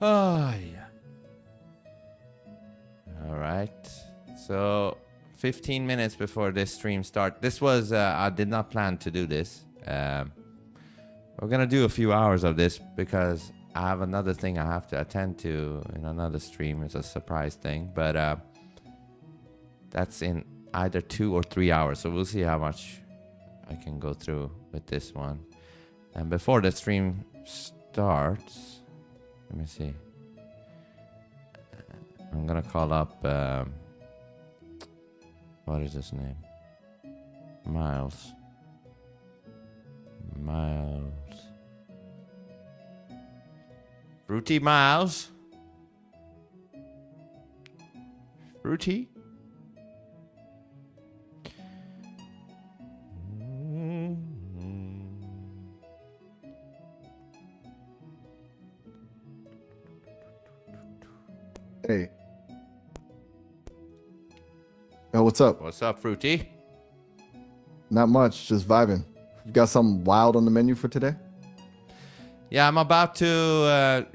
Oh, yeah. All right. So 15 minutes before this stream start. This was, I did not plan to do this. We're going to do a few hours of this because I have another thing I have to attend to in another stream. It's a surprise thing, but that's in either 2 or 3 hours. So we'll see how much I can go through with this one. And before the stream starts, let me see. I'm gonna call up, what is his name? Miles. Fruity Miles. Fruity? Hey. Yo, what's up? What's up, Fruity? Not much, just vibing. You got something wild on the menu for today? Yeah, I'm about to,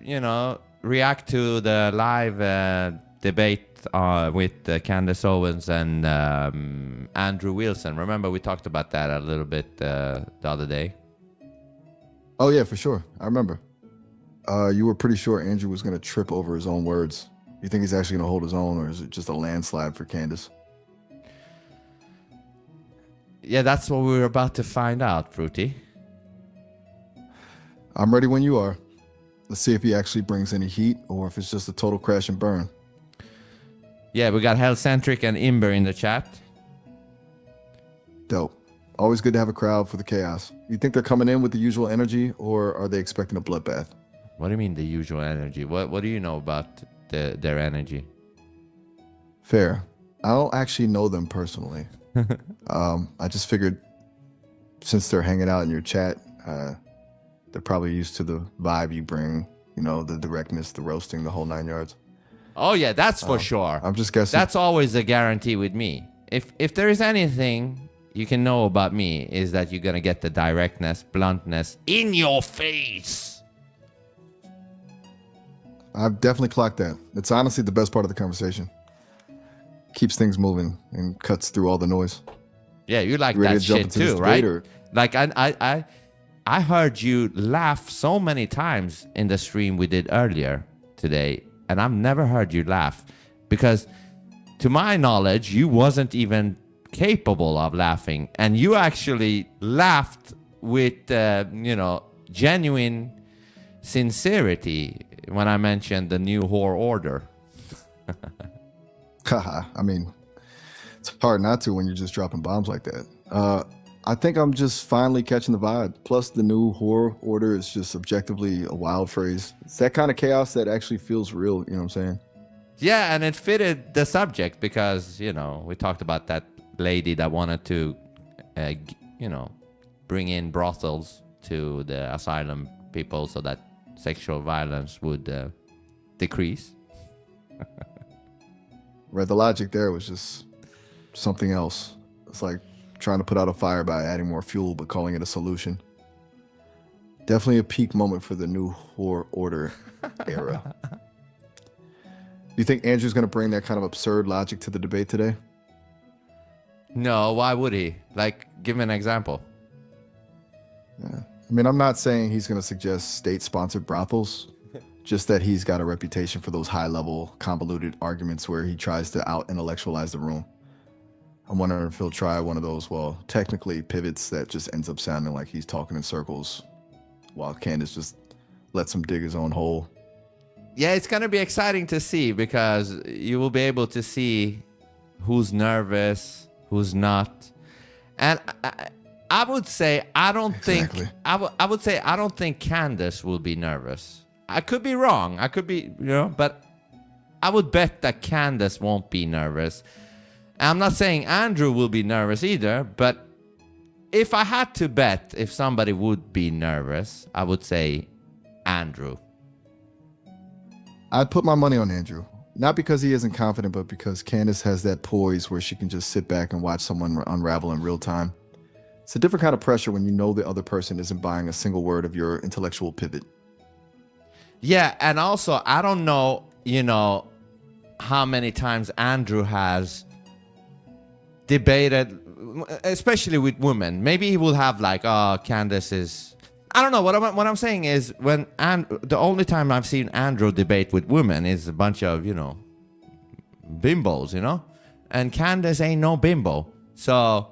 react to the live debate with Candace Owens and Andrew Wilson. Remember, we talked about that a little bit the other day. Oh, yeah, for sure. I remember. You were pretty sure Andrew was going to trip over his own words. You think he's actually going to hold his own, or is it just a landslide for Candace? Yeah, that's what we were about to find out, Fruity. I'm ready when you are. Let's see if he actually brings any heat or if it's just a total crash and burn. Yeah, we got Hellcentric and Imber in the chat. Dope. Always good to have a crowd for the chaos. You think they're coming in with the usual energy, or are they expecting a bloodbath? What do you mean the usual energy? What do you know about their energy? Fair. I don't actually know them personally. I just figured since they're hanging out in your chat, they're probably used to the vibe you bring, the directness, the roasting, the whole 9 yards. Oh, yeah, that's for sure. I'm just guessing. That's always a guarantee with me. If there is anything you can know about me, is that you're going to get the directness, bluntness in your face. I've definitely clocked that. It's honestly the best part of the conversation. Keeps things moving and cuts through all the noise. Yeah, you like ready that to jump shit into too, this right? debate, or- Like I heard you laugh so many times in the stream we did earlier today, and I've never heard you laugh because, to my knowledge, you wasn't even capable of laughing, and you actually laughed with genuine sincerity when I mentioned the new whore order. Haha. I mean, it's hard not to when you're just dropping bombs like that. I think I'm just finally catching the vibe. Plus, the new horror order is just objectively a wild phrase. It's that kind of chaos that actually feels real. You know what I'm saying? Yeah, and it fitted the subject because, we talked about that lady that wanted to, bring in brothels to the asylum people so that sexual violence would decrease. Right. The logic there was just something else. It's like trying to put out a fire by adding more fuel, but calling it a solution. Definitely a peak moment for the new horror order era. Do you think Andrew's going to bring that kind of absurd logic to the debate today? No, why would he? Like, give me an example. Yeah. I mean, I'm not saying he's going to suggest state-sponsored brothels, just that he's got a reputation for those high-level, convoluted arguments where he tries to out-intellectualize the room. I'm wondering if he'll try one of those, technically pivots that just ends up sounding like he's talking in circles, while Candace just lets him dig his own hole. Yeah, it's going to be exciting to see because you will be able to see who's nervous, who's not. And I would say I don't Exactly. think I would say I don't think Candace will be nervous. I could be wrong. I could be, but I would bet that Candace won't be nervous. I'm not saying Andrew will be nervous either, but if I had to bet if somebody would be nervous, I would say Andrew. I'd put my money on Andrew. Not because he isn't confident, but because Candace has that poise where she can just sit back and watch someone unravel in real time. It's a different kind of pressure when you know the other person isn't buying a single word of your intellectual pivot. Yeah, and also I don't know, how many times Andrew has debated, especially with women. Maybe he will have like, oh, Candace is. I don't know. What I'm saying is the only time I've seen Andrew debate with women is a bunch of bimbos, and Candace ain't no bimbo. So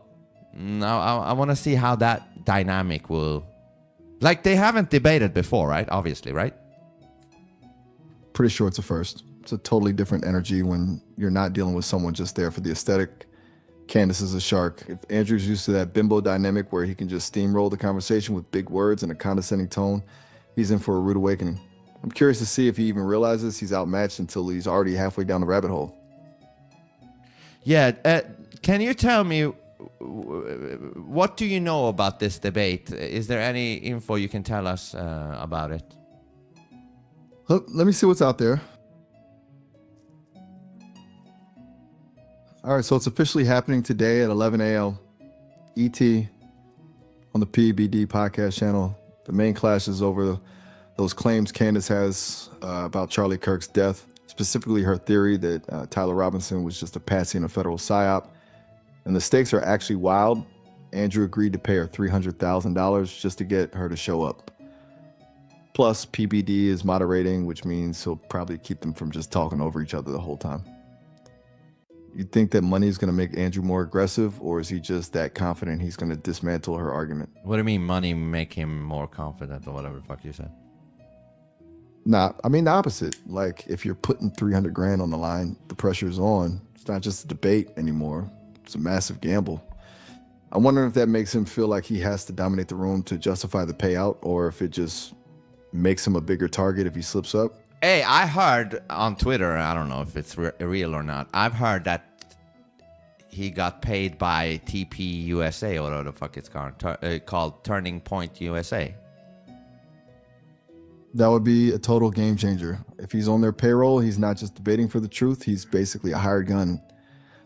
I want to see how that dynamic will. Like, they haven't debated before, right? Obviously, right? Pretty sure it's a first. It's a totally different energy when you're not dealing with someone just there for the aesthetic. Candace is a shark. If Andrew's used to that bimbo dynamic where he can just steamroll the conversation with big words and a condescending tone, he's in for a rude awakening. I'm curious to see if he even realizes he's outmatched until he's already halfway down the rabbit hole. Yeah, can you tell me, what do you know about this debate? Is there any info you can tell us about it? Let me see what's out there. All right, so it's officially happening today at 11 a.m. ET on the PBD podcast channel. The main clash is over those claims Candace has about Charlie Kirk's death, specifically her theory that Tyler Robinson was just a patsy in a federal psyop. And the stakes are actually wild. Andrew agreed to pay her $300,000 just to get her to show up. Plus, PBD is moderating, which means he'll probably keep them from just talking over each other the whole time. You think that money is going to make Andrew more aggressive, or is he just that confident he's going to dismantle her argument? What do you mean money make him more confident, or whatever the fuck you said? Nah, I mean the opposite. Like, if you're putting $300,000 on the line, the pressure's on. It's not just a debate anymore. It's a massive gamble. I'm wondering if that makes him feel like he has to dominate the room to justify the payout, or if it just makes him a bigger target if he slips up. Hey, I heard on Twitter, I don't know if it's real or not, I've heard that he got paid by TP USA, or whatever the fuck it's called Turning Point USA. That would be a total game changer. If he's on their payroll, he's not just debating for the truth, he's basically a hired gun.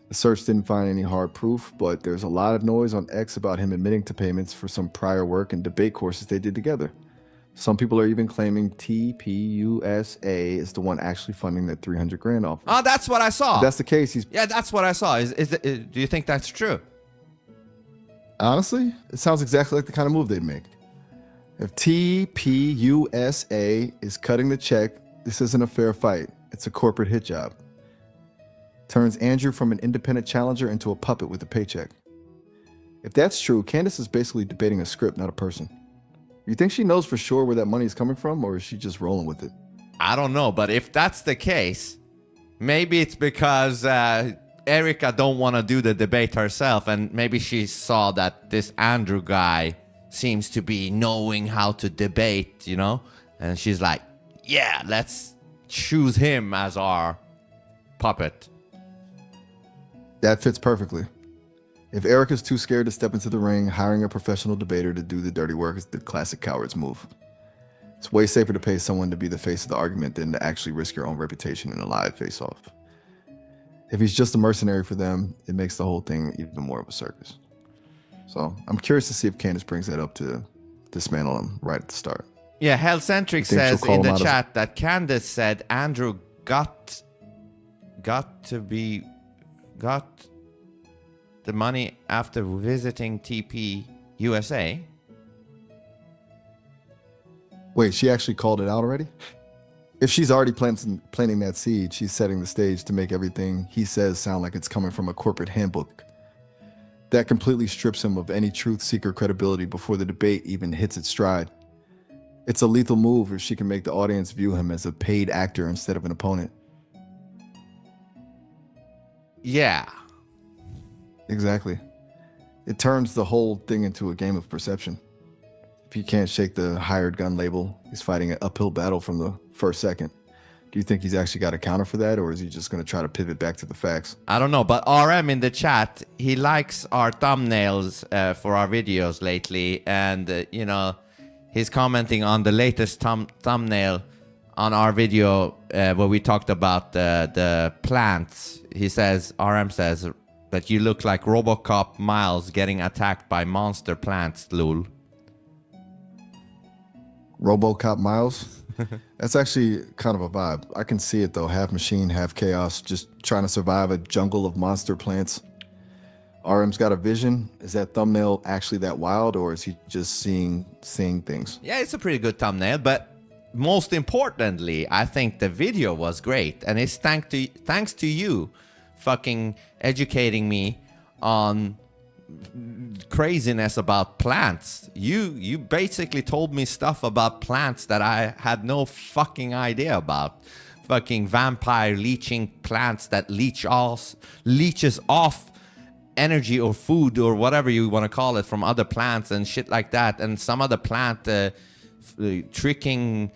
The search didn't find any hard proof, but there's a lot of noise on X about him admitting to payments for some prior work and debate courses they did together. Some people are even claiming TPUSA is the one actually funding that $300,000 offer. Oh, that's what I saw. If that's the case, Yeah, that's what I saw. Do you think that's true? Honestly, it sounds exactly like the kind of move they'd make. If TPUSA is cutting the check, this isn't a fair fight. It's a corporate hit job. Turns Andrew from an independent challenger into a puppet with a paycheck. If that's true, Candace is basically debating a script, not a person. You think she knows for sure where that money is coming from, or is she just rolling with it? I don't know, but if that's the case, maybe it's because Erica don't want to do the debate herself, and maybe she saw that this Andrew guy seems to be knowing how to debate, and she's like, yeah, let's choose him as our puppet. That fits perfectly. If Erica's too scared to step into the ring, hiring a professional debater to do the dirty work is the classic coward's move. It's way safer to pay someone to be the face of the argument than to actually risk your own reputation in a live face-off. If he's just a mercenary for them, it makes the whole thing even more of a circus. So I'm curious to see if Candace brings that up to dismantle him right at the start. Yeah, Hellcentric says in the chat that Candace said Andrew got the money after visiting TP USA. Wait, she actually called it out already? If she's already planting that seed, she's setting the stage to make everything he says sound like it's coming from a corporate handbook. That completely strips him of any truth seeker credibility before the debate even hits its stride. It's a lethal move if she can make the audience view him as a paid actor instead of an opponent. Yeah. Exactly. It turns the whole thing into a game of perception. If you can't shake the hired gun label, he's fighting an uphill battle from the first second. Do you think he's actually got a counter for that, or is he just going to try to pivot back to the facts? I don't know, but RM in the chat, he likes our thumbnails for our videos lately, and he's commenting on the latest thumbnail on our video where we talked about the plants. He says, RM says that you look like RoboCop Miles getting attacked by monster plants, lol. RoboCop Miles? That's actually kind of a vibe. I can see it though. Half machine, half chaos, just trying to survive a jungle of monster plants. RM's got a vision. Is that thumbnail actually that wild, or is he just seeing things? Yeah, it's a pretty good thumbnail, but most importantly, I think the video was great, and it's thanks to you fucking educating me on craziness about plants. You basically told me stuff about plants that I had no fucking idea about. Fucking vampire leeching plants that leeches off energy or food or whatever you want to call it from other plants and shit like that, and some other plant tricking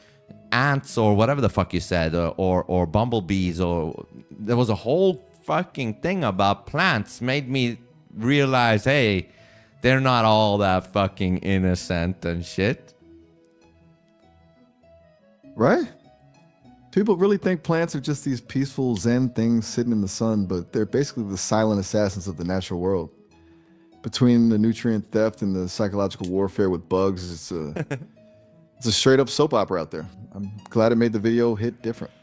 ants or whatever the fuck you said, or bumblebees, or there was a whole fucking thing about plants. Made me realize, hey, they're not all that fucking innocent and shit. Right? People really think plants are just these peaceful Zen things sitting in the sun, but they're basically the silent assassins of the natural world. Between the nutrient theft and the psychological warfare with bugs, it's a straight up soap opera out there. I'm glad it made the video hit different.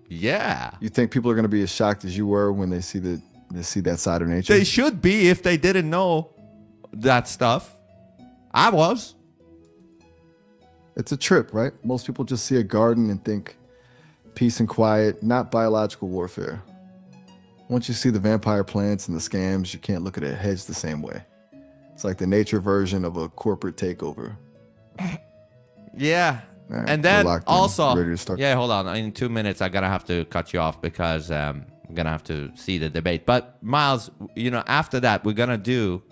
Yeah. You think people are going to be as shocked as you were when they see that side of nature? They should be if they didn't know that stuff. I was. It's a trip, right? Most people just see a garden and think peace and quiet, not biological warfare. Once you see the vampire plants and the scams, you can't look at a hedge the same way. It's like the nature version of a corporate takeover. Yeah. Right, and then also, ready to start. Yeah, hold on. In 2 minutes, I'm going to have to cut you off because I'm going to have to see the debate. But Miles, after that, we're going to do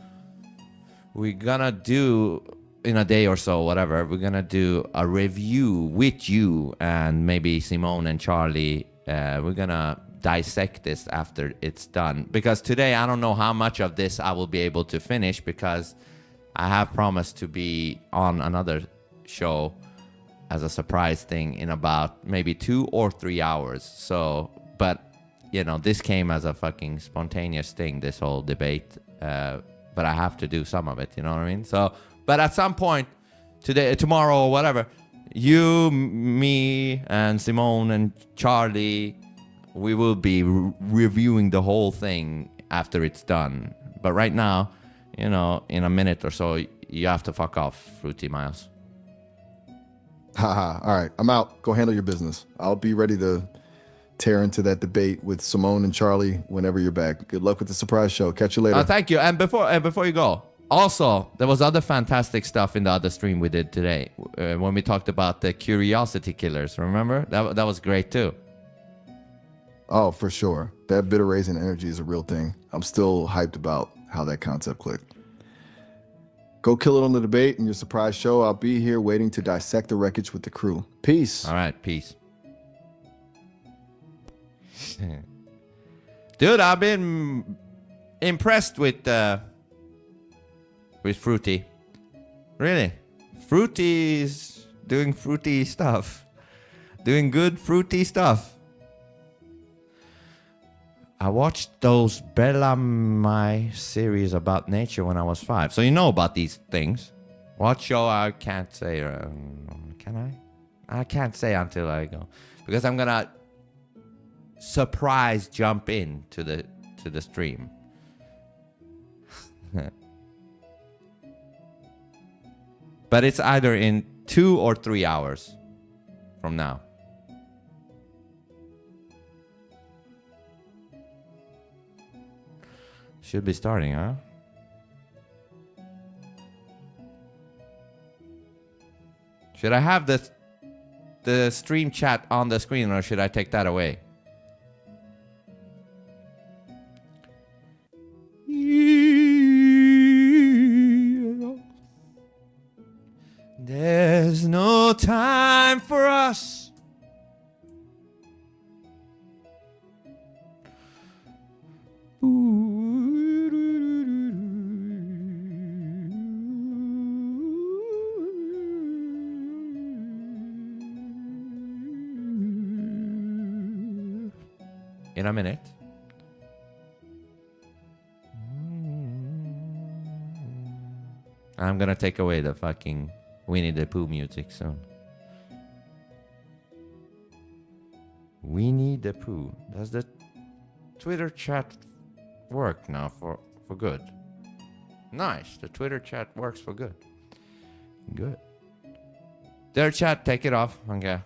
in a day or so, whatever, we're going to do a review with you and maybe Simone and Charlie. We're going to dissect this after it's done. Because today, I don't know how much of this I will be able to finish because I have promised to be on another show as a surprise thing in about maybe 2 or 3 hours. So, but, this came as a fucking spontaneous thing, this whole debate. But I have to do some of it, you know what I mean? So, but at some point, tomorrow or whatever, you, me, and Simone and Charlie, we will be reviewing the whole thing after it's done. But right now, in a minute or so, you have to fuck off, Fruity Miles. Haha. All right, I'm out. Go handle your business. I'll be ready to tear into that debate with Simone and Charlie whenever you're back. Good luck with the surprise show. Catch you later. Thank you. And before you go, also, there was other fantastic stuff in the other stream we did today when we talked about the curiosity killers. Remember? That was great too. Oh, for sure. That bit of raising energy is a real thing. I'm still hyped about how that concept clicked. Go kill it on the debate and your surprise show. I'll be here waiting to dissect the wreckage with the crew. Peace. All right, peace. Dude, I've been impressed with Fruity. Really. Fruity's doing fruity stuff. Doing good fruity stuff. I watched those Bellamy series about nature when I was 5. So you know about these things. What show I can't say. Can I? I can't say until I go. Because I'm going to surprise jump in to the stream. But it's either in 2 or 3 hours from now. Should be starting, huh? Should I have the stream chat on the screen, or should I take that away? There's no time for us. In a minute. I'm gonna take away the fucking Winnie the Pooh music soon. Winnie the Pooh. Does the Twitter chat work now for good? Nice. The Twitter chat works for good. Good. Their chat, take it off. Okay.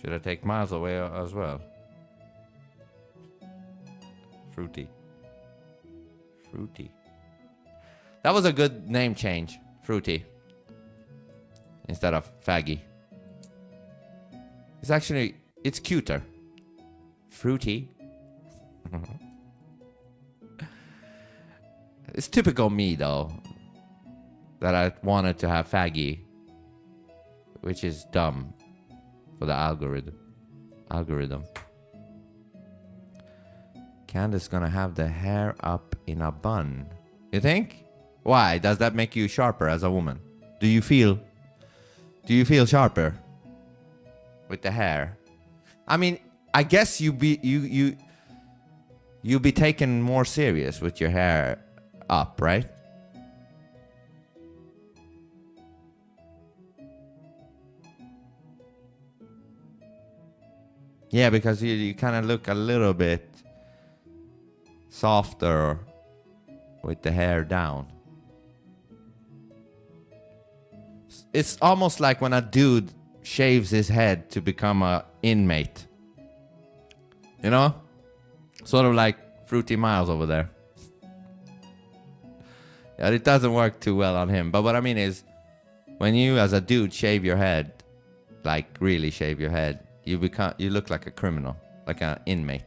Should I take Miles away as well? Fruity. Fruity. That was a good name change. Fruity. Instead of faggy. It's cuter. Fruity. It's typical me though. That I wanted to have faggy. Which is dumb. For the algorithm. Candace gonna have the hair up in a bun. You think? Why? Does that make you sharper as a woman? Do you feel sharper with the hair? I mean, I guess you'll be taken more serious with your hair up, right? Yeah, because you kind of look a little bit softer with the hair down. It's almost like when a dude shaves his head to become an inmate. You know? Sort of like Fruity Miles over there. Yeah, it doesn't work too well on him. But what I mean is, when you as a dude shave your head, like really shave your head, you look like a criminal, like an inmate.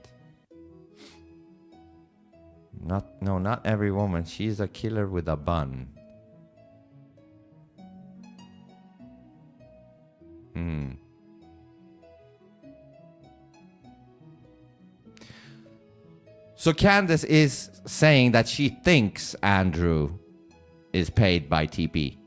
Not every woman. She's a killer with a bun. So Candace is saying that she thinks Andrew is paid by TP.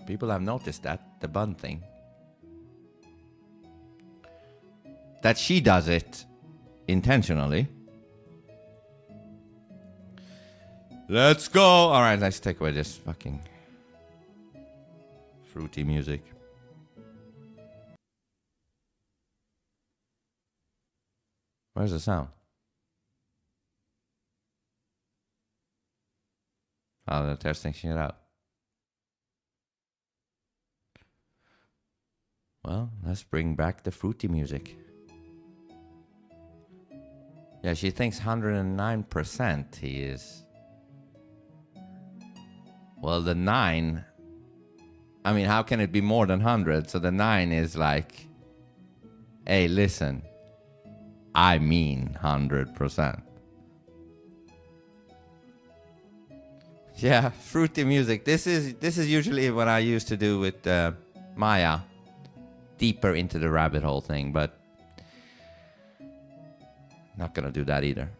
People have noticed that, the bun thing. That she does it intentionally. Let's go! Alright, let's take away this fucking fruity music. Where's the sound? Oh, they're testing shit out. Well, let's bring back the fruity music. Yeah, she thinks 109% he is. Well, the 9... I mean, how can it be more than 100? So the 9 is like... Hey, listen. I mean 100%. Yeah, fruity music. This is usually what I used to do with Maya. Deeper into the rabbit hole thing, but not gonna do that either.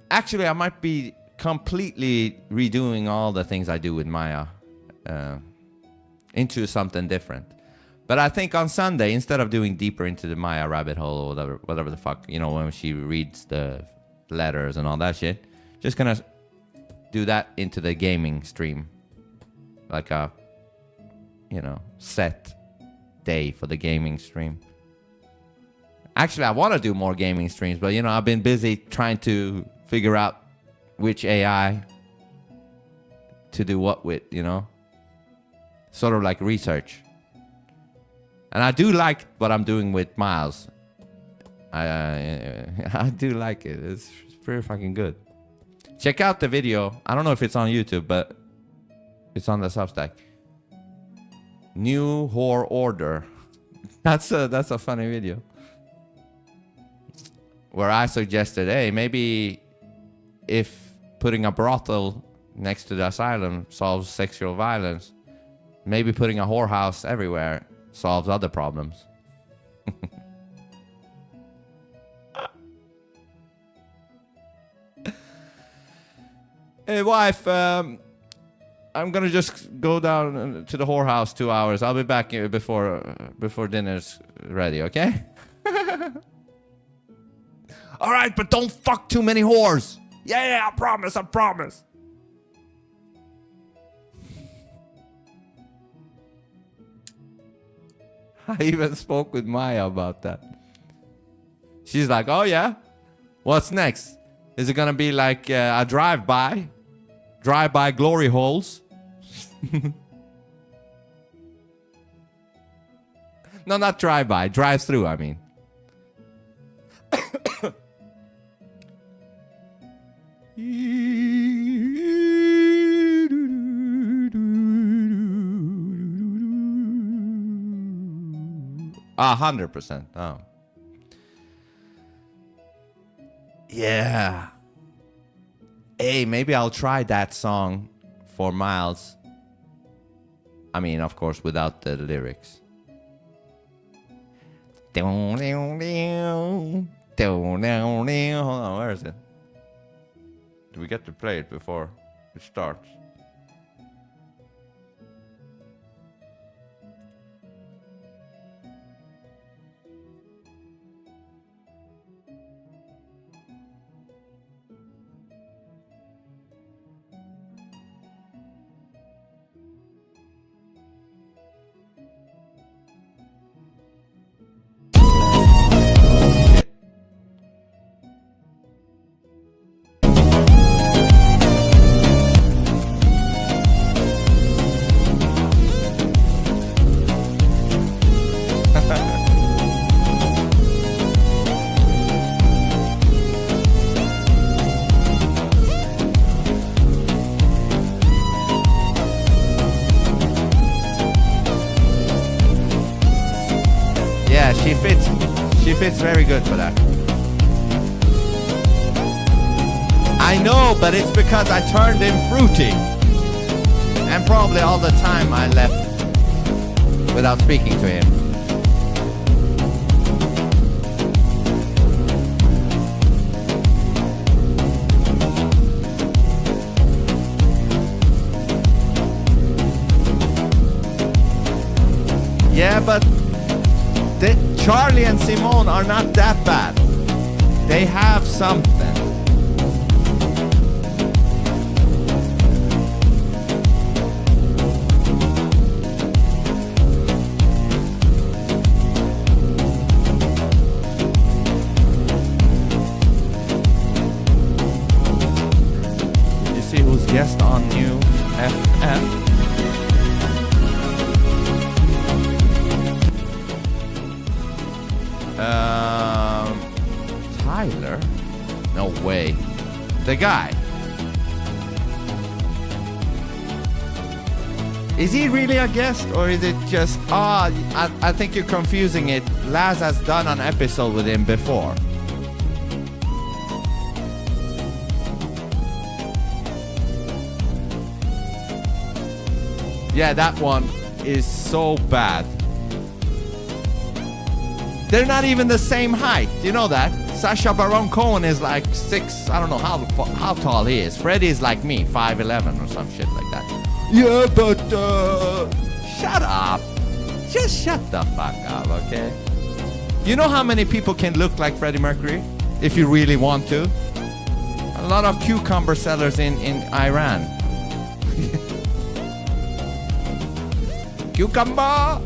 Actually, I might be completely redoing all the things I do with Maya into something different. But I think on Sunday, instead of doing deeper into the Maya rabbit hole or whatever the fuck, you know, when she reads the letters and all that shit, just gonna do that into the gaming stream, like a, you know, set day for the gaming stream. Actually, I want to do more gaming streams, but you know, I've been busy trying to figure out which AI to do what with, you know, sort of like research. And I do like what I'm doing with Miles. I do like it. It's pretty fucking good. Check out the video. I don't know if it's on YouTube, but it's on the Substack. New Whore Order. That's a funny video. Where I suggested, hey, maybe if putting a brothel next to the asylum solves sexual violence, maybe putting a whorehouse everywhere solves other problems. Hey, wife, I'm gonna just go down to the whorehouse 2 hours. I'll be back before dinner's ready, okay? All right, but don't fuck too many whores. Yeah, I promise, I promise. I even spoke with Maya about that. She's like, oh yeah? What's next? Is it gonna be like a drive-by? Drive-by glory holes? No, not drive-by. Drive-through, I mean. 100%. Oh. Yeah. Hey, maybe I'll try that song for Miles. I mean, of course, without the lyrics. Hold on, where is it? Do we get to play it before it starts? Yeah, she fits very good for that. I know, but it's because I turned him fruity. And probably all the time I left without speaking to him. Yeah, but Charlie and Simone are not that bad. They have something. Did you see who's guest on New FF? Tyler? No way. The guy. Is he really a guest or is it just... I think you're confusing it. Laz has done an episode with him before. Yeah, that one is so bad. They're not even the same height. You know that? Sacha Baron Cohen is like 6, I don't know how tall he is. Freddie is like me, 5'11" or some shit like that. Yeah, but shut up. Just shut the fuck up, okay? You know how many people can look like Freddie Mercury? If you really want to. A lot of cucumber sellers in Iran. Cucumber!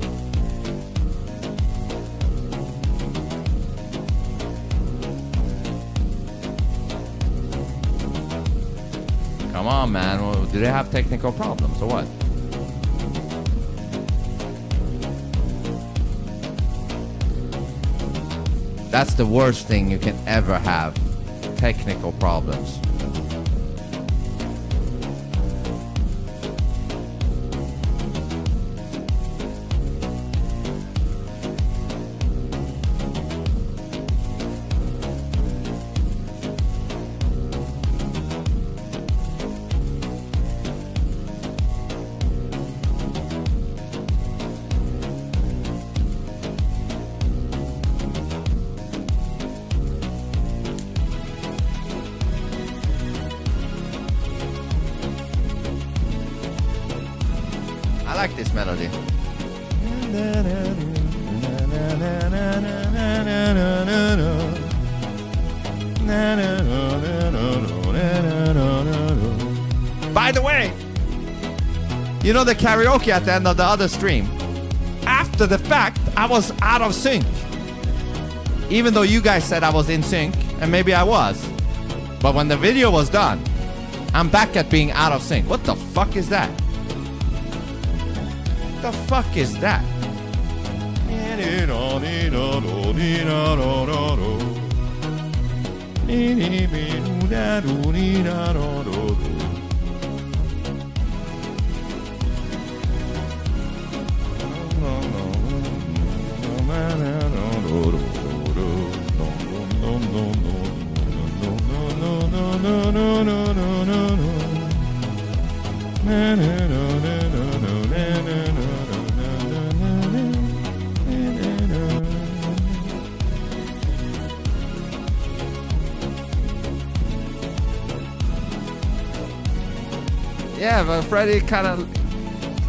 Come on, man. Well, do they have technical problems or what? That's the worst thing you can ever have. Technical problems. like this melody. By the way, you know the karaoke at the end of the other stream? After the fact, I was out of sync. Even though you guys said I was in sync, and maybe I was. But when the video was done, I'm back at being out of sync. What the fuck is that? The fuck is that? Yeah, but Freddy kind of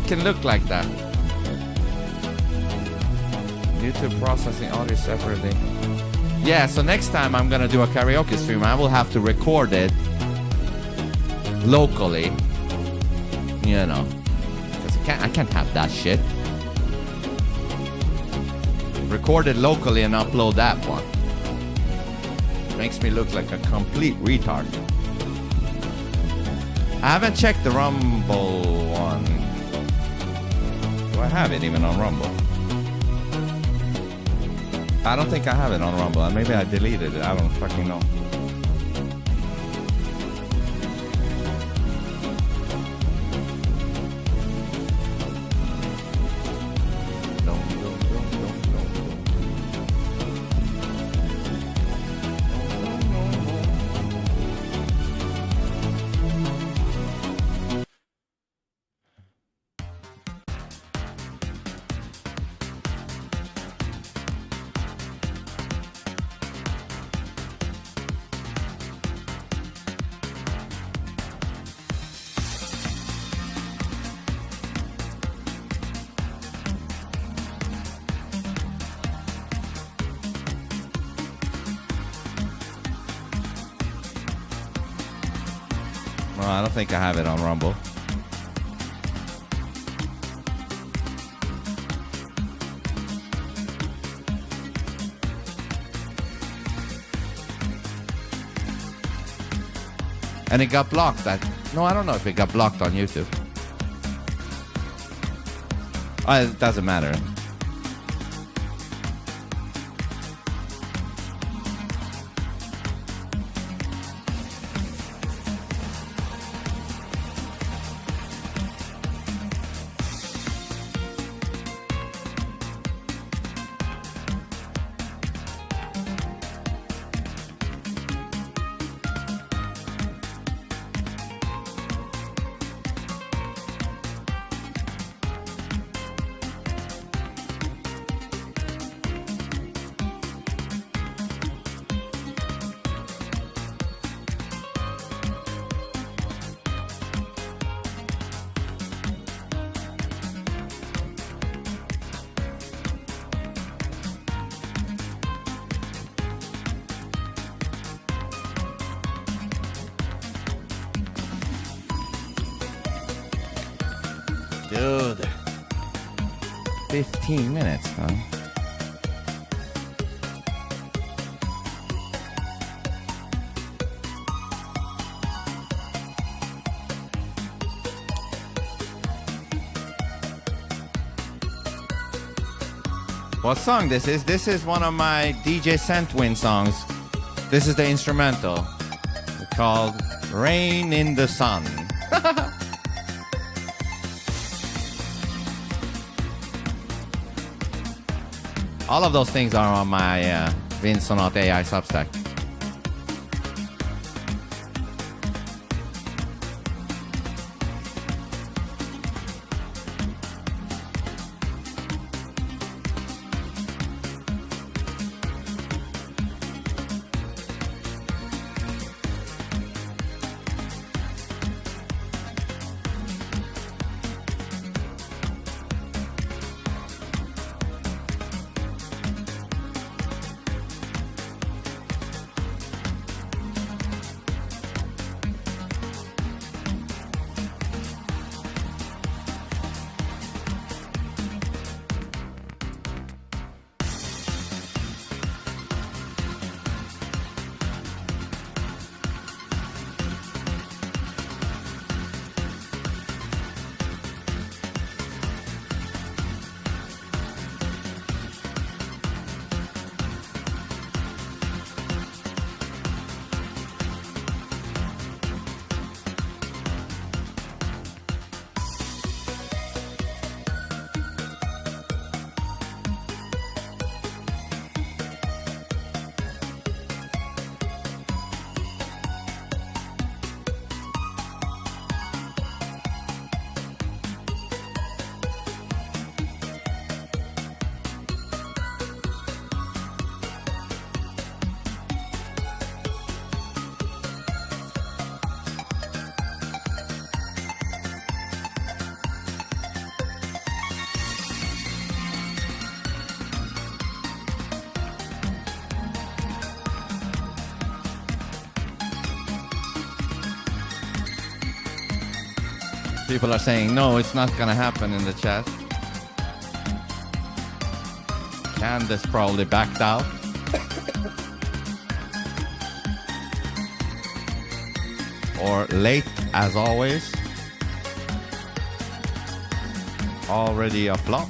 can look like that. YouTube processing audio separately. Yeah, so next time I'm gonna do a karaoke stream, I will have to record it locally. You know, because I can't have that shit. Record it locally and upload that one. Makes me look like a complete retard. I haven't checked the Rumble one. Do I have it even on Rumble? I don't think I have it on Rumble. Maybe I deleted it. I don't fucking know. No, I don't think I have it on Rumble. And it got blocked. No, I don't know if it got blocked on YouTube. Oh, it doesn't matter. Dude. 15 minutes, huh? What song this is? This is one of my DJ Scentwin songs. This is the instrumental. It's called Rain in the Sun. All of those things are on my Vince Sonata AI Substack. People are saying, no, it's not gonna happen in the chat. Candace probably backed out. Or late, as always. Already a flop.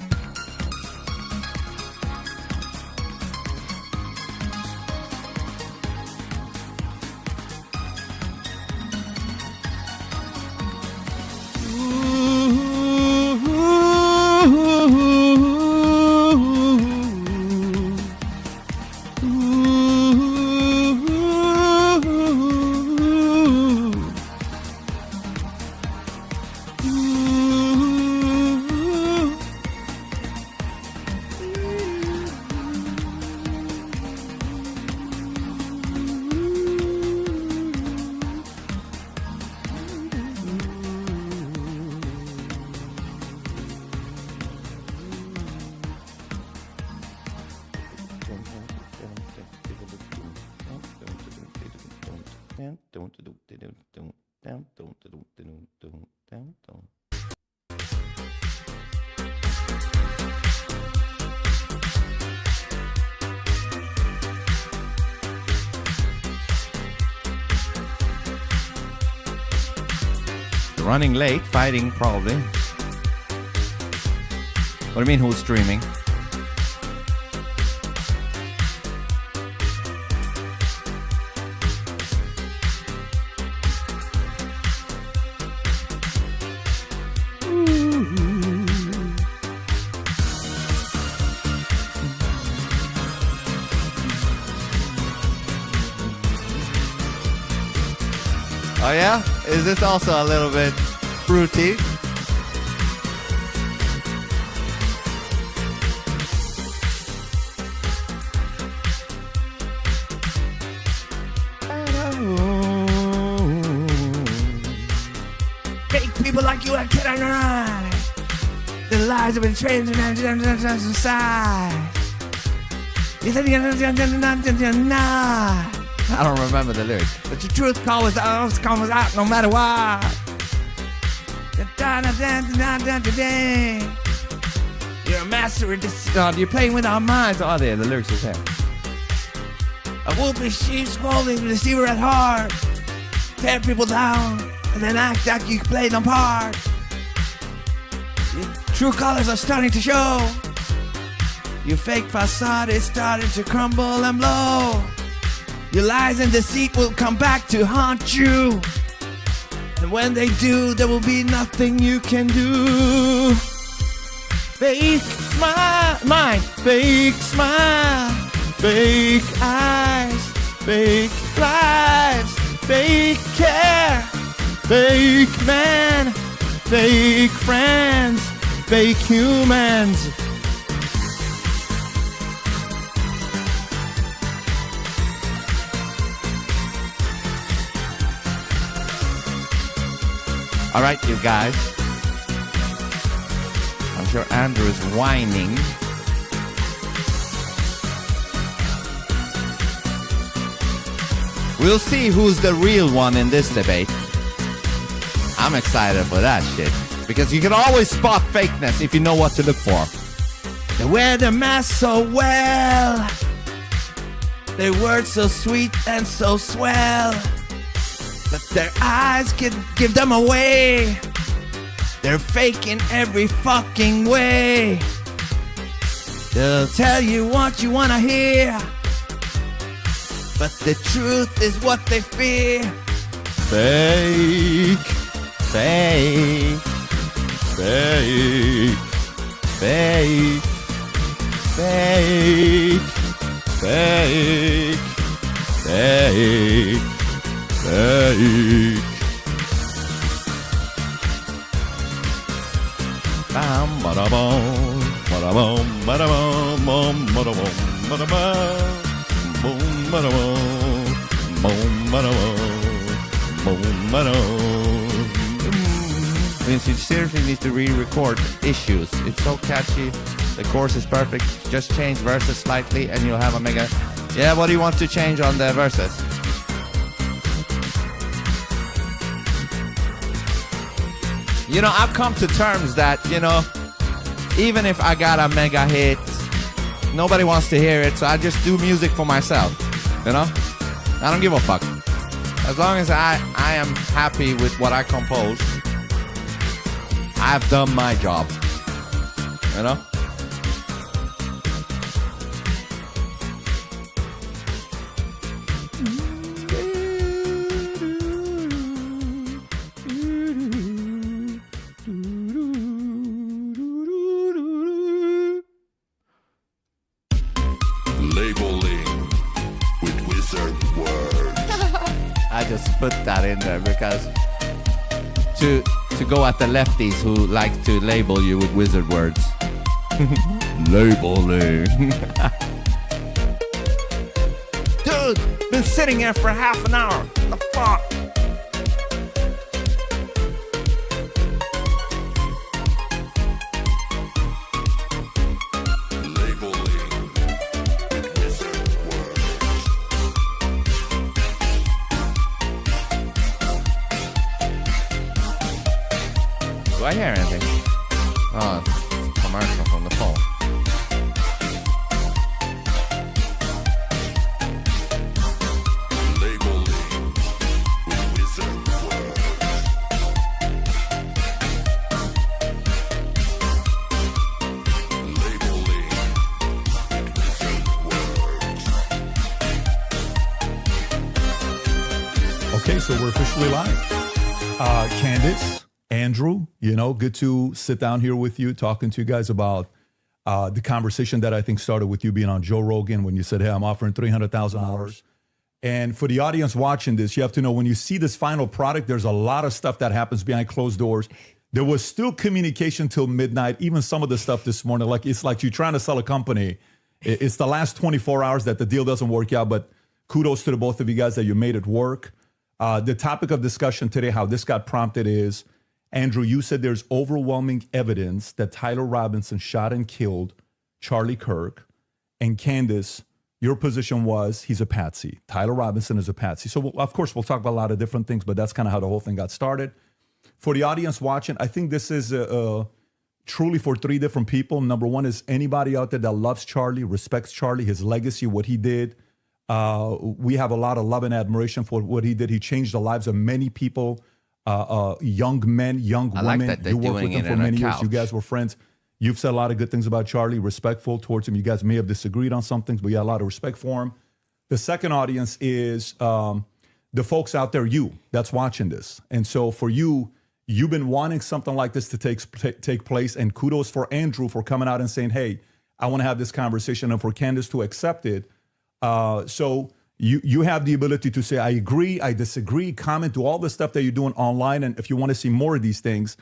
Running late, fighting probably. What do you mean, who's streaming? Oh yeah? Is this also a little bit fruity? Fake people like you, I cannot deny. The lies have been changing and inside. You think you're not. I don't remember the lyrics, but your truth comes out no matter what. You're a master of this. You're playing with our minds. Oh, there, the lyrics are there. A wolfish sheep scolding the deceiver at heart. Tear people down and then act like you play them part. Your true colors are starting to show. Your fake facade is starting to crumble and blow. Your lies and deceit will come back to haunt you. And when they do, there will be nothing you can do. Fake smile, mind, fake smile, fake eyes, fake lives, fake care, fake man, fake friends, fake humans. All right, you guys. I'm sure Andrew is whining. We'll see who's the real one in this debate. I'm excited for that shit. Because you can always spot fakeness if you know what to look for. They wear their mask so well. Their words so sweet and so swell. But their eyes can give them away. They're fake in every fucking way. They'll tell you what you wanna hear, but the truth is what they fear. Fake, fake, fake, fake, fake, fake, fake. Fake. Bam, bada boom, bada boom, bada boom, boom, bada boom, bada boom, boom, bada boom, boom, bada boom, boom, bada boom. Means you seriously need to re-record Issues. It's so catchy. The chorus is perfect. Just change verses slightly, and you'll have a mega. Yeah, what do you want to change on the verses? You know, I've come to terms that, you know, even if I got a mega hit, nobody wants to hear it, so I just do music for myself, you know? I don't give a fuck. As long as I am happy with what I compose, I've done my job, you know? I just put that in there because to go at the lefties who like to label you with wizard words. Labeling. Dude, been sitting here for half an hour. The fuck? Do I hear anything? Oh, it's a commercial from the phone. Okay, so we're officially live. Candace, Andrew, you know, good to sit down here with you, talking to you guys about the conversation that I think started with you being on Joe Rogan when you said, hey, I'm offering $300,000. And for the audience watching this, you have to know when you see this final product, there's a lot of stuff that happens behind closed doors. There was still communication till midnight, even some of the stuff this morning. Like it's like you're trying to sell a company. It's the last 24 hours that the deal doesn't work out, but kudos to the both of you guys that you made it work. The topic of discussion today, how this got prompted is, Andrew, you said there's overwhelming evidence that Tyler Robinson shot and killed Charlie Kirk. And Candace, your position was he's a patsy. Tyler Robinson is a patsy. So, of course, we'll talk about a lot of different things, but that's kind of how the whole thing got started. For the audience watching, I think this is truly for three different people. Number one is anybody out there that loves Charlie, respects Charlie, his legacy, what he did. We have a lot of love and admiration for what he did. He changed the lives of many people. Young men, young women. Like that you worked with him for many years. You guys were friends. You've said a lot of good things about Charlie, respectful towards him. You guys may have disagreed on some things, but you had a lot of respect for him. The second audience is the folks out there, you, that's watching this. And so for you, you've been wanting something like this to take place. And kudos for Andrew for coming out and saying, hey, I want to have this conversation, and for Candace to accept it. So you have the ability to say, I agree, I disagree, comment, do all the stuff that you're doing online. And if you want to see more of these things,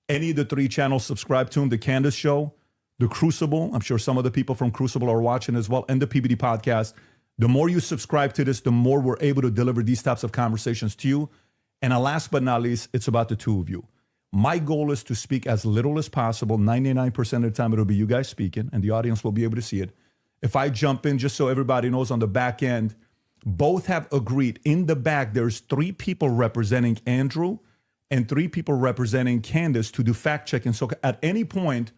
any of the three channels, subscribe to them, The Candace Show, The Crucible. I'm sure some of the people from Crucible are watching as well, and the PBD Podcast. The more you subscribe to this, the more we're able to deliver these types of conversations to you. And last but not least, it's about the two of you. My goal is to speak as little as possible. 99% of the time, it'll be you guys speaking, and the audience will be able to see it. If I jump in, just so everybody knows on the back end, both have agreed. In the back, there's three people representing Andrew and three people representing Candace to do fact checking. So at any point,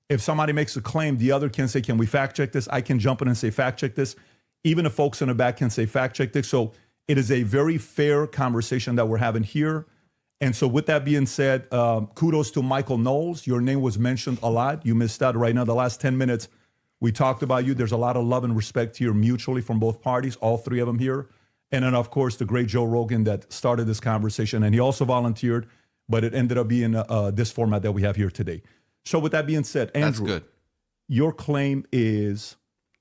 if somebody makes a claim, the other can say, can we fact check this? I can jump in and say, fact check this. Even the folks in the back can say, fact check this. So it is a very fair conversation that we're having here. And so with that being said, kudos to Michael Knowles. Your name was mentioned a lot. You missed out right now. The last 10 minutes, we talked about you. There's a lot of love and respect here mutually from both parties, all three of them here. And then, of course, the great Joe Rogan that started this conversation. And he also volunteered, but it ended up being this format that we have here today. So with that being said, Andrew, that's good. Your claim is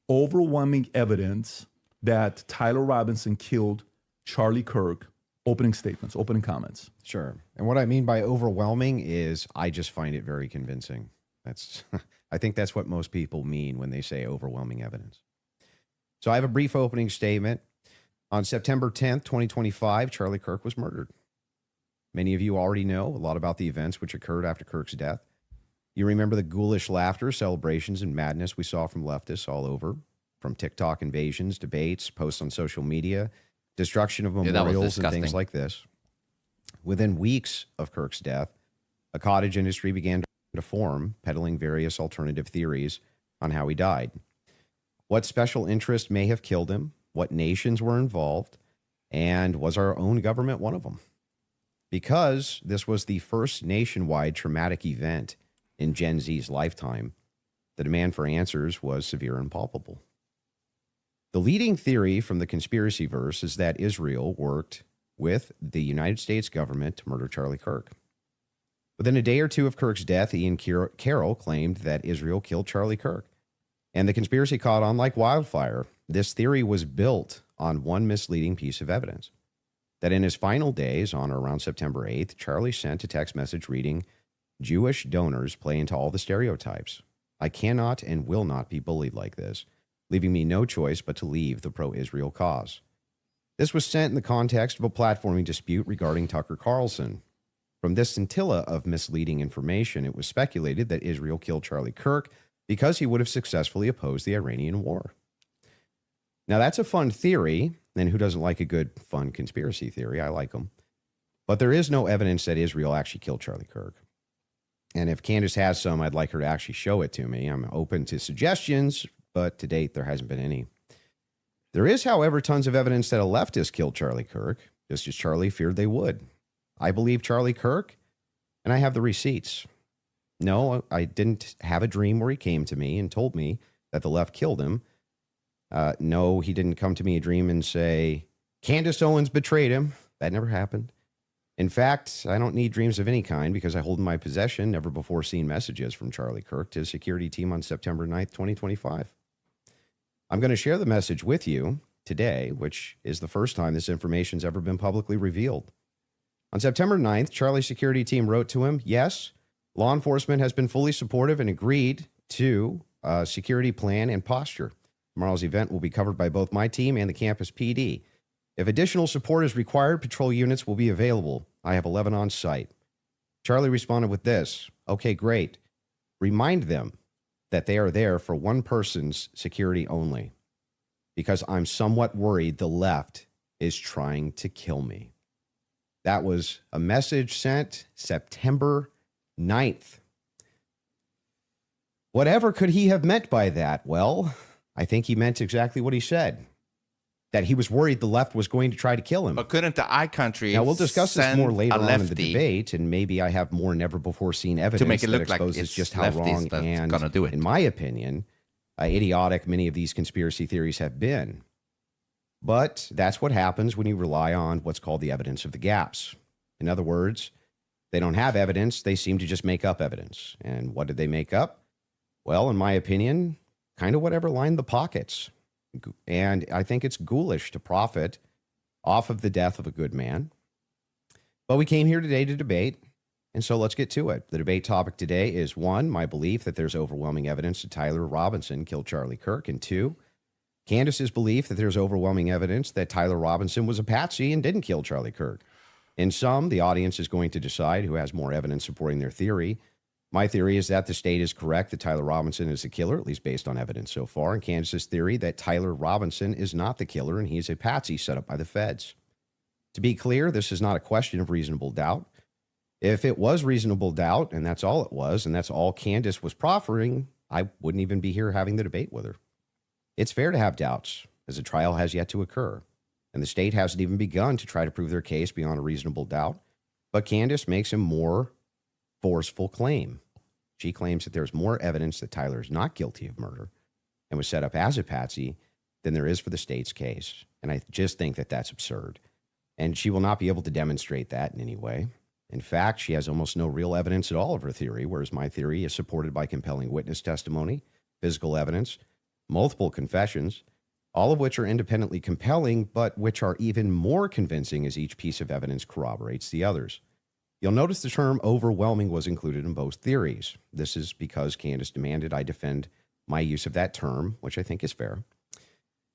overwhelming evidence that Tyler Robinson killed Charlie Kirk. Opening statements, opening comments. Sure. And what I mean by overwhelming is I just find it very convincing. I think that's what most people mean when they say overwhelming evidence. So I have a brief opening statement. On September 10th, 2025, Charlie Kirk was murdered. Many of you already know a lot about the events which occurred after Kirk's death. You remember the ghoulish laughter, celebrations, and madness we saw from leftists all over, from TikTok invasions, debates, posts on social media, destruction of memorials, and things like this. Within weeks of Kirk's death, a cottage industry began to form, peddling various alternative theories on how he died. What special interest may have killed him, what nations were involved, and was our own government one of them? Because this was the first nationwide traumatic event in Gen Z's lifetime, the demand for answers was severe and palpable. The leading theory from the conspiracy verse is that Israel worked with the United States government to murder Charlie Kirk. Within a day or two of Kirk's death, Ian Carroll claimed that Israel killed Charlie Kirk, and the conspiracy caught on like wildfire. This theory was built on one misleading piece of evidence, that in his final days, on or around September 8th, Charlie sent a text message reading, "Jewish donors play into all the stereotypes. I cannot and will not be bullied like this, leaving me no choice but to leave the pro-Israel cause." This was sent in the context of a platforming dispute regarding Tucker Carlson. From this scintilla of misleading information, it was speculated that Israel killed Charlie Kirk because he would have successfully opposed the Iranian war. Now, that's a fun theory, and who doesn't like a good, fun conspiracy theory? I like them. But there is no evidence that Israel actually killed Charlie Kirk. And if Candace has some, I'd like her to actually show it to me. I'm open to suggestions, but to date, there hasn't been any. There is, however, tons of evidence that a leftist killed Charlie Kirk, just as Charlie feared they would. I believe Charlie Kirk, and I have the receipts. No, I didn't have a dream where he came to me and told me that the left killed him. No, he didn't come to me a dream and say, Candace Owens betrayed him. That never happened. In fact, I don't need dreams of any kind because I hold in my possession never before seen messages from Charlie Kirk to his security team on September 9th, 2025. I'm going to share the message with you today, which is the first time this information's ever been publicly revealed. On September 9th, Charlie's security team wrote to him, yes, law enforcement has been fully supportive and agreed to a security plan and posture. Tomorrow's event will be covered by both my team and the campus PD. If additional support is required, patrol units will be available. I have 11 on site. Charlie responded with this, okay, great. Remind them that they are there for one person's security only, because I'm somewhat worried the left is trying to kill me. That was a message sent September 9th. Whatever could he have meant by that? Well, I think he meant exactly what he said, that he was worried the left was going to try to kill him. But couldn't the iCountry Now, we'll discuss this more later on in the lefty debate, and maybe I have more never-before-seen evidence to make it that look like exposes it's just how wrong that's and, gonna do it? in my opinion, idiotic many of these conspiracy theories have been. But that's what happens when you rely on what's called the evidence of the gaps. In other words, they don't have evidence, they seem to just make up evidence. And what did they make up? Well, in my opinion, kind of whatever lined the pockets. And I think it's ghoulish to profit off of the death of a good man. But we came here today to debate, and so let's get to it. The debate topic today is, one, my belief that there's overwhelming evidence that Tyler Robinson killed Charlie Kirk, and two, Candace's belief that there's overwhelming evidence that Tyler Robinson was a patsy and didn't kill Charlie Kirk. In sum, the audience is going to decide who has more evidence supporting their theory. My theory is that the state is correct that Tyler Robinson is the killer, at least based on evidence so far, and Candace's theory that Tyler Robinson is not the killer and he's a patsy set up by the feds. To be clear, this is not a question of reasonable doubt. If it was reasonable doubt, and that's all it was, and that's all Candace was proffering, I wouldn't even be here having the debate with her. It's fair to have doubts, as a trial has yet to occur, and the state hasn't even begun to try to prove their case beyond a reasonable doubt, but Candace makes a more forceful claim. She claims that there's more evidence that Tyler is not guilty of murder and was set up as a patsy than there is for the state's case, and I just think that that's absurd, and she will not be able to demonstrate that in any way. In fact, she has almost no real evidence at all of her theory, whereas my theory is supported by compelling witness testimony, physical evidence, multiple confessions, all of which are independently compelling, but which are even more convincing as each piece of evidence corroborates the others. You'll notice the term overwhelming was included in both theories. This is because Candace demanded I defend my use of that term, which I think is fair,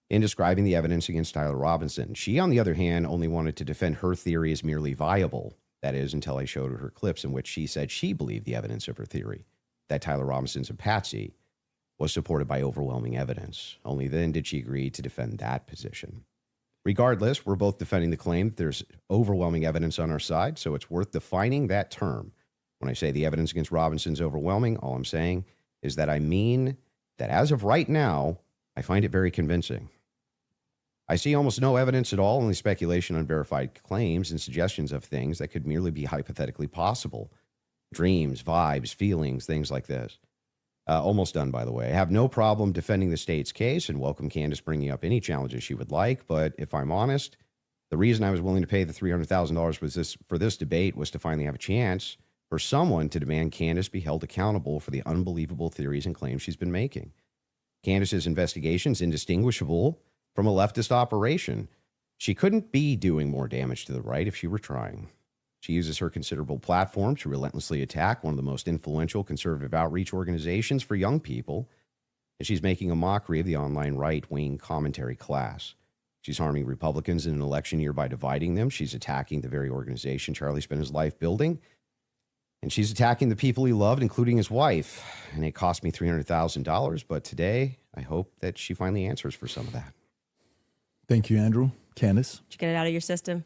in describing the evidence against Tyler Robinson. She, on the other hand, only wanted to defend her theory as merely viable. That is, until I showed her clips in which she said she believed the evidence of her theory, that Tyler Robinson's a patsy, was supported by overwhelming evidence. Only then did she agree to defend that position. Regardless, we're both defending the claim that there's overwhelming evidence on our side, so it's worth defining that term. When I say the evidence against Robinson is overwhelming, all I'm saying is that I mean that as of right now, I find it very convincing. I see almost no evidence at all, only speculation, unverified claims, and suggestions of things that could merely be hypothetically possible. Dreams, vibes, feelings, things like this. Almost done, by the way. I have no problem defending the state's case and welcome Candace bringing up any challenges she would like. But if I'm honest, the reason I was willing to pay the $300,000 for this debate was to finally have a chance for someone to demand Candace be held accountable for the unbelievable theories and claims she's been making. Candace's investigation is indistinguishable from a leftist operation. She couldn't be doing more damage to the right if she were trying. She uses her considerable platform to relentlessly attack one of the most influential conservative outreach organizations for young people, and she's making a mockery of the online right-wing commentary class. She's harming Republicans in an election year by dividing them. She's attacking the very organization Charlie spent his life building, and she's attacking the people he loved, including his wife. And it cost me $300,000, but today I hope that she finally answers for some of that. Thank you, Andrew. Candace? Did you get it out of your system?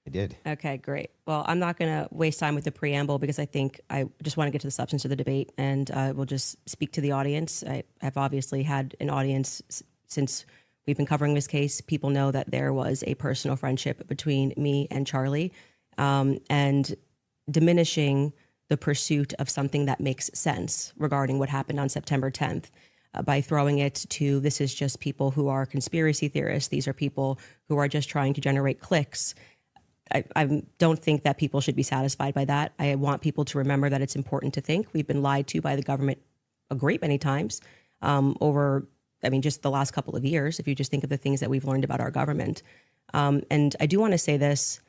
I did. Okay, great. Well, I'm not going to waste time with the preamble because I think I just want to get to the substance of the debate, and we'll just speak to the audience. I've obviously had an audience since we've been covering this case. People know that there was a personal friendship between me and Charlie, and diminishing the pursuit of something that makes sense regarding what happened on September 10th. By throwing it to, this is just people who are conspiracy theorists. These are people who are just trying to generate clicks. I don't think that people should be satisfied by that. I want people to remember that it's important to think. We've been lied to by the government a great many times over, just the last couple of years, if you just think of the things that we've learned about our government. And I do want to say this.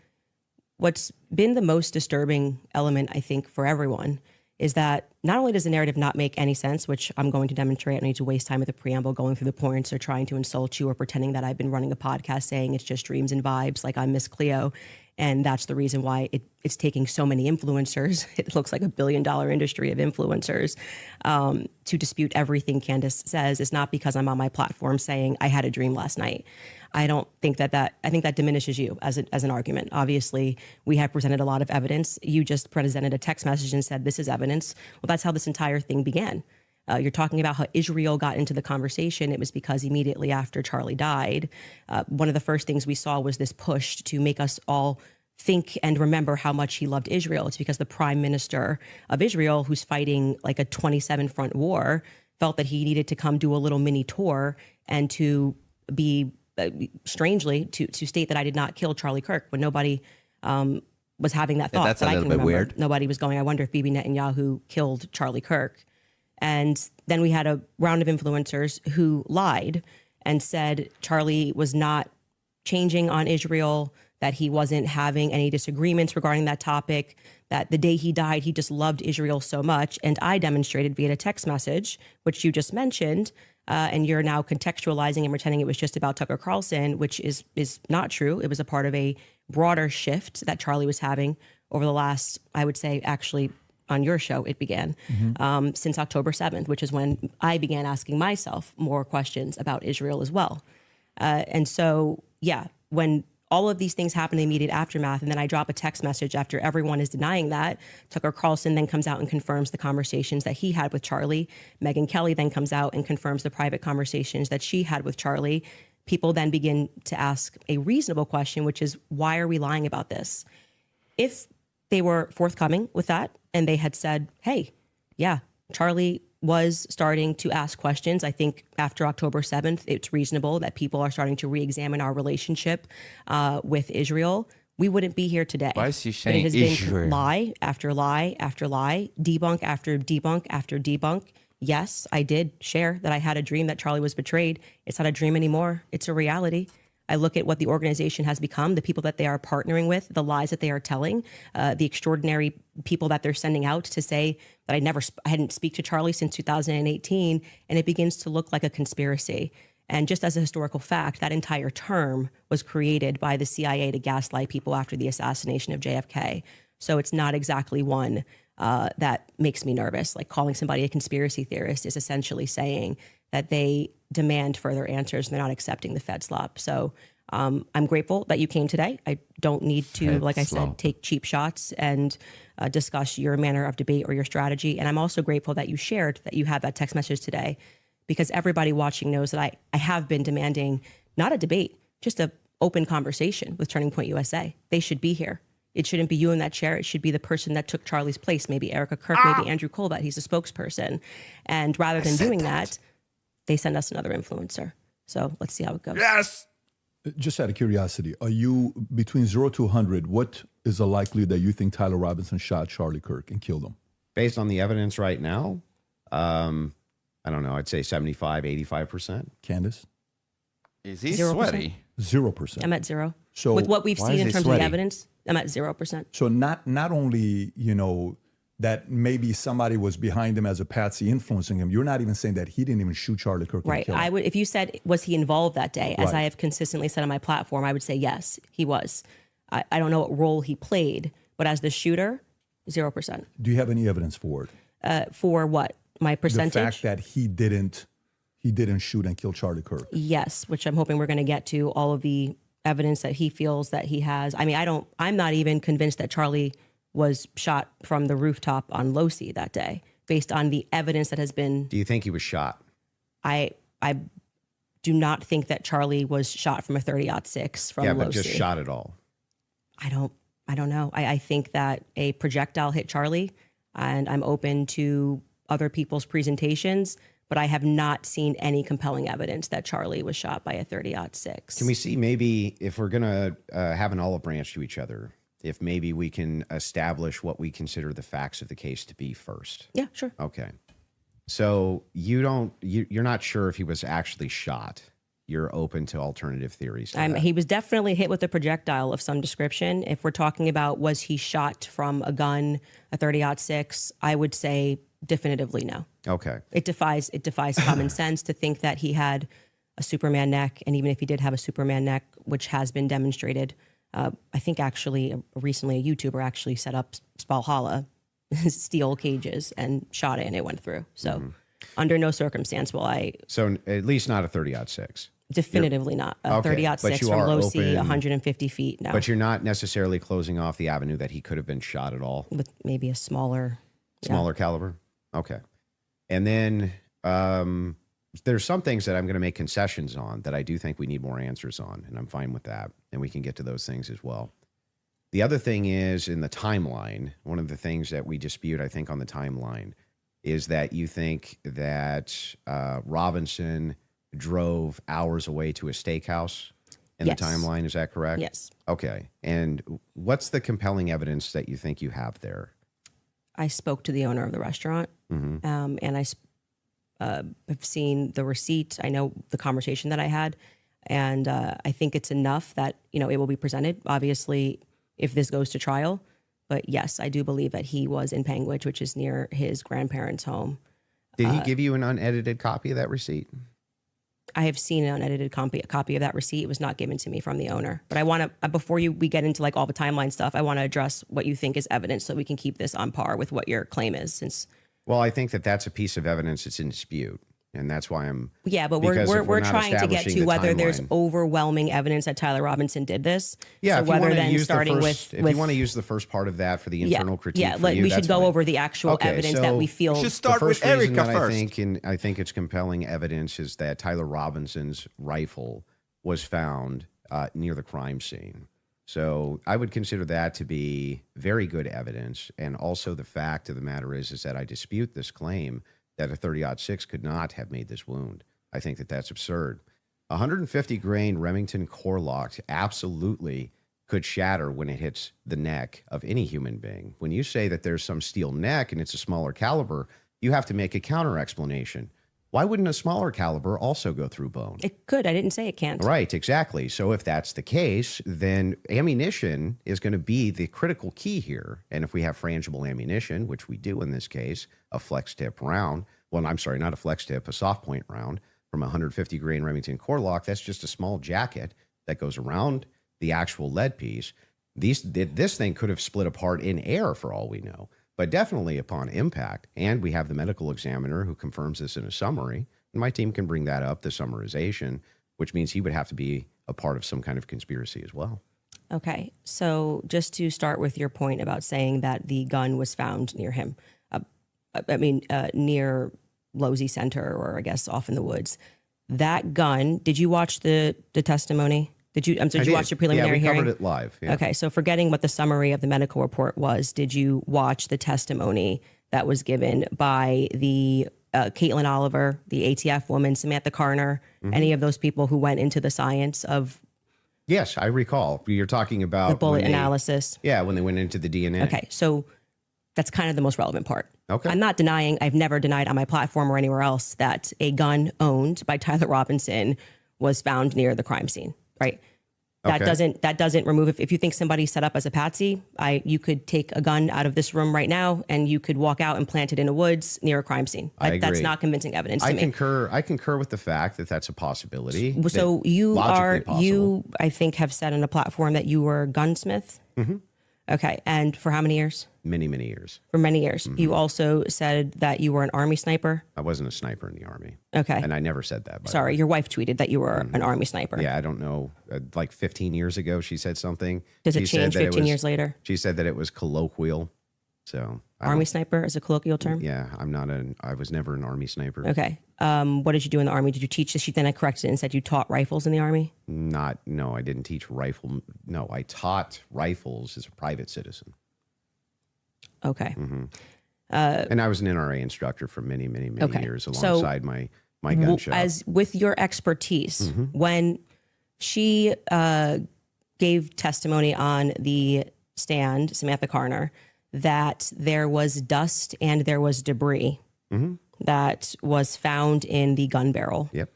What's been the most disturbing element, I think, for everyone is that not only does the narrative not make any sense, which I'm going to demonstrate, I don't need to waste time with the preamble going through the points or trying to insult you or pretending that I've been running a podcast saying it's just dreams and vibes like I'm Miss Cleo. And that's the reason why it's taking so many influencers. It looks like $1 billion industry of influencers to dispute everything Candace says. It's not because I'm on my platform saying I had a dream last night. I don't think I think that diminishes you as an argument. Obviously, we have presented a lot of evidence. You just presented a text message and said, this is evidence. Well, that's how this entire thing began. You're talking about how Israel got into the conversation. It was because immediately after Charlie died, one of the first things we saw was this push to make us all think and remember how much he loved Israel. It's because the prime minister of Israel, who's fighting like a 27-front war, felt that he needed to come do a little mini tour and to be, strangely, to state that I did not kill Charlie Kirk when nobody was having that thought. That's that a I little can bit remember. weird. Nobody was going, I wonder if Bibi Netanyahu killed Charlie Kirk. And then we had a round of influencers who lied and said Charlie was not changing on Israel, that he wasn't having any disagreements regarding that topic, that the day he died, he just loved Israel so much. And I demonstrated via a text message, which you just mentioned, and you're now contextualizing and pretending it was just about Tucker Carlson, which is not true. It was a part of a broader shift that Charlie was having over the last, I would say, actually, on your show, it began since October 7th, which is when I began asking myself more questions about Israel as well. And so, yeah, when all of these things happen in the immediate aftermath, and then I drop a text message after everyone is denying that, Tucker Carlson then comes out and confirms the conversations that he had with Charlie. Megyn Kelly then comes out and confirms the private conversations that she had with Charlie. People then begin to ask a reasonable question, which is, why are we lying about this? If they were forthcoming with that, and they had said, hey, yeah, Charlie was starting to ask questions. I think after October 7th, it's reasonable that people are starting to re-examine our relationship with Israel. We wouldn't be here today. Why is he But saying it has Israel? been lie after lie after lie, debunk after debunk after debunk. Yes, I did share that I had a dream that Charlie was betrayed. It's not a dream anymore. It's a reality. I look at what the organization has become, the people that they are partnering with, the lies that they are telling, the extraordinary people that they're sending out to say that I hadn't speak to Charlie since 2018, and it begins to look like a conspiracy. And just as a historical fact, that entire term was created by the CIA to gaslight people after the assassination of JFK. So it's not exactly one that makes me nervous. Like calling somebody a conspiracy theorist is essentially saying that they demand further answers and they're not accepting the Fed slop. So I'm grateful that you came today. I don't need to, Head like I slow. said, take cheap shots and discuss your manner of debate or your strategy. And I'm also grateful that you shared that you had that text message today, because everybody watching knows that I have been demanding not a debate, just a open conversation with Turning Point USA. They should be here. It shouldn't be you in that chair. It should be the person that took Charlie's place, maybe Erica Kirk, maybe Andrew Colbert. He's a spokesperson. And rather than doing that, they send us another influencer. So let's see how it goes. Yes. Just out of curiosity, are you between 0 to 100? What is the likelihood that you think Tyler Robinson shot Charlie Kirk and killed him? Based on the evidence right now, I don't know. I'd say 75, 85%. Candace? Is he 0%? sweaty? 0%. I'm at 0. So with what we've why seen is in he terms of sweaty? the evidence, I'm at 0%. So not only, that maybe somebody was behind him as a patsy influencing him, you're not even saying that he didn't even shoot Charlie Kirk and Right. kill him. I would, if you said, was he involved that day, as Right. I have consistently said on my platform, I would say yes, he was. I don't know what role he played, but as the shooter, 0%. Do you have any evidence for it? For what? My percentage? The fact that he didn't shoot and kill Charlie Kirk. Yes, which I'm hoping we're going to get to all of the evidence that he feels that he has. I mean, I'm not even convinced that Charlie was shot from the rooftop on Losi that day, based on the evidence that has been. Do you think he was shot? I do not think that Charlie was shot from a 30-06 from Yeah, Losi. but just shot at all. I don't know. I think that a projectile hit Charlie, and I'm open to other people's presentations, but I have not seen any compelling evidence that Charlie was shot by a 30-06. Can we see maybe if we're going to have an olive branch to each other, if maybe we can establish what we consider the facts of the case to be first? Yeah, sure. Okay. So you're not sure if he was actually shot. You're open to alternative theories. To that. He was definitely hit with a projectile of some description. If we're talking about was he shot from a gun, a 30-06, I would say definitively no. Okay. It defies common sense to think that he had a Superman neck, and even if he did have a Superman neck, which has been demonstrated, I think actually recently a YouTuber actually set up Spalhalla steel cages and shot it, and it went through. So under no circumstance will I. So at least not a 30-06. Definitively not. A Okay, 30-06 but you from are Losi, open- 150 feet. No, But you're not necessarily closing off the avenue that he could have been shot at all. with maybe a smaller. Smaller caliber. Okay. And then there's some things that I'm going to make concessions on that I do think we need more answers on, and I'm fine with that. And we can get to those things as well. The other thing is in the timeline, one of the things that we dispute, I think, on the timeline is that you think that Robinson drove hours away to a steakhouse in Yes. the timeline. Is that correct? Yes. Okay. And what's the compelling evidence that you think you have there? I spoke to the owner of the restaurant, and I have seen the receipt. I know the conversation that I had, and I think it's enough that it will be presented. Obviously, if this goes to trial, but yes, I do believe that he was in Panguitch, which is near his grandparents' home. Did he give you an unedited copy of that receipt? I have seen an unedited copy of that receipt. It was not given to me from the owner. But I want to, before we get into like all the timeline stuff, I want to address what you think is evidence so we can keep this on par with what your claim is. Since Well, I think that that's a piece of evidence that's in dispute, and that's why I'm. yeah, but because if we're not trying to get establishing to the whether there's timeline- overwhelming evidence that Tyler Robinson did this. Yeah, So if you whether want to then use starting the first, with if you want to use the first part of that for the internal critique, yeah, for you, we should that's go fine. over the actual Okay, evidence that so- we feel. We should The start with first reason Erica that first. I think it's compelling evidence is that Tyler Robinson's rifle was found near the crime scene. So I would consider that to be very good evidence. And also the fact of the matter is that I dispute this claim that a 30-06 could not have made this wound. I think that that's absurd. 150 grain Remington core lock absolutely could shatter when it hits the neck of any human being. When you say that there's some steel neck and it's a smaller caliber, you have to make a counter explanation. Why wouldn't a smaller caliber also go through bone? It could. I didn't say it can't. Right, exactly. So if that's the case, then ammunition is going to be the critical key here. And if we have frangible ammunition, which we do in this case, a flex tip round, well, I'm sorry, not a flex tip, a soft point round from a 150 grain Remington core lock, that's just a small jacket that goes around the actual lead piece. This thing could have split apart in air for all we know, but definitely upon impact. And we have the medical examiner who confirms this in a summary. And my team can bring that up, the summarization. which means he would have to be a part of some kind of conspiracy as well. Okay. So just to start with your point about saying that the gun was found near him, near Losey Center, or I guess off in the woods. That gun, did you watch the testimony? Did you watch the preliminary hearing? Yeah, we covered it live. Yeah. Okay. So forgetting what the summary of the medical report was, did you watch the testimony that was given by the Caitlin Oliver, the ATF woman, Samantha Carner, any of those people who went into the science of? Yes, I recall. You're talking about the bullet analysis. Yeah, when they went into the DNA. Okay, so that's kind of the most relevant part. Okay. I'm not denying, I've never denied on my platform or anywhere else that a gun owned by Tyler Robinson was found near the crime scene, right? That doesn't remove, if you think somebody set up as a patsy, you could take a gun out of this room right now and you could walk out and plant it in the woods near a crime scene. I agree. That's not convincing evidence to me. I concur with the fact that that's a possibility. So I think have said on a platform that you were a gunsmith. Mm-hmm. Okay. And for how many years? Many, many years. For many years. Mm-hmm. You also said that you were an Army sniper. I wasn't a sniper in the Army. Okay. And I never said that. Sorry, your wife tweeted that you were an Army sniper. Yeah, I don't know. Like 15 years ago, she said something. Does it change 15 years later? She said that it was colloquial. So Army sniper is a colloquial term? Yeah, I was never an Army sniper. Okay. What did you do in the Army? Did you teach this? She then I corrected it and said you taught rifles in the Army? No, I didn't teach rifle. No, I taught rifles as a private citizen. Okay. Mm-hmm. And I was an NRA instructor for many, many, many years alongside my gun shop. As with your expertise, when she gave testimony on the stand, Samantha Carner, that there was dust and there was debris that was found in the gun barrel. Yep.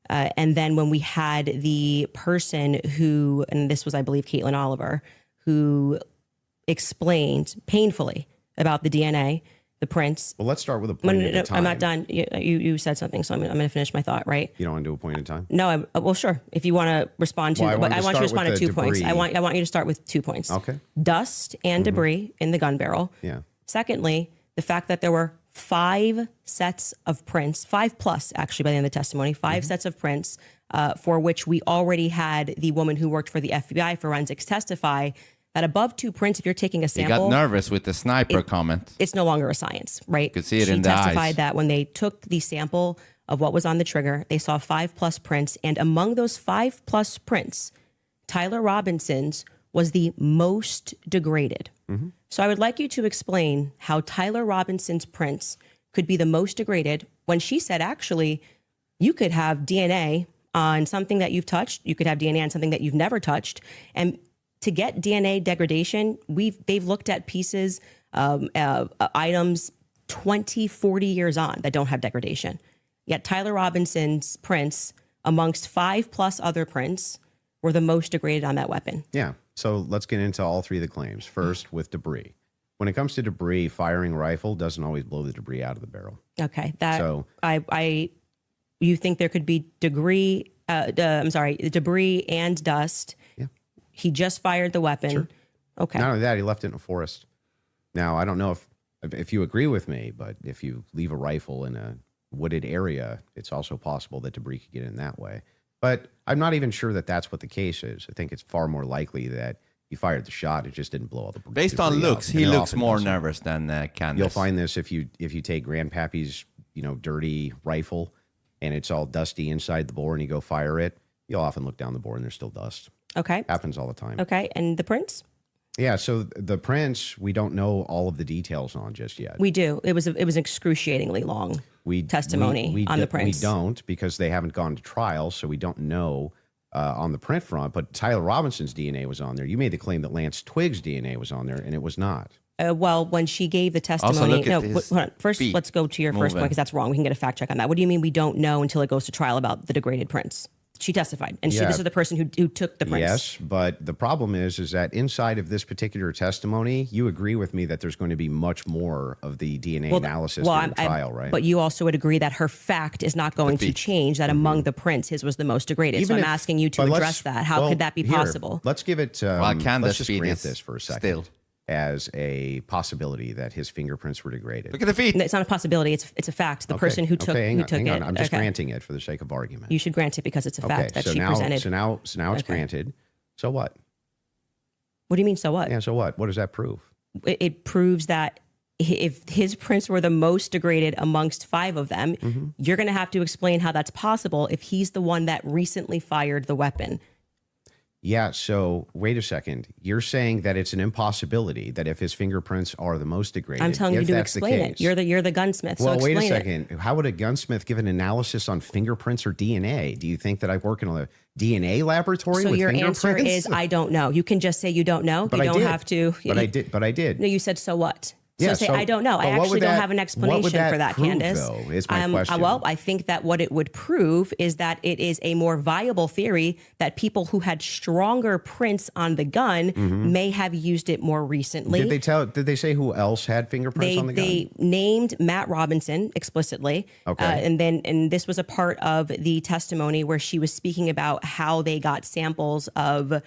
And then when we had the person who, and this was, I believe, Caitlin Oliver, who explained painfully about the DNA, the prints. Well, let's start with a point at a time. I'm not done. You said something, so I'm going to finish my thought, right? You don't want to do a point at a time? No, well, sure. If you want to respond to, well, I want you to respond to 2 points. debris. I want you to start with 2 points. Okay. Dust and debris in the gun barrel. Yeah. Secondly, the fact that there were 5 sets of prints, 5 plus actually by the end of the testimony, 5 sets of prints for which we already had the woman who worked for the FBI forensics testify that above 2 prints, if you're taking a sample. You got nervous with the sniper comment. It's no longer a science, right? You could see it in the eyes. She testified that when they took the sample of what was on the trigger, they saw 5 plus prints. And among those 5 plus prints, Tyler Robinson's was the most degraded. So I would like you to explain how Tyler Robinson's prints could be the most degraded when she said, actually, you could have DNA on something that you've touched. You could have DNA on something that you've never touched. And to get DNA degradation, they've looked at pieces, items 20, 40 years on that don't have degradation. Yet Tyler Robinson's prints, amongst 5 plus other prints, were the most degraded on that weapon. Yeah. So let's get into all 3 of the claims. First, with debris. When it comes to debris, firing a rifle doesn't always blow the debris out of the barrel. Okay. You think there could be debris and dust. Yeah. He just fired the weapon. Sure. Okay. Not only that, he left it in a forest. Now, I don't know if you agree with me, but if you leave a rifle in a wooded area, it's also possible that debris could get in that way. But I'm not even sure that that's what the case is. I think it's far more likely that he fired the shot. It just didn't blow all the debris. Based on looks, he looks more nervous than Candace. You'll find this if you take Grandpappy's dirty rifle and it's all dusty inside the bore and you go fire it, you'll often look down the bore and there's still dust. Okay. Happens all the time. Okay. And the prints? Yeah. So the prints, we don't know all of the details on just yet. We do. It was excruciatingly long testimony on the prints. We don't, because they haven't gone to trial, so we don't know on the print front. But Tyler Robinson's DNA was on there. You made the claim that Lance Twig's DNA was on there, and it was not. Well, when she gave the testimony, hold on. First, let's go to your first point, because that's wrong. We can get a fact check on that. What do you mean we don't know until it goes to trial about the degraded prints? She testified, and this is the person who took the prints. Yes, but the problem is that inside of this particular testimony, you agree with me that there's going to be much more of the DNA analysis during the trial, right? But you also would agree that her fact is not going to change, that among the prints, his was the most degraded. So I'm asking you to address that. How could that be possible? Let's give it. Candace let's just grant is this for a second. Still. as a possibility that his fingerprints were degraded. Look at the feet. It's not a possibility. It's a fact. The person who took hang it. on. I'm just granting it for the sake of argument. You should grant it because it's a fact that she presented. So now it's granted. So what? What do you mean? So what? Yeah. So what? What does that prove? It proves that if his prints were the most degraded amongst 5 of them, you're going to have to explain how that's possible if he's the one that recently fired the weapon. Yeah, so wait a second. You're saying that it's an impossibility that if his fingerprints are the most degraded, I'm telling you to explain it. You're the gunsmith. Well, so wait a explain second. How would a gunsmith give an analysis on fingerprints or DNA? Do you think that I work in a DNA laboratory So with your fingerprints? answer is I don't know. You can just say you don't know. But you I don't did. have to. But I did. No, you said so what? So Yeah, say so- I don't know. I but what actually would don't that- have an what would explanation that for that, prove, Candace. though, is my question. Well, I think that what it would prove is that it is a more viable theory that people who had stronger prints on the gun may have used it more recently. Did they say who else had fingerprints on the gun? They named Matt Robinson explicitly. Okay. And this was a part of the testimony where she was speaking about how they got samples of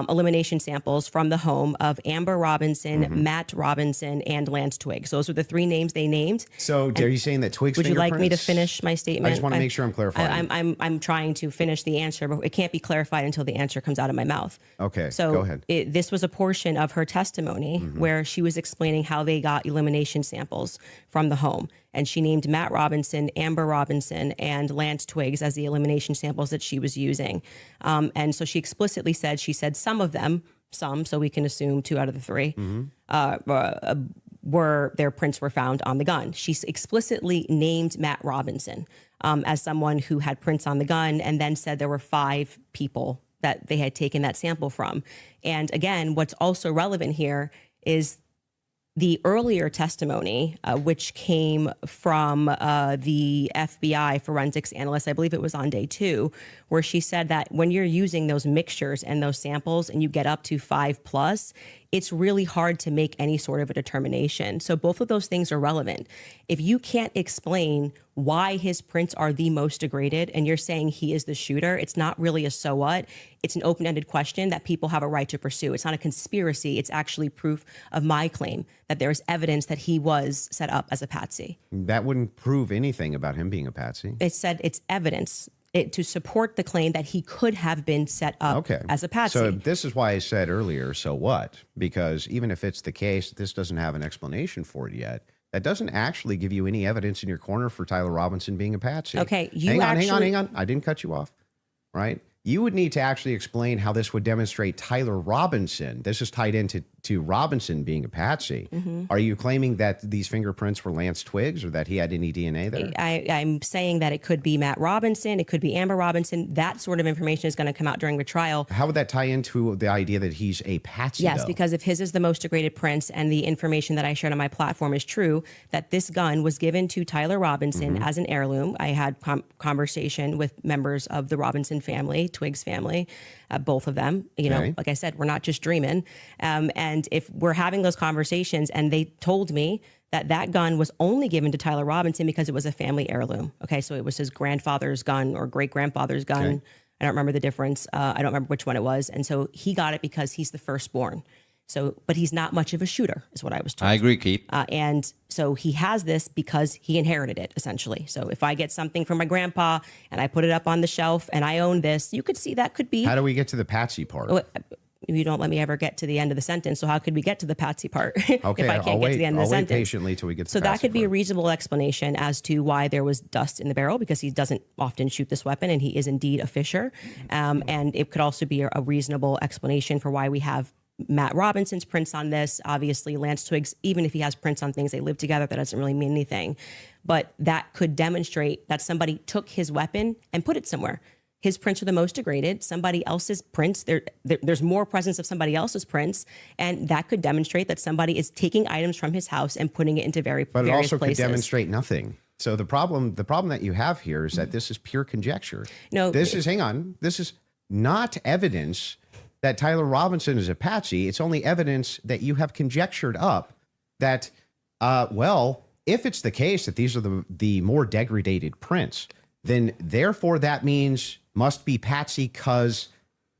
elimination samples from the home of Amber Robinson, Matt Robinson, and Lance Twiggs. Those are the 3 names they named. So are you saying that Twiggs Would you like me to fingerprints- finish my statement? I just want to make sure I'm clarifying. I'm trying to finish the answer, but it can't be clarified until the answer comes out of my mouth. Okay, So go ahead. This was a portion of her testimony where she was explaining how they got elimination samples from the home. And she named Matt Robinson, Amber Robinson, and Lance Twiggs as the elimination samples that she was using. And so she explicitly said, some of them, so we can assume 2 out of the 3, were their prints were found on the gun. She explicitly named Matt Robinson as someone who had prints on the gun, and then said there were 5 people that they had taken that sample from. And again, what's also relevant here is the earlier testimony, which came from the FBI forensics analyst, I believe it was on day 2, where she said that when you're using those mixtures and those samples and you get up to 5+, it's really hard to make any sort of a determination. So both of those things are relevant. If you can't explain why his prints are the most degraded and you're saying he is the shooter, it's not really a so what. It's an open-ended question that people have a right to pursue. It's not a conspiracy. It's actually proof of my claim that there is evidence that he was set up as a patsy. That wouldn't prove anything about him being a patsy. It said it's evidence to support the claim that he could have been set up as a patsy. So this is why I said earlier, so what? Because even if it's the case, this doesn't have an explanation for it yet. That doesn't actually give you any evidence in your corner for Tyler Robinson being a patsy. Okay, hang on. I didn't cut you off, right? You would need to actually explain how this would demonstrate Tyler Robinson. This is tied into Robinson being a patsy. Are you claiming that these fingerprints were Lance Twiggs or that he had any DNA there? I'm saying that it could be Matt Robinson, it could be Amber Robinson. That sort of information is going to come out during the trial. How would that tie into the idea that he's a patsy? Yes, though? because if his is the most degraded prints and the information that I shared on my platform is true, that this gun was given to Tyler Robinson as an heirloom. I had conversation with members of the Robinson family, Twiggs family, both of them. You know, like I said, we're not just dreaming. And if we're having those conversations and they told me that gun was only given to Tyler Robinson because it was a family heirloom. Okay, so it was his grandfather's gun or great-grandfather's gun. Okay. I don't remember the difference. I don't remember which one it was. And so he got it because he's the firstborn. So, but he's not much of a shooter, is what I was told. I agree, Keith. And so he has this because he inherited it, essentially. So if I get something from my grandpa and I put it up on the shelf and I own this, you could see that could be. How do we get to the patsy part? You don't let me ever get to the end of the sentence. So how could we get to the patsy part Okay, if I can't get to the end of the sentence? I'll wait patiently till we get to So the that patsy could be a part. reasonable explanation as to why there was dust in the barrel, because he doesn't often shoot this weapon and he is indeed a fisher. And it could also be a reasonable explanation for why we have Matt Robinson's prints on this. Obviously, Lance Twiggs, even if he has prints on things, they live together. That doesn't really mean anything. But that could demonstrate that somebody took his weapon and put it somewhere. His prints are the most degraded. Somebody else's prints, there's more presence of somebody else's prints. And that could demonstrate that somebody is taking items from his house and putting it into various places. But it also could demonstrate nothing. So the problem that you have here is that this is pure conjecture. No, this is not evidence that Tyler Robinson is a patsy. It's only evidence that you have conjectured up that, if it's the case that these are the more degraded prints, then therefore that means must be patsy because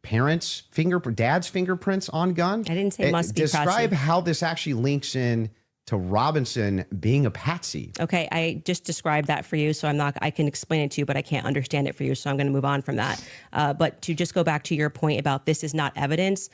dad's fingerprints on gun. I didn't say must be Describe patsy. how this actually links in to Robinson being a patsy. Okay, I just described that for you, so I can explain it to you, but I can't understand it for you, so I'm going to move on from that. But to just go back to your point about this is not evidence,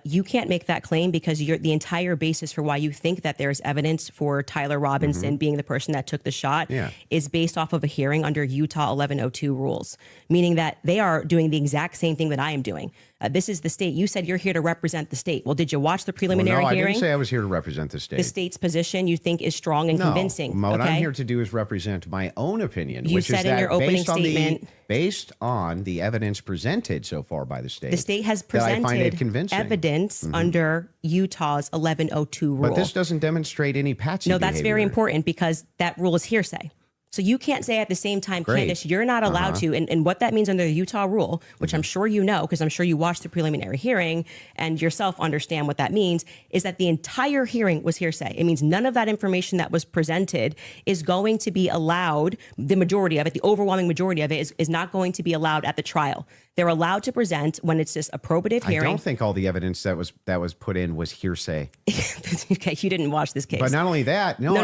you can't make that claim because the entire basis for why you think that there's evidence for Tyler Robinson being the person that took the shot is based off of a hearing under Utah 1102 rules, meaning that they are doing the exact same thing that I am doing. This is the state. You said you're here to represent the state. Well, did you watch the preliminary I hearing? didn't say I was here to represent the state. The state's position you think is strong and convincing. What okay? I'm here to do is represent my own opinion, You which said is in that your opening statement, based on the evidence presented so far by the state. the state has that I find it presented convincing. evidence under Utah's 1102 rule. But this doesn't demonstrate any patsy No, that's very behavior. important because that rule is hearsay. So you can't say at the same time, Great. Candace, you're not allowed to. And what that means under the Utah rule, which I'm sure you know, because I'm sure you watched the preliminary hearing and yourself understand what that means, is that the entire hearing was hearsay. It means none of that information that was presented is going to be allowed. The majority of it, the overwhelming majority of it is not going to be allowed at the trial. They're allowed to present when it's just a probative hearing. I don't think all the evidence that was put in was hearsay. Okay, you didn't watch this case. But not only that, no.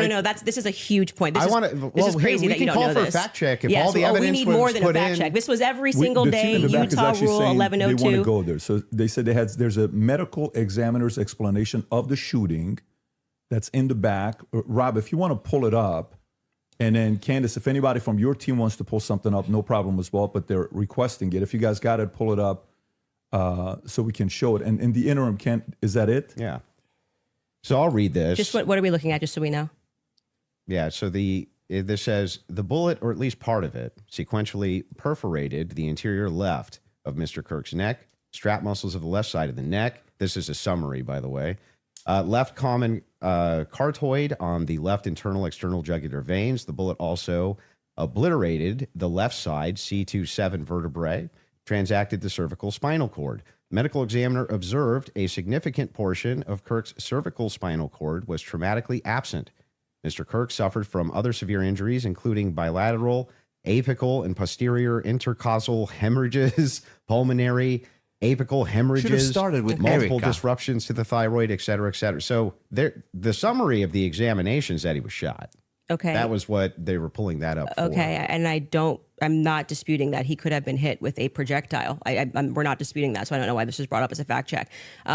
This is a huge point. This is crazy we that you can don't call know for this. a fact check if Yes, all the evidence we need was more than a put fact in. check. This was every single The day. team in the back is Utah actually rule saying 1102. They want to go there. So they said there's a medical examiner's explanation of the shooting that's in the back. Rob, if you want to pull it up, and then Candace, if anybody from your team wants to pull something up, no problem as well, but they're requesting it. If you guys got it, pull it up so we can show it. And in the interim, is that it? Yeah. So I'll read this. Just what are we looking at, just so we know? Yeah, so this says the bullet, or at least part of it, sequentially perforated the interior left of Mr. Kirk's neck, strap muscles of the left side of the neck. This is a summary, by the way. Left common cartoid on the left internal external jugular veins. The bullet also obliterated the left side C27 vertebrae, transacted the cervical spinal cord. Medical examiner observed a significant portion of Kirk's cervical spinal cord was traumatically absent. Mr. Kirk suffered from other severe injuries, including bilateral, apical, and posterior intercausal hemorrhages, pulmonary, apical hemorrhages, Should have started with multiple Erica. disruptions to the thyroid, et cetera, et cetera. So the summary of the examination is that he was shot. Okay. That was what they were pulling that up for. Okay, and I'm not disputing that he could have been hit with a projectile. We're not disputing that, so I don't know why this was brought up as a fact check.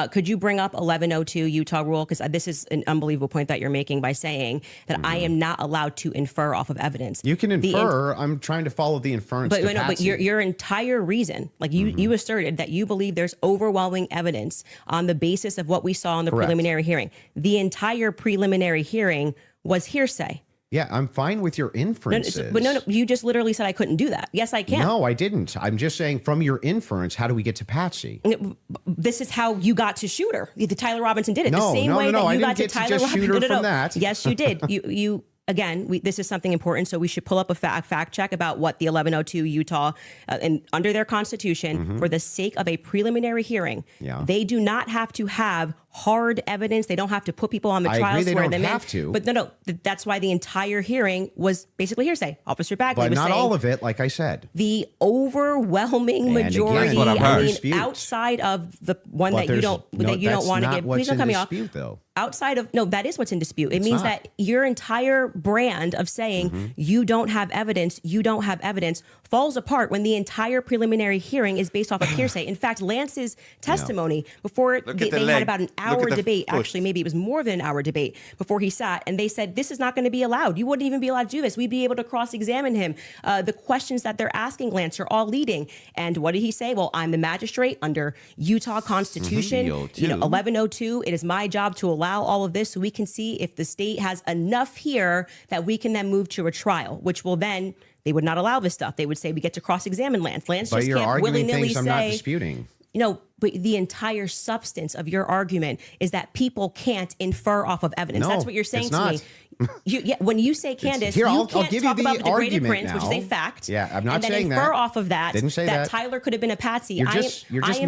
Could you bring up 1102 Utah rule? Because this is an unbelievable point that you're making by saying that I am not allowed to infer off of evidence. You can infer. I'm trying to follow the inference. But your entire reason, like you asserted that you believe there's overwhelming evidence on the basis of what we saw in the preliminary hearing. The entire preliminary hearing was hearsay. Yeah, I'm fine with your inferences. No, you just literally said I couldn't do that. Yes, I can. No, I didn't. I'm just saying from your inference, how do we get to Patsy? This is how you got to Shooter. The Tyler Robinson did it. No, the same no, way no, that I you didn't got to get to Tyler just Robinson. Shooter from that. Yes, you did. You again, this is something important, so we should pull up a fact check about what the 1102 Utah, and under their constitution, for the sake of a preliminary hearing, they do not have to have hard evidence. They don't have to put people on the trial. I agree, they swear don't them have in. to. But no, that's why the entire hearing was basically hearsay. Officer Bagley But was not saying all of it, like I said. the overwhelming And again, majority. That's what I've heard. Outside of the one But that you don't want to give. Please don't cut me off. Though. Outside of that is what's in dispute. It means that your entire brand of saying you don't have evidence falls apart when the entire preliminary hearing is based off of hearsay. In fact, Lance's testimony before they had about an hour debate. Actually, maybe it was more than an hour debate before he sat, and they said this is not going to be allowed. You wouldn't even be allowed to do this. We'd be able to cross-examine him. The questions that they're asking Lance are all leading. And what did he say? Well, I'm the magistrate under Utah Constitution. 1102. It is my job to allow all of this so we can see if the state has enough here that we can then move to a trial, which will then, they would not allow this stuff. They would say we get to cross-examine Lance. Lance But just you're can't arguing willy-nilly things I'm not say, disputing. But the entire substance of your argument is that people can't infer off of evidence. No, That's what you're saying it's to not. me. When you say, Candace, Here, you I'll can't give you talk the about the degraded argument prince, which is a now. fact. Yeah, I'm not and then saying infer that. off of that Didn't say that. Tyler could have been a patsy. You're just telling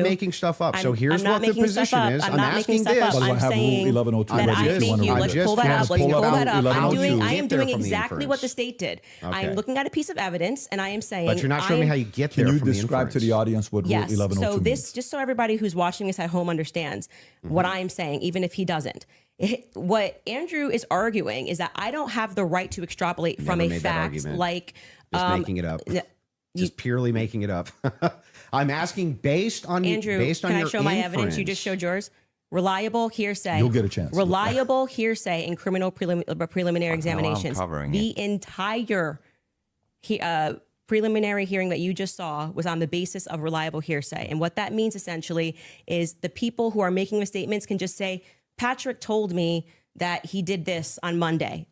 making stuff up. So I'm here's not what the making stuff position up. is. I'm I'm not making asking stuff this. up. By the way, I I'm have Rule saying 1102 that ready if you thank wanna you. read Let's it. pull that up. Let's Pull pull up that up. 1102. I am Get there doing from the exactly what the inference. state did. I Okay. am looking at a piece of evidence, and I am saying. But you're not showing me how you get there Can you from the describe to the inference. audience what Rule Yes. 1102 So this, means? just so everybody who's watching this at home understands what I'm saying, even if he doesn't. What Andrew is arguing is that I don't have the right to extrapolate from Never a made that fact argument. like Just making it up. Just purely making it up. I'm asking based on Andrew. based on Can I your show my evidence? You inference. just showed yours. Reliable hearsay. You'll get a chance. Reliable hearsay in criminal preliminary examinations. covering The entire preliminary hearing that you just saw was on the basis of reliable hearsay. And what that means essentially is the people who are making the statements can just say, Patrick told me that he did this on Monday.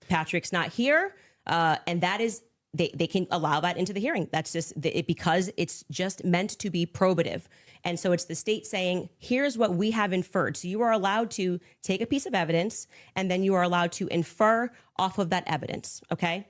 Patrick's not here. And that is, they can allow that into the hearing. That's just because it's just meant to be probative. And so it's the state saying, here's what we have inferred. So you are allowed to take a piece of evidence and then you are allowed to infer off of that evidence. Okay.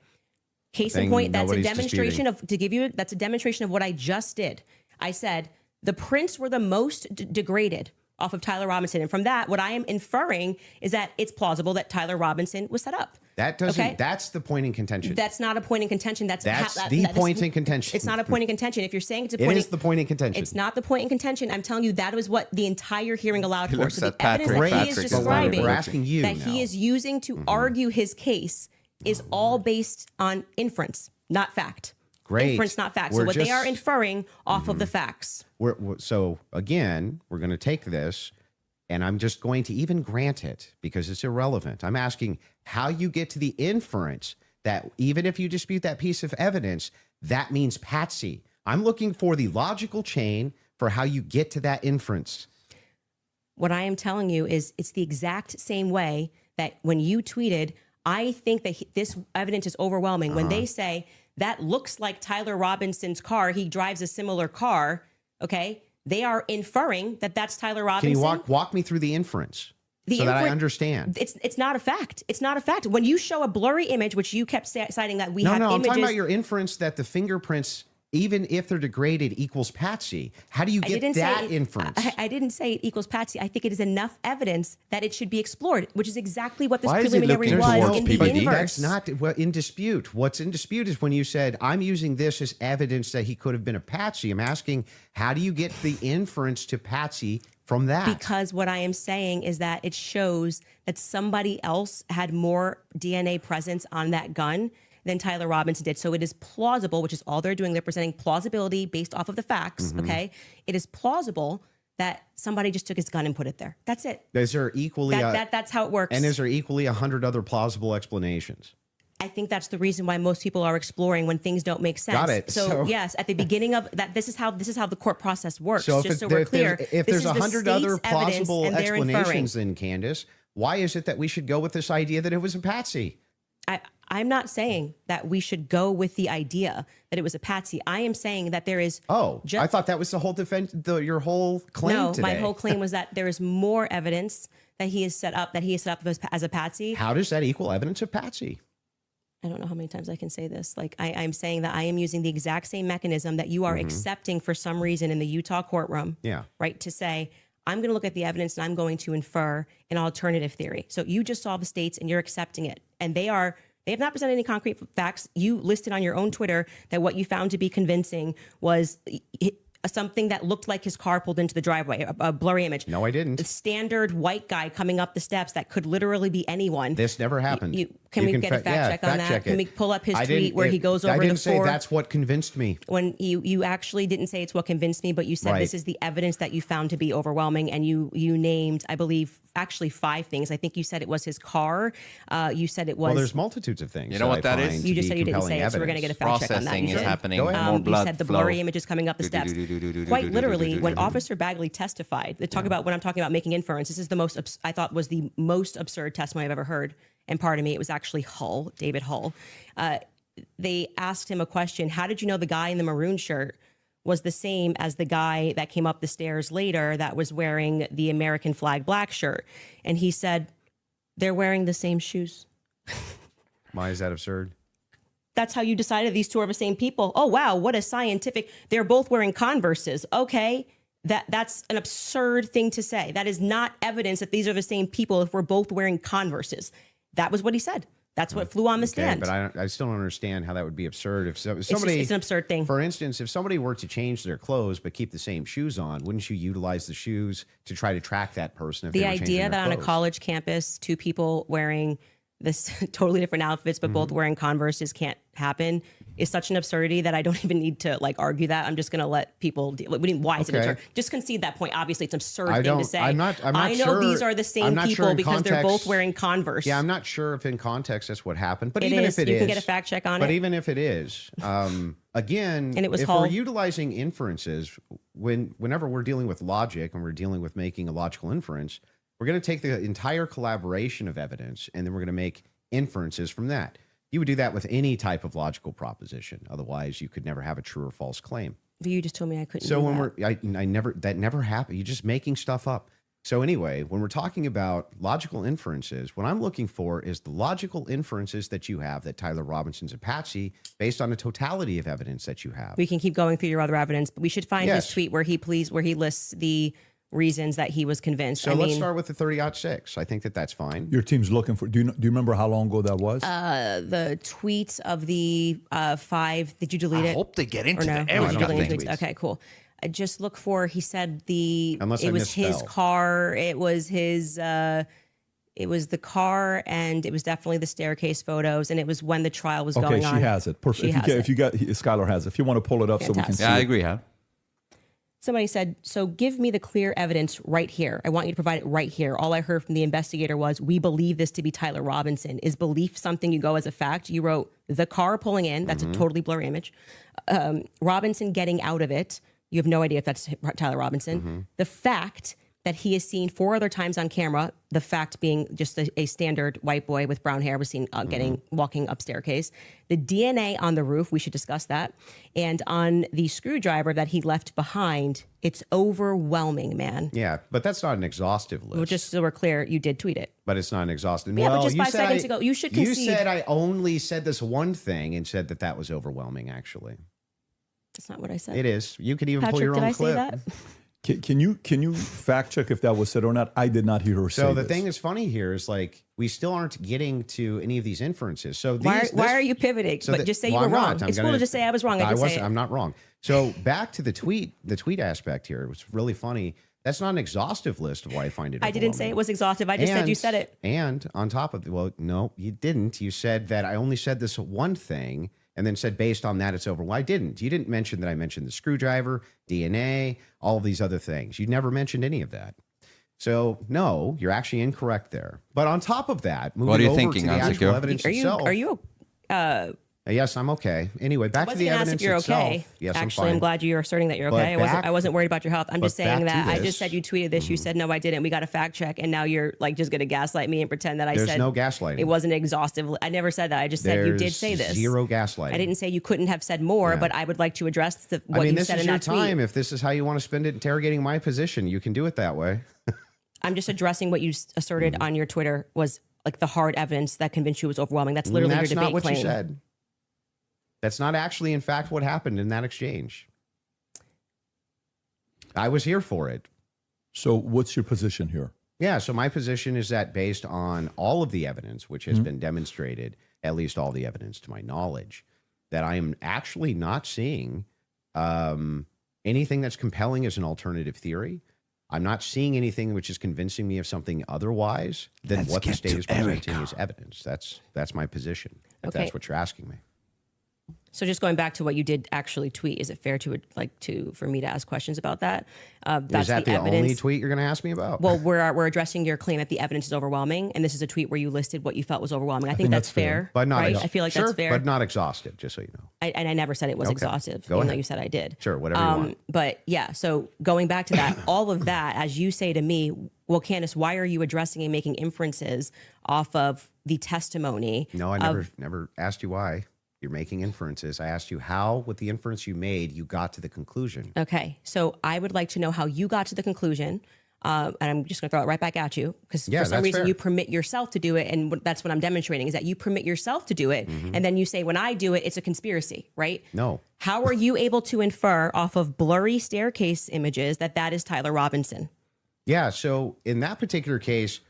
Case in Thing point, that's a nobody's demonstration that's a demonstration of what I just did. I said the prints were the most degraded off of Tyler Robinson. And from that, what I am inferring is that it's plausible that Tyler Robinson was set up. That doesn't. Okay? That's the point in contention. That's not a point in contention. That's the point in contention. It's not a point in contention. If you're saying it's a It point, is the point in contention. It's not the point in contention. I'm telling you that is what the entire hearing allowed for. looks So the at Patrick. evidence that he is Patrick is describing, We're asking you that now. he is using to argue his case, is all based on inference, not fact. Great. Inference, not fact. We're So what they are just- inferring off of the facts. So again, we're going to take this, and I'm just going to even grant it because it's irrelevant. I'm asking how you get to the inference that even if you dispute that piece of evidence, that means patsy. I'm looking for the logical chain for how you get to that inference. What I am telling you is it's the exact same way that when you tweeted, I think that this evidence is overwhelming. When they say that looks like Tyler Robinson's car, he drives a similar car, okay? They are inferring that that's Tyler Robinson. Can you walk me through the inference so that I understand? It's not a fact. It's not a fact. When you show a blurry image, which you kept citing that we No, have I'm images. talking about your inference that the fingerprints, even if they're degraded, equals patsy. How do you get that inference? I didn't say it equals patsy. I think it is enough evidence that it should be explored, which is exactly what this Why is he preliminary looking was towards in the PBD? inverse. That's not in dispute. What's in dispute is when you said, I'm using this as evidence that he could have been a patsy. I'm asking, how do you get the inference to patsy from that? Because what I am saying is that it shows that somebody else had more DNA presence on that gun than Tyler Robinson did. So it is plausible, which is all they're doing. They're presenting plausibility based off of the facts, okay? It is plausible that somebody just took his gun and put it there. That's it. Is there equally That's how it works. and is there equally 100 other plausible explanations? I think that's the reason why most people are exploring when things don't make sense. Got it. So yes, at the beginning of that, this is how the court process works. So just so we're clear, if this there's is the 100 other state's evidence plausible and they're inferring. explanations, then Candace, why is it that we should go with this idea that it was a patsy? I'm not saying that we should go with the idea that it was a patsy. I am saying that there is. I thought that was the whole defense, your whole claim No, today. my whole claim was that there is more evidence that he is set up as a patsy. How does that equal evidence of patsy? I don't know how many times I can say this. Like I'm saying that I am using the exact same mechanism that you are accepting for some reason in the Utah courtroom. Yeah. Right. To say, I'm going to look at the evidence and I'm going to infer an alternative theory. So you just saw the states and you're accepting it. And they have not presented any concrete facts. You listed on your own Twitter that what you found to be convincing was something that looked like his car pulled into the driveway, a blurry image. No, I didn't. The standard white guy coming up the steps that could literally be anyone. This never happened. Can we get a fact check on that? Can we pull up his tweet where he goes over I didn't the say four? that's what convinced me. When you actually didn't say it's what convinced me, but you said Right. this is the evidence that you found to be overwhelming, and you named, I believe, actually 5 things. I think you said it was his car. You said it was. Well, there's multitudes of things. You know what that I is? find You to just be said you didn't compelling say it, so we're going to get a fact check on that. Processing You is did. happening. Go ahead. More You blood said the flow. blurry images coming up the steps. Quite literally, when Officer Bagley testified, they talk about when I'm talking about making inference. This is the most I thought was the most absurd testimony I've ever heard. And pardon me, it was actually David Hull. They asked him a question. How did you know the guy in the maroon shirt was the same as the guy that came up the stairs later that was wearing the American flag black shirt. And he said, they're wearing the same shoes. Why is that absurd? That's how you decided these two are the same people. Oh, wow. What a scientific. They're both wearing Converses. Okay. That's an absurd thing to say. That is not evidence that these are the same people if we're both wearing Converses. That was what he said. That's what flew on the stand. But I still don't understand how that would be absurd. If somebody, it's an absurd thing. For instance, if somebody were to change their clothes but keep the same shoes on, wouldn't you utilize the shoes to try to track that person? If the they were changing idea their that on a clothes? college campus, two people wearing this totally different outfits, but both wearing Converses can't happen is such an absurdity that I don't even need to like argue that. I'm just going to let people deal. Why is it absurd? Just concede that point. Obviously, it's an absurd thing to say. I'm not I know sure, these are the same people because they're both wearing Converse. Yeah, I'm not sure if in context that's what happened. But It even is. if it You is, can get a fact check on but it. even if it is, again, And it was if Hall. we're utilizing inferences, whenever we're dealing with logic and we're dealing with making a logical inference, we're going to take the entire collaboration of evidence and then we're going to make inferences from that. You would do that with any type of logical proposition. Otherwise, you could never have a true or false claim. But you just told me I couldn't. So do when that. that never happened. You're just making stuff up. So anyway, when we're talking about logical inferences, what I'm looking for is the logical inferences that you have that Tyler Robinson's a patsy based on the totality of evidence that you have. We can keep going through your other evidence, but we should find his Yes. tweet where he lists the reasons that he was convinced. So let's start with the 30-06. I think that's fine. Your team's looking for. Do you remember how long ago that was? The tweets of the 5. Did you delete it? I hope they get into Or no? the Did you everything. delete the tweets. tweets? Okay, cool. Just look for. He said Unless I it was his misspell. car. It was his. It was the car, and it was definitely the staircase photos, and it was when the trial was Okay, going she on. has it. Perfect. She If you, has can, it. if you got, Skylar has it. If you want to pull it up so we can Fantastic. see. Yeah, I it. agree, huh? Somebody said, so give me the clear evidence right here. I want you to provide it right here. All I heard from the investigator was, we believe this to be Tyler Robinson. Is belief something you go as a fact? You wrote the car pulling in. That's a totally blurry image. Robinson getting out of it. You have no idea if that's Tyler Robinson. The fact that he is seen 4 other times on camera, the fact being just a standard white boy with brown hair was seen walking up staircase. The DNA on the roof, we should discuss that. And on the screwdriver that he left behind, it's overwhelming, man. Yeah, but that's not an exhaustive list. Well, just so we're clear, you did tweet it. But it's not an exhaustive. Yeah, but well, just you 5 said seconds ago, you should concede. You said I only said this one thing and said that was overwhelming, actually. That's not what I said. It is. You could even pull Patrick, your did own I clip. say that? Can you fact check if that was said or not? I did not hear her say So the this. thing is funny here is like we still aren't getting to any of these inferences. So Why are you pivoting? so But the- just say well, you I'm were not. wrong. I'm It's cool gonna- to just say I was wrong. I can say it. I'm not wrong. So back to the tweet aspect here. It was really funny. That's not an exhaustive list of why I find it. I didn't say it was exhaustive. I just said you said it. And on top of it, well, no, you didn't. You said that I only said this one thing and then said based on that it's over. Well, I didn't. You didn't mention that I mentioned the screwdriver, DNA, all of these other things. You never mentioned any of that. So no, you're actually incorrect there. But on top of that, moving What are you over thinking, to the Unsecure? actual evidence itself. Are you Yes, I'm okay. Anyway, back I to was the going to ask evidence if you're itself. okay. Yes, Actually, I'm fine. I'm glad you're asserting that you're But okay. back- I wasn't worried about your health. I'm just but saying back that to I this. just said you tweeted this. You said no, I didn't. We got a fact check, and now you're like just going to gaslight me and pretend that I There's said no gaslighting. It wasn't exhaustive. I never said that. I just said you did say this. Zero gaslighting. I didn't say you couldn't have said more, Yeah. but I would like to address what you this said is in your that tweet. time. If this is how you want to spend it interrogating my position, you can do it that way. I'm just addressing what you asserted on your Twitter was like the hard evidence that convinced you was overwhelming. That's literally That's your debate not what claim. you said. That's not actually, in fact, what happened in that exchange. I was here for it. So what's your position here? Yeah, so my position is that based on all of the evidence, which has been demonstrated, at least all the evidence to my knowledge, that I am actually not seeing anything that's compelling as an alternative theory. I'm not seeing anything which is convincing me of something otherwise than Let's what the get state to is presenting Erica. as evidence. That's my position, if Okay. that's what you're asking me. So just going back to what you did actually tweet, is it fair for me to ask questions about that? That's Is that the evidence. only tweet you're going to ask me about? Well, we're addressing your claim that the evidence is overwhelming, and this is a tweet where you listed what you felt was overwhelming. I think that's fair, but not right? ex- I feel like sure, that's fair. but not exhaustive, just so you know. I never said it was Okay. exhaustive, Go even though ahead. you said I did. Sure, whatever you want. But yeah, so going back to that, all of that, as you say to me, well, Candace, why are you addressing and making inferences off of the testimony? No, I never asked you why. You're making inferences. I asked you how, with the inference you made, you got to the conclusion. Okay. So I would like to know how you got to the conclusion. And I'm just going to throw it right back at you because for some reason you permit yourself to do it. And that's what I'm demonstrating is that you permit yourself to do it. And then you say, when I do it, it's a conspiracy, right? No. How are you able to infer off of blurry staircase images that that is Tyler Robinson? Yeah. So in that particular case,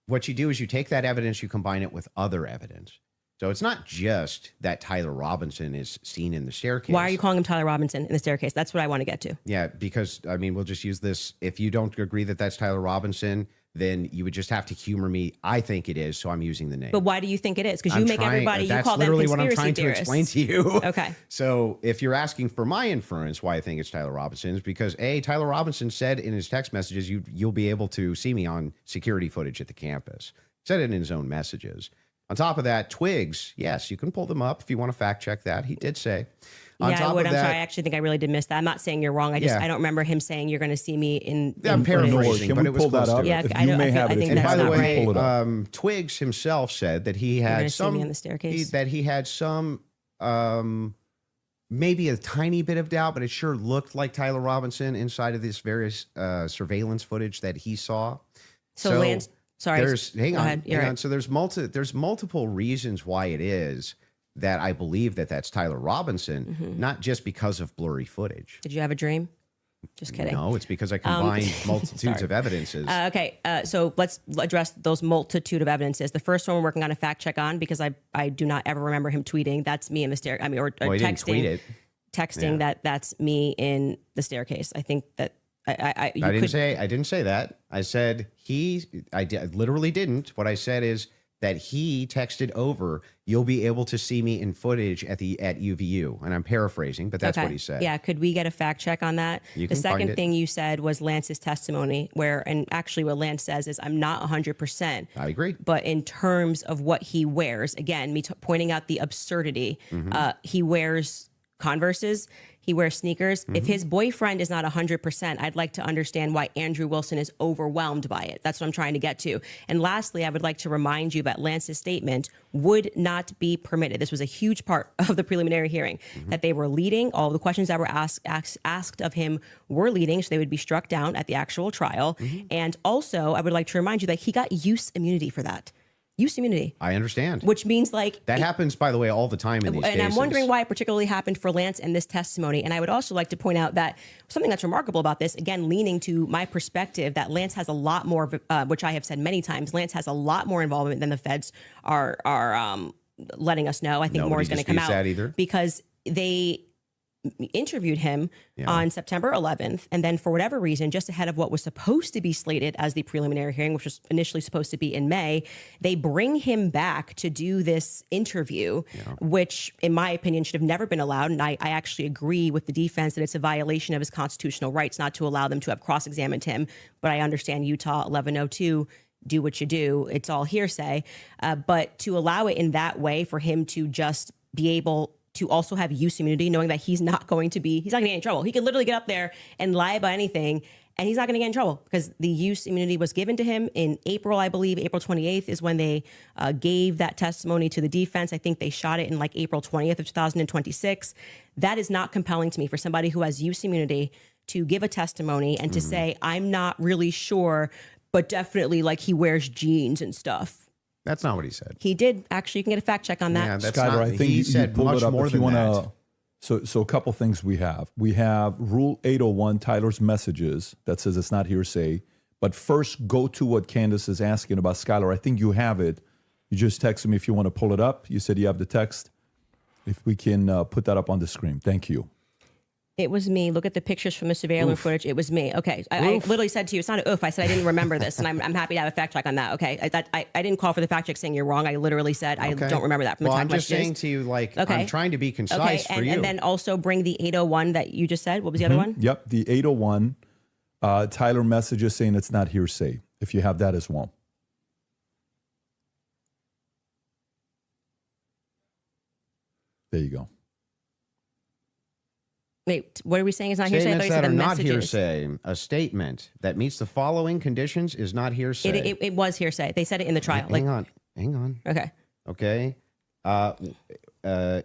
what you do is you take that evidence, you combine it with other evidence. So it's not just that Tyler Robinson is seen in the staircase. Why are you calling him Tyler Robinson in the staircase? That's what I want to get to. Yeah, because, I mean, we'll just use this. If you don't agree that that's Tyler Robinson, then you would just have to humor me. I think it is, so I'm using the name. But why do you think it is? Because you make everybody, you call them conspiracy theorists. That's literally what I'm trying to explain to you. Okay. So if you're asking for my inference why I think it's Tyler Robinson, is because Tyler Robinson said in his text messages, you'll be able to see me on security footage at the campus. Said it in his own messages. On top of that, Twigs, yes, you can pull them up if you want to fact check that. He did say. On yeah, top I would. of I'm that, sorry. I actually think I really did miss that. I'm not saying you're wrong. I don't remember him saying you're going to see me in. I'm paraphrasing, Can but we it was pull that close up? to it. Yeah, If I you don't- may I feel- have I it. think If And that's by the not way, right. Twigs himself said that he You're had gonna see some me on the staircase? that he had some maybe a tiny bit of doubt, but it sure looked like Tyler Robinson inside of this various surveillance footage that he saw. So Lance, sorry. Hang on. Right. So there's multiple reasons why it is that I believe that that's Tyler Robinson, not just because of blurry footage. Did you have a dream? Just kidding. No, it's because I combined multitudes of evidences. Okay, so let's address those multitude of evidences. The first one we're working on a fact check on because I do not ever remember him tweeting. That's me in the stair. I mean, or Well, he didn't tweet it. texting that's me in the staircase. I think that I didn't say that. I said I literally didn't. What I said is that he texted over, "You'll be able to see me in footage at UVU," and I'm paraphrasing, but that's what he said. Yeah, could we get a fact check on that? You the can second find it. thing you said was Lance's testimony, and actually what Lance says is, I'm not 100%. I agree. But in terms of what he wears, again, pointing out the absurdity, he wears Converses, he wears sneakers. If his boyfriend is not 100%, I'd like to understand why Andrew Wilson is overwhelmed by it. That's what I'm trying to get to. And lastly, I would like to remind you that Lance's statement would not be permitted. This was a huge part of the preliminary hearing, that they were leading. All the questions that were asked of him were leading, so they would be struck down at the actual trial. And also, I would like to remind you that he got use immunity for that. Use immunity. I understand. Which means like that happens, by the way, all the time in these cases. And I'm wondering why it particularly happened for Lance and this testimony. And I would also like to point out that something that's remarkable about this, again, leaning to my perspective, that Lance has a lot more, which I have said many times, Lance has a lot more involvement than the feds are letting us know. I think more is going to come out that either. Because they interviewed him on September 11th. And then for whatever reason, just ahead of what was supposed to be slated as the preliminary hearing, which was initially supposed to be in May, they bring him back to do this interview, which in my opinion should have never been allowed. And I actually agree with the defense that it's a violation of his constitutional rights not to allow them to have cross-examined him. But I understand Utah 1102, do what you do. It's all hearsay. But to allow it in that way for him to just be able to also have use immunity, knowing that he's not going to get in trouble. He could literally get up there and lie about anything, and he's not going to get in trouble because the use immunity was given to him in April, I believe. April 28th is when they gave that testimony to the defense. I think they shot it in like April 20th of 2026. That is not compelling to me for somebody who has use immunity to give a testimony and to say, I'm not really sure, but definitely like he wears jeans and stuff. That's not what he said. He did. Actually, you can get a fact check on that. Yeah, that's Skyler, not, I think he you said pulled much it up more if you than want that. to. So a couple things we have. We have Rule 801, Tyler's messages, that says it's not hearsay. But first, go to what Candace is asking about, Skyler. I think you have it. You just texted me if you want to pull it up. You said you have the text. If we can put that up on the screen. Thank you. It was me. Look at the pictures from the surveillance footage. It was me. Okay. I literally said to you, it's not an oof. I said I didn't remember this, and I'm happy to have a fact check on that. Okay. I didn't call for the fact check saying you're wrong. I literally said I don't remember that from the Well, time I'm just saying to you, like, I'm trying to be concise for you. And then also bring the 801 that you just said. What was the other one? Yep. The 801, Tyler messages saying it's not hearsay, if you have that as well. There you go. Wait, what are we saying is not hearsay? I thought Statements you said that the are not messages. hearsay. A statement that meets the following conditions is not hearsay. It was hearsay. They said it in the trial. Hang on. Okay. Okay.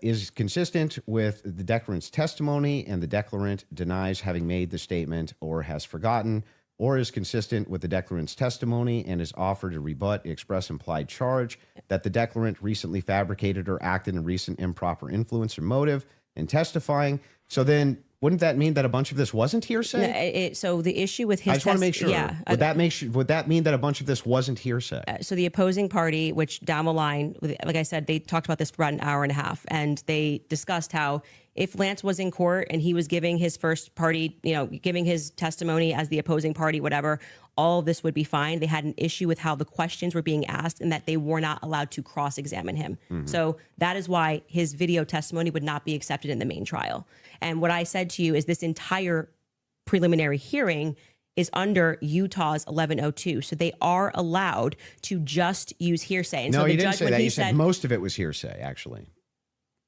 is consistent with the declarant's testimony and the declarant denies having made the statement or has forgotten, or is consistent with the declarant's testimony and is offered to rebut the express implied charge that the declarant recently fabricated or acted in recent improper influence or motive in testifying. So then wouldn't that mean that a bunch of this wasn't hearsay? So the issue with his I just want to make sure. Yeah. Would that mean that a bunch of this wasn't hearsay? So the opposing party, which down the line, like I said, they talked about this for about an hour and a half, and they discussed how if Lance was in court and he was giving his first party, giving his testimony as the opposing party, whatever, all of this would be fine. They had an issue with how the questions were being asked and that they were not allowed to cross-examine him. So that is why his video testimony would not be accepted in the main trial. And what I said to you is this entire preliminary hearing is under Utah's 1102. So they are allowed to just use hearsay. And No, so the you didn't judge, say when that. he You said most of it was hearsay, actually.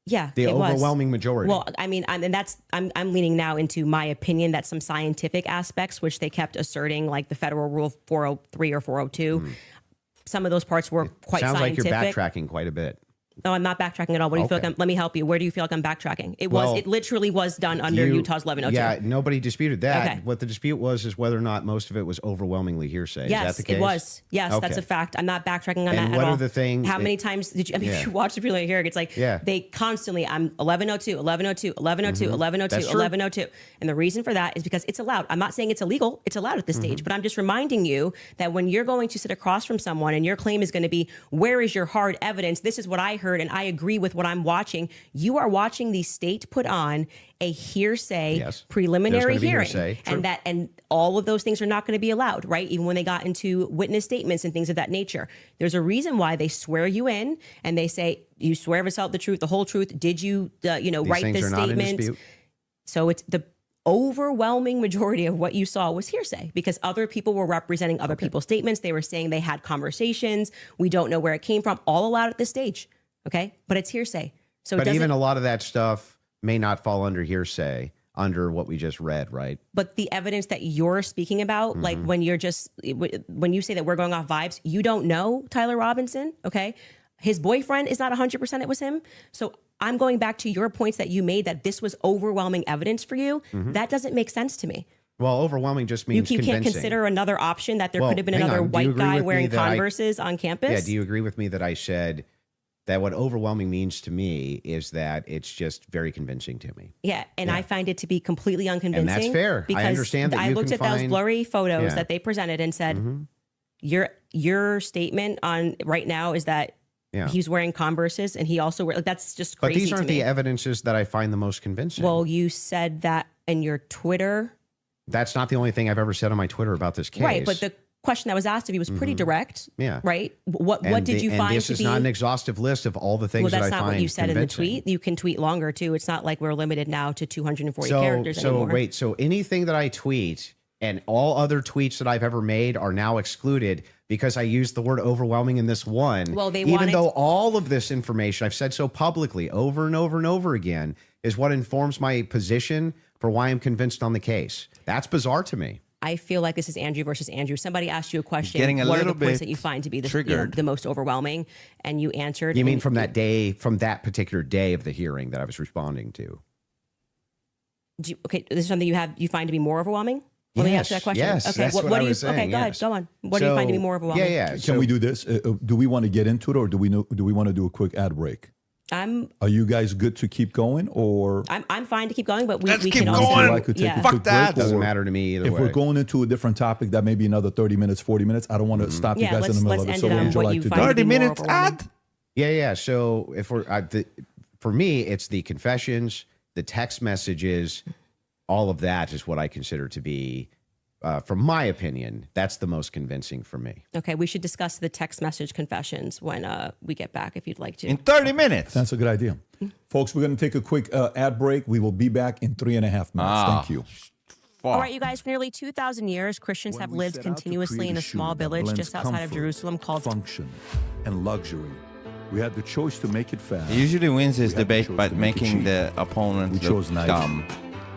Yeah, The it was. overwhelming majority. Well, I mean, I'm leaning now into my opinion that some scientific aspects, which they kept asserting, like the federal rule 403 or 402, some of those parts were quite Sounds scientific. like you're backtracking quite a bit. No, I'm not backtracking at all. What do you feel like? Let me help you. Where do you feel like I'm backtracking? It literally was done under Utah's 1102. Yeah, nobody disputed that. Okay. What the dispute was is whether or not most of it was overwhelmingly hearsay. Yes, is that the case? it was. Yes, that's Okay. a fact. I'm not backtracking on that And at what all. are the things? How many times did you? I mean, if you watch the preliminary hearing, it's like they constantly. I'm 1102, 1102, 1102, 1102, That's true. 1102, and the reason for that is because it's allowed. I'm not saying it's illegal. It's allowed at this stage, but I'm just reminding you that when you're going to sit across from someone and your claim is going to be, "Where is your hard evidence? This is what I heard, and I agree with what I'm watching." You are watching the state put on a hearsay preliminary hearing, and all of those things are not going to be allowed, right? Even when they got into witness statements and things of that nature, there's a reason why they swear you in and they say you swear to tell the truth, the whole truth. Did you, write this statement? So it's the overwhelming majority of what you saw was hearsay because other people were representing other people's statements. They were saying they had conversations. We don't know where it came from. All allowed at this stage, okay? But it's hearsay. So but even a lot of that stuff may not fall under hearsay under what we just read, right? But the evidence that you're speaking about, like when you say that we're going off vibes, you don't know Tyler Robinson, okay? His boyfriend is not 100% it was him. So I'm going back to your points that you made that this was overwhelming evidence for you. That doesn't make sense to me. Well, overwhelming just means you convincing. can't consider another option that there could have been another white guy wearing Converses on campus? Yeah, do you agree with me that I said that what overwhelming means to me is that it's just very convincing to me? Yeah, and I find it to be completely unconvincing. And that's fair. Because I understand that I looked at those blurry photos that they presented and said, your statement on right now is that he's wearing Converses and he also that's just crazy. But these aren't to me. the evidences that I find the most convincing. Well, you said that in your Twitter. That's not the only thing I've ever said on my Twitter about this case. Right, but the question that was asked of you was pretty direct. Yeah. Right? What did you find this to is be... not an exhaustive list of all the things that I find Well, that's not what you said convincing. in the tweet. You can tweet longer, too. It's not like we're limited now to 240 characters anymore. So anything that I tweet and all other tweets that I've ever made are now excluded because I used the word overwhelming in this one. Well, even though all of this information I've said so publicly over and over and over again is what informs my position for why I'm convinced on the case. That's bizarre to me. I feel like this is Andrew versus Andrew. Somebody asked you a question. Getting a what are little the points bit that you find to be triggered. the most overwhelming? And you answered. You mean from that day, from that particular day of the hearing that I was responding to? Okay, this is something you find to be more overwhelming? Let me ask you that question. Yes, okay, that's what do I you? was saying, Okay, go ahead. yes. Go on. What do you find to be more overwhelming? Yeah. Can we do this? Do we want to get into it, or do we want to do a quick ad break? Are you guys good to keep going, or I'm fine to keep going, but we Let's we keep can going. also I could take a Fuck quick that. break, Doesn't or matter to me either if way. we're going into a different topic, that may be another 30 minutes, 40 minutes. I don't want to stop you Yeah, guys in the middle of it. let's So end it what on would you what like you to do? find to 30 be more minutes overwhelming. ad? Yeah. So if for me, it's the confessions, the text messages, all of that is what I consider to be, from my opinion, that's the most convincing for me. Okay, we should discuss the text message confessions when we get back, if you'd like to. In 30 minutes. That's a good idea. Folks, we're going to take a quick ad break. We will be back in 3.5 minutes. Thank you. All right, you guys, for nearly 2,000 years, Christians have lived continuously in a small village just outside of Jerusalem called function and luxury. We had the choice to make it fast. He usually wins his We had the debate choice by to make it making cheap. the opponent We look chose neither. dumb.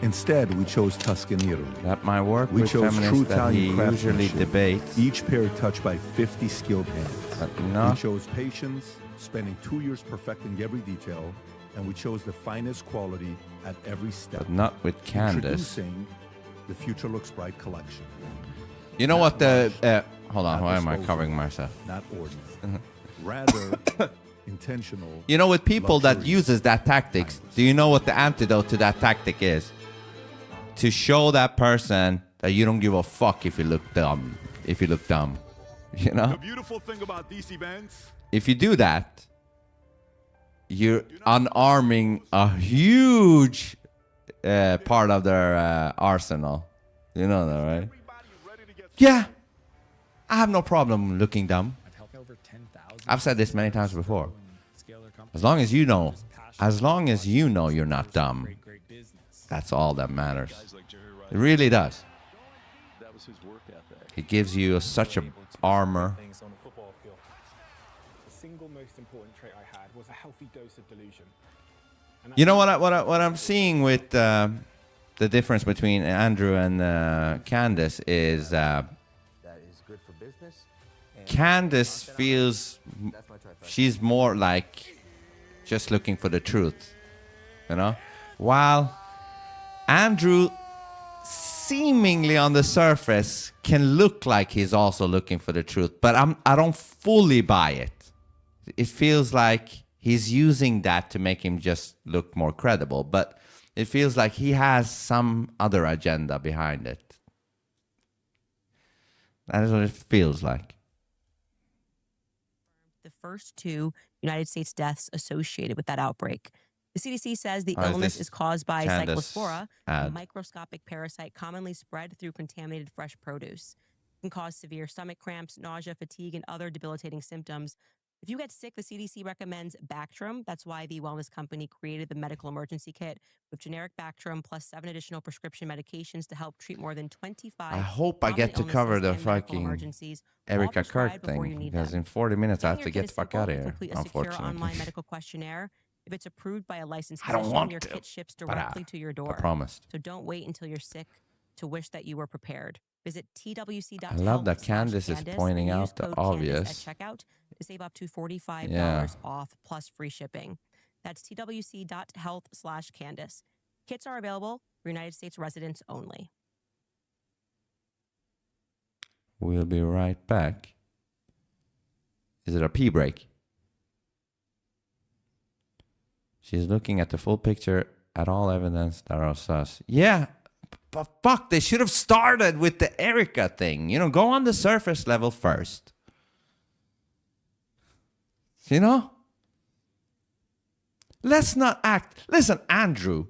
Instead, we chose Tuscanero. That might work We with chose true feminists that he Italian usually craftsmanship. debates. Each pair touched by 50 skilled hands. But We no. chose patience, spending 2 years perfecting every detail, and we chose the finest quality at every step. But not with Candace. Introducing the Future Looks Bright collection. You know what the... hold on, Not why am I disposable, covering myself? Not ordinary. Rather intentional. You know, with people that luxury, uses that tactics, do you know what the antidote to that tactic is? To show that person that you don't give a fuck if you look dumb. If you look dumb. You know? The beautiful thing about these events, If you do that, you're unarming a huge part of their arsenal. You know that, right? Yeah. I have no problem looking dumb. I've said this many times before. As long as you know you're not dumb, that's all that matters. It really does. It gives you such a armor. The single most important trait I had was a healthy dose of delusion. You know what I'm seeing with the difference between Andrew and Candace is That is good for business. And Candace feels she's more like just looking for the truth, you know, while Andrew seemingly on the surface can look like he's also looking for the truth, but I don't fully buy it. It feels like he's using that to make him just look more credible, but it feels like he has some other agenda behind it. That is what it feels like. The first 2 United States deaths associated with that outbreak. The CDC says the Oh, is illness this is caused by Candace cyclospora, a ad? microscopic parasite commonly spread through contaminated fresh produce. It can cause severe stomach cramps, nausea, fatigue, and other debilitating symptoms. If you get sick, the CDC recommends Bactrim. That's why the wellness company created the medical emergency kit with generic Bactrim plus 7 additional prescription medications to help treat more than 25. I hope I get to common cover the illnesses and medical fucking emergencies, all Erika prescribed Kirk before you thing, need because them. in 40 minutes I have Getting to your get kit the is fuck simple. out of You here, complete a secure unfortunately. online medical questionnaire. If it's approved by a licensed I don't physician, want your to, kit ships but directly to your I door. promised. So don't wait until you're sick to wish that you were prepared. Visit twc.health. I love that Candace is pointing out the obvious. At checkout to save up to $45 Yeah. off plus free shipping. That's twc.health/Candace. Kits are available for United States residents only. We'll be right back. Is it a pee break? She's looking at the full picture at all evidence that are sus. Yeah, but fuck, they should have started with the Erika thing. You know, go on the surface level first. You know? Let's not act. Listen, Andrew,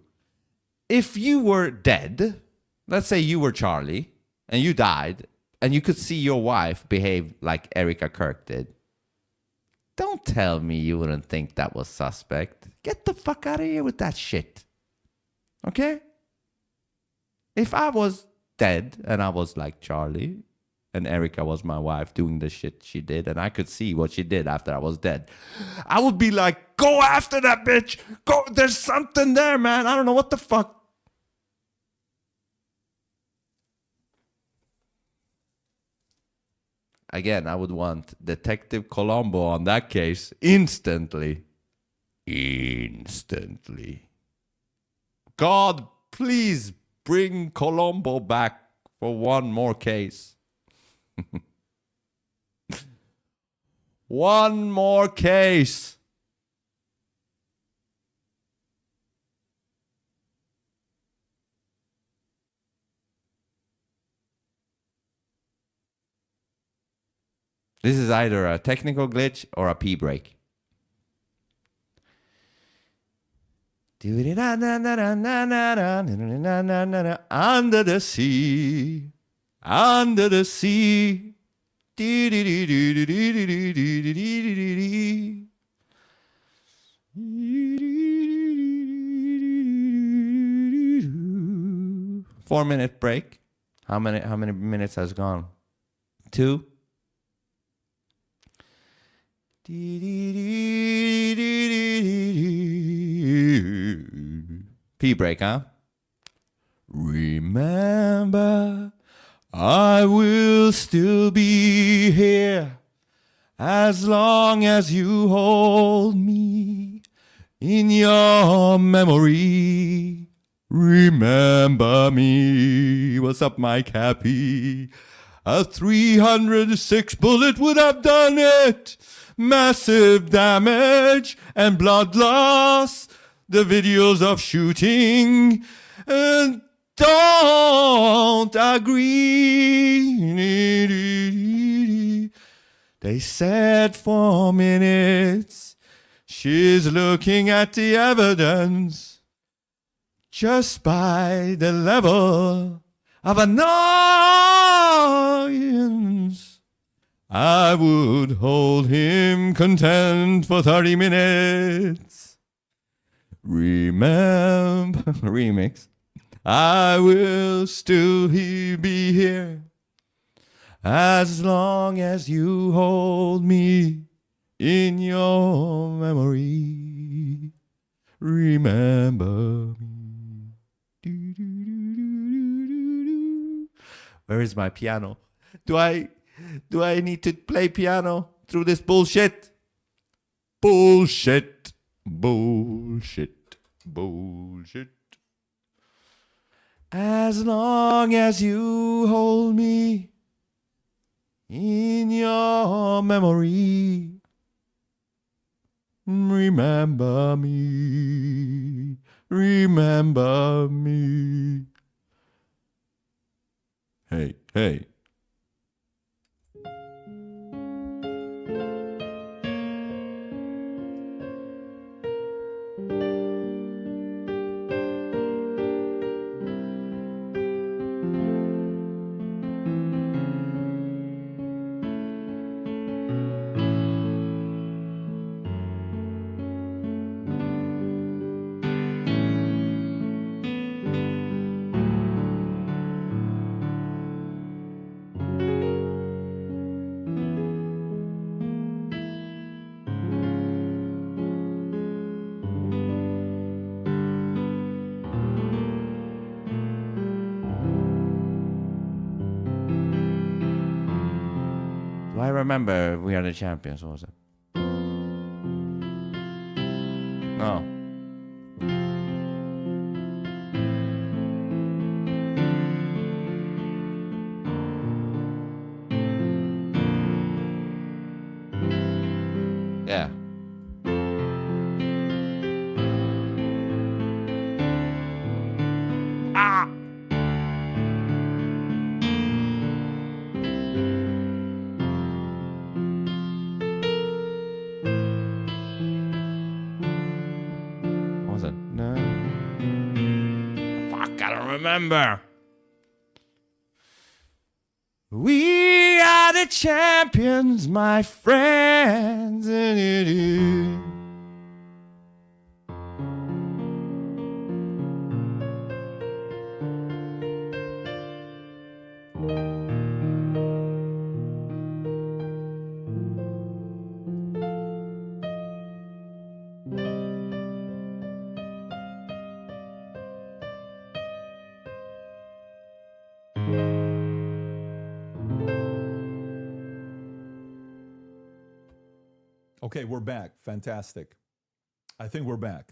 if you were dead, let's say you were Charlie, and you died, and you could see your wife behave like Erika Kirk did, don't tell me you wouldn't think that was suspect. Get the fuck out of here with that shit. Okay? If I was dead and I was like Charlie and Erika was my wife doing the shit she did and I could see what she did after I was dead, I would be like, go after that bitch. Go. There's something there, man. I don't know what the fuck. Again, I would want Detective Colombo on that case instantly. Instantly. God, please bring Colombo back for one more case. One more case. This is either a technical glitch or a pee break. Under the sea, under the sea. 4-minute break. How many minutes has gone? 2. Pee break, huh? Remember, I will still be here as long as you hold me in your memory. Remember me. What's up, Mike Happy? A 306 bullet would have done it. Massive damage and blood loss. The videos of shooting and don't agree. They said for minutes she's looking at the evidence just by the level of annoyance. I would hold him content for 30 minutes. Remember, remix. I will still be here as long as you hold me in your memory. Remember me. Where is my piano? Do I need to play piano through this bullshit? Bullshit. Bullshit. Bullshit. As long as you hold me in your memory, remember me. Remember me. Hey, hey. Do I remember We Are the Champions? What was it? No. Yeah. Ah! What was it? No. Fuck, I don't remember. We are the champions, my friends. Okay, we're back. Fantastic. I think we're back.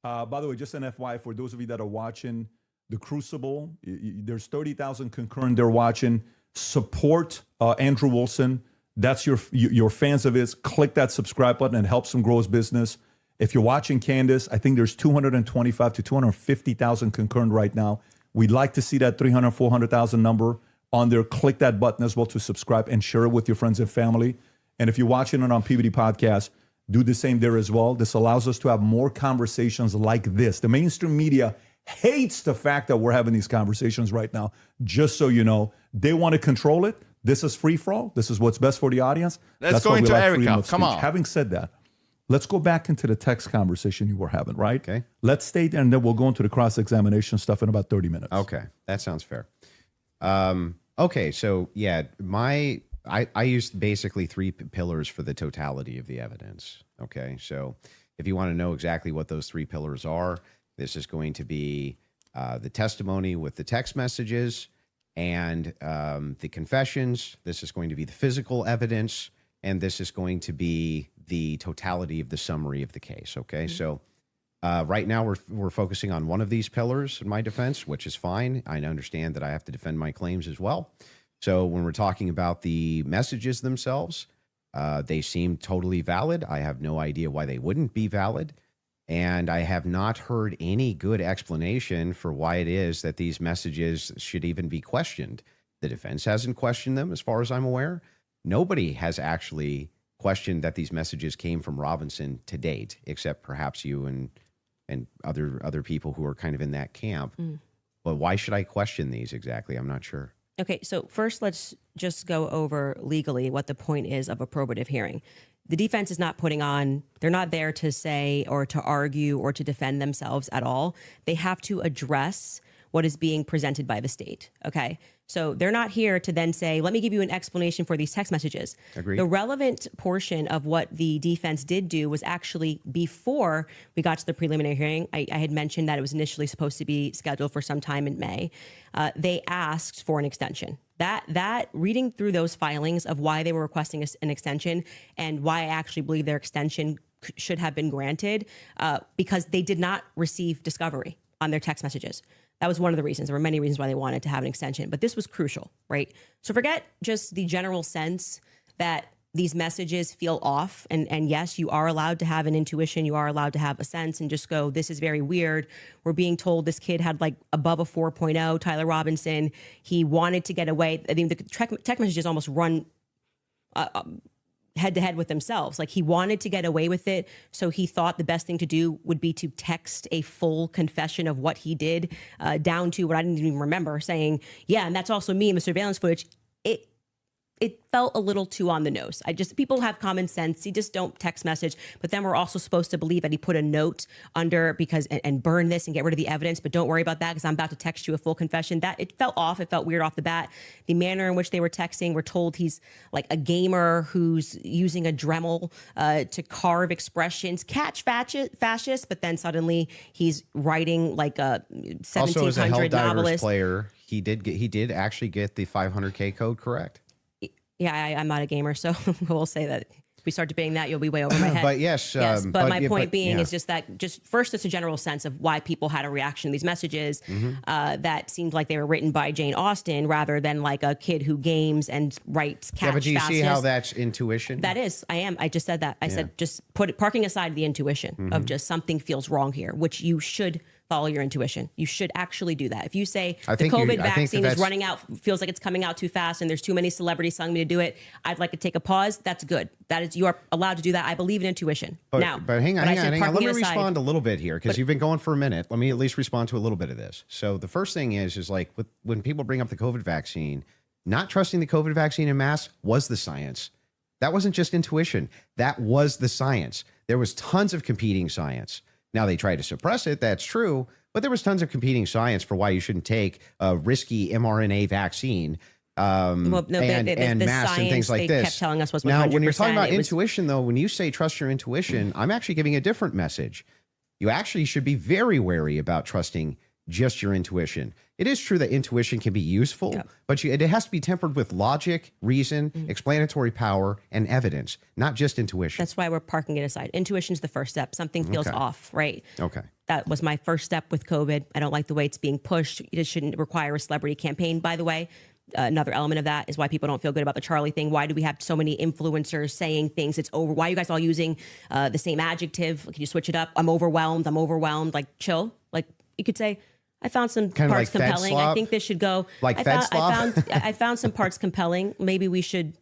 By the way, just an FYI for those of you that are watching The Crucible, there's 30,000 concurrent they're watching. Support Andrew Wilson. That's your fans of his. Click that subscribe button and helps him grow his business. If you're watching Candace, I think there's 225 to 250,000 concurrent right now. We'd like to see that 300, 400,000 number on there. Click that button as well to subscribe and share it with your friends and family. And if you're watching it on PBD Podcast, do the same there as well. This allows us to have more conversations like this. The mainstream media hates the fact that we're having these conversations right now. Just so you know, they want to control it. This is free for all. This is what's best for the audience. Let's go into Erica. Come on. Having said that, let's go back into the text conversation you were having, right? Okay. Let's stay there, and then we'll go into the cross-examination stuff in about 30 minutes. Okay, that sounds fair. Okay, so yeah, I used basically three pillars for the totality of the evidence. Okay, so if you want to know exactly what those three pillars are, this is going to be the testimony with the text messages and the confessions. This is going to be the physical evidence, and this is going to be the totality of the summary of the case. Okay, so Right now, we're focusing on one of these pillars in my defense, which is fine. I understand that I have to defend my claims as well. So when we're talking about the messages themselves, they seem totally valid. I have no idea why they wouldn't be valid. And I have not heard any good explanation for why it is that these messages should even be questioned. The defense hasn't questioned them, as far as I'm aware. Nobody has actually questioned that these messages came from Robinson to date, except perhaps you and other people who are kind of in that camp. But why should I question these exactly? I'm not sure. Okay, so first let's just go over legally what the point is of a probative hearing. The defense is not putting on, they're not there to say or to argue or to defend themselves at all. They have to address what is being presented by the state, okay? So they're not here to then say, let me give you an explanation for these text messages. Agreed. The relevant portion of what the defense did do was actually before we got to the preliminary hearing. I had mentioned that it was initially supposed to be scheduled for some time in May. They asked for an extension. That reading through those filings of why they were requesting an extension and why I actually believe their extension should have been granted, because they did not receive discovery on their text messages. That was one of the reasons. There were many reasons why they wanted to have an extension, but this was crucial, right? So forget just the general sense that these messages feel off. And yes, you are allowed to have an intuition. You are allowed to have a sense and just go, this is very weird. We're being told this kid had like above a 4.0, Tyler Robinson. He wanted to get away. I mean, the text messages almost run head to head with themselves. Like he wanted to get away with it. So he thought the best thing to do would be to text a full confession of what he did, down to what I didn't even remember, saying, yeah, and that's also me in the surveillance footage. It felt a little too on the nose. People have common sense. You just don't text message. But then we're also supposed to believe that he put a note under because and burn this and get rid of the evidence. But don't worry about that because I'm about to text you a full confession. That it felt off. It felt weird off the bat. The manner in which they were texting, we're told he's like a gamer who's using a Dremel to carve expressions, catch fascist. But then suddenly he's writing like a 1700 also, as a Helldivers novelist player, he did actually get the 500K code correct. Yeah, I'm not a gamer, so we'll say that if we start debating that, you'll be way over my head. But yes, but my point being yeah. is just that, just first, it's a general sense of why people had a reaction to these messages that seemed like they were written by Jane Austen rather than like a kid who games and writes catch. Yeah, but do you see how fascist. that's intuition? That is, I just said that. I said just parking aside the intuition of just something feels wrong here, which you should follow your intuition. You should actually do that. If you say the COVID vaccine is running out, feels like it's coming out too fast and there's too many celebrities telling me to do it, I'd like to take a pause. That's good. That is, you are allowed to do that. I believe in intuition. But hang on. Let me respond a little bit here because you've been going for a minute. Let me at least respond to a little bit of this. So the first thing is like when people bring up the COVID vaccine, not trusting the COVID vaccine en masse was the science. That wasn't just intuition. That was the science. There was tons of competing science. Now they try to suppress it. That's true. But there was tons of competing science for why you shouldn't take a risky mRNA vaccine and masks and things like this. Kept telling us was 100%. Now, when you're talking about intuition, though, when you say trust your intuition, I'm actually giving a different message. You actually should be very wary about trusting just your intuition. It is true that intuition can be useful, but it has to be tempered with logic, reason, explanatory power, and evidence, not just intuition. That's why we're parking it aside. Intuition's the first step. Something feels off, right? Okay. That was my first step with COVID. I don't like the way it's being pushed. It shouldn't require a celebrity campaign, by the way. Another element of that is why people don't feel good about the Charlie thing. Why do we have so many influencers saying things? It's over. Why are you guys all using the same adjective? Can you switch it up? I'm overwhelmed. Like, chill. Like, you could say, I found some kind parts like compelling. I think this should go. Like I found some parts compelling. Maybe we should,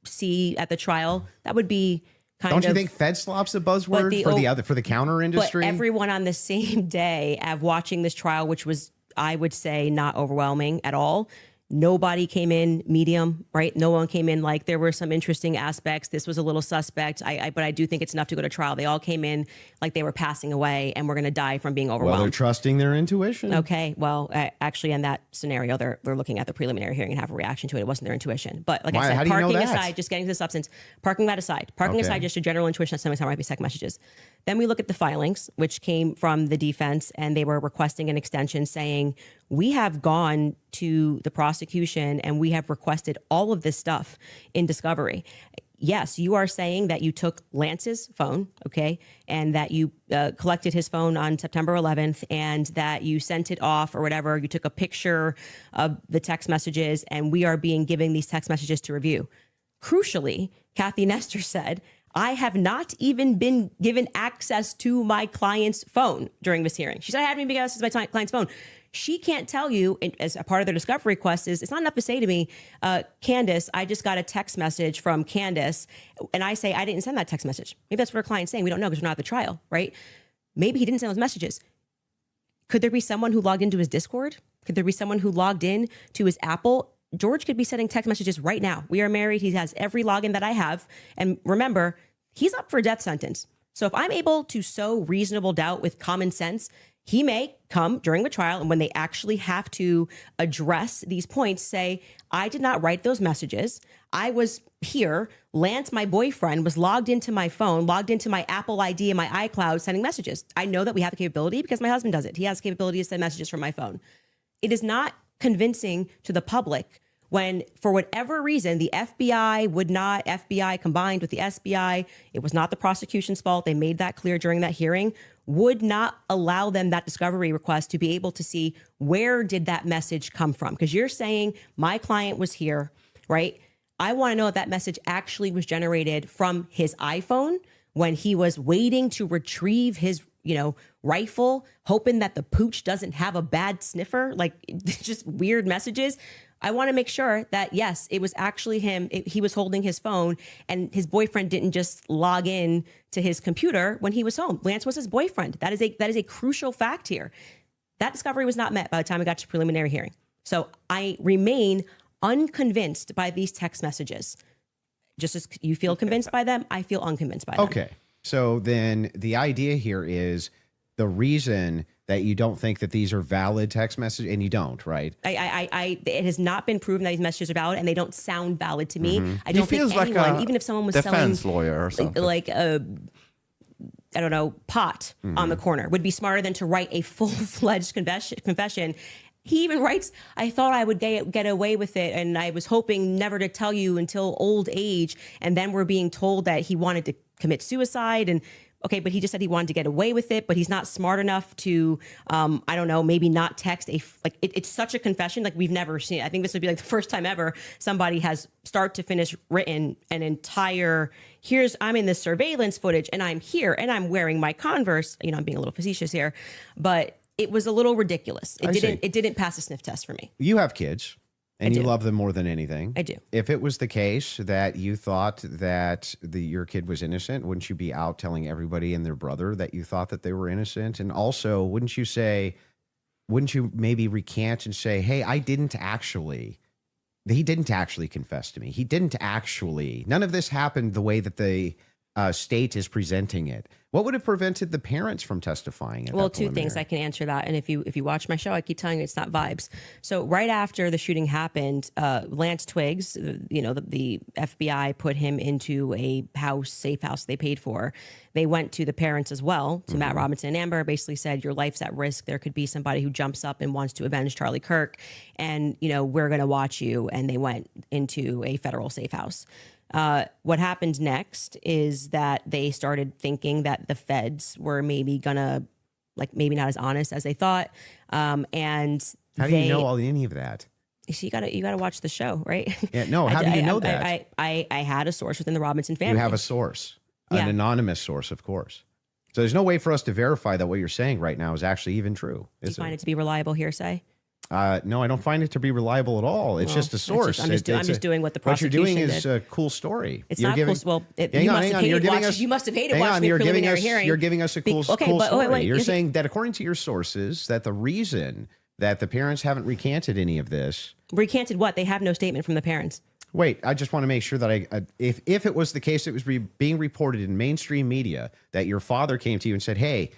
see at the trial. That would be kind of. Don't you think Fed slop's a buzzword for the counter industry? But everyone on the same day of watching this trial, which was, I would say, not overwhelming at all. Nobody came in medium, right? No one came in like there were some interesting aspects. This was a little suspect. But I do think it's enough to go to trial. They all came in like they were passing away and we're going to die from being overwhelmed. Well, they're trusting their intuition. Okay. Well, actually, in that scenario, they're looking at the preliminary hearing and have a reaction to it. It wasn't their intuition. But like I said, parking aside, just getting to the substance, parking that aside, aside just a general intuition that sometimes might be second messages. Then we look at the filings, which came from the defense, and they were requesting an extension saying, we have gone to the prosecution and we have requested all of this stuff in discovery. yes, you are saying that you took Lance's phone, okay, and that you collected his phone on September 11th and that you sent it off or whatever. You took a picture of the text messages, and we are being given these text messages to review. Crucially, Kathy Nestor said, I have not even been given access to my client's phone during this hearing. She said, I haven't even been given access to my client's phone. She can't tell you, as a part of their discovery request, is it's not enough to say to me, Candace, I just got a text message from Candace, and I say, I didn't send that text message. Maybe that's what her client's saying. We don't know because we're not at the trial, right? Maybe he didn't send those messages. Could there be someone who logged into his Discord? Could there be someone who logged in to his Apple? George could be sending text messages right now. We are married. He has every login that I have. And remember, he's up for a death sentence. So if I'm able to sow reasonable doubt with common sense, he may come during the trial, and when they actually have to address these points, say, I did not write those messages. I was here. Lance, my boyfriend, was logged into my phone, logged into my Apple ID and my iCloud sending messages. I know that we have the capability because my husband does it. He has the capability to send messages from my phone. It is not convincing to the public when, for whatever reason, the FBI combined with the SBI, it was not the prosecution's fault. They made that clear during that hearing, would not allow them that discovery request to be able to see where did that message come from. Because you're saying my client was here, right? I want to know if that message actually was generated from his iPhone when he was waiting to retrieve his, rifle, hoping that the pooch doesn't have a bad sniffer, like just weird messages. I want to make sure that, yes, it was actually him. He was holding his phone, and his boyfriend didn't just log in to his computer when he was home. Lance was his boyfriend. That is a crucial fact here. That discovery was not met by the time we got to preliminary hearing. So I remain unconvinced by these text messages. Just as you feel convinced by them, I feel unconvinced by them. Okay. So then the idea here is the reason that you don't think that these are valid text messages, and you don't, right? It has not been proven that these messages are valid, and they don't sound valid to me. I don't think feels like anyone, a even if someone was defense selling lawyer or something, like I don't know, pot on the corner, would be smarter than to write a full-fledged confession. He even writes, I thought I would get away with it, and I was hoping never to tell you until old age. And then we're being told that he wanted to commit suicide. And okay, but he just said he wanted to get away with it, but he's not smart enough to, I don't know, maybe not text it's such a confession like we've never seen. I think this would be like the first time ever somebody has start to finish written an entire, I'm in this surveillance footage and I'm here and I'm wearing my Converse. I'm being a little facetious here, but it was a little ridiculous. It didn't pass a sniff test for me. You have kids. And you love them more than anything. I do. If it was the case that you thought that your kid was innocent, wouldn't you be out telling everybody and their brother that you thought that they were innocent? And also, wouldn't you maybe recant and say, hey, he didn't actually confess to me. He didn't actually. None of this happened the way that the state is presenting it. What would have prevented the parents from testifying? Well, two things. I can answer that. And if you watch my show, I keep telling you it's not vibes. So right after the shooting happened, Lance Twiggs, the FBI put him into a safe house they paid for. They went to the parents as well, to Matt Robinson and Amber, basically said, your life's at risk. There could be somebody who jumps up and wants to avenge Charlie Kirk. And, we're going to watch you. And they went into a federal safe house. What happened next is that they started thinking that the feds were maybe gonna, maybe not as honest as they thought. And how do you know any of that? So you gotta watch the show, right? Yeah, no. How do you know that? I had a source within the Robinson family. You have a source, an anonymous source, of course. So there's no way for us to verify that what you're saying right now is actually even true. Do you find it to be reliable hearsay? No, I don't find it to be reliable at all. It's just a source. I'm just doing what the prosecution What you're doing is did. a cool story. It's not cool. Well, you must have hated watching the preliminary hearing. You're giving us a cool story. Wait, you're saying that according to your sources, that the reason that the parents haven't recanted any of this. Recanted what? They have no statement from the parents. Wait, I just want to make sure that if it was the case, it was being reported in mainstream media that your father came to you and said, hey,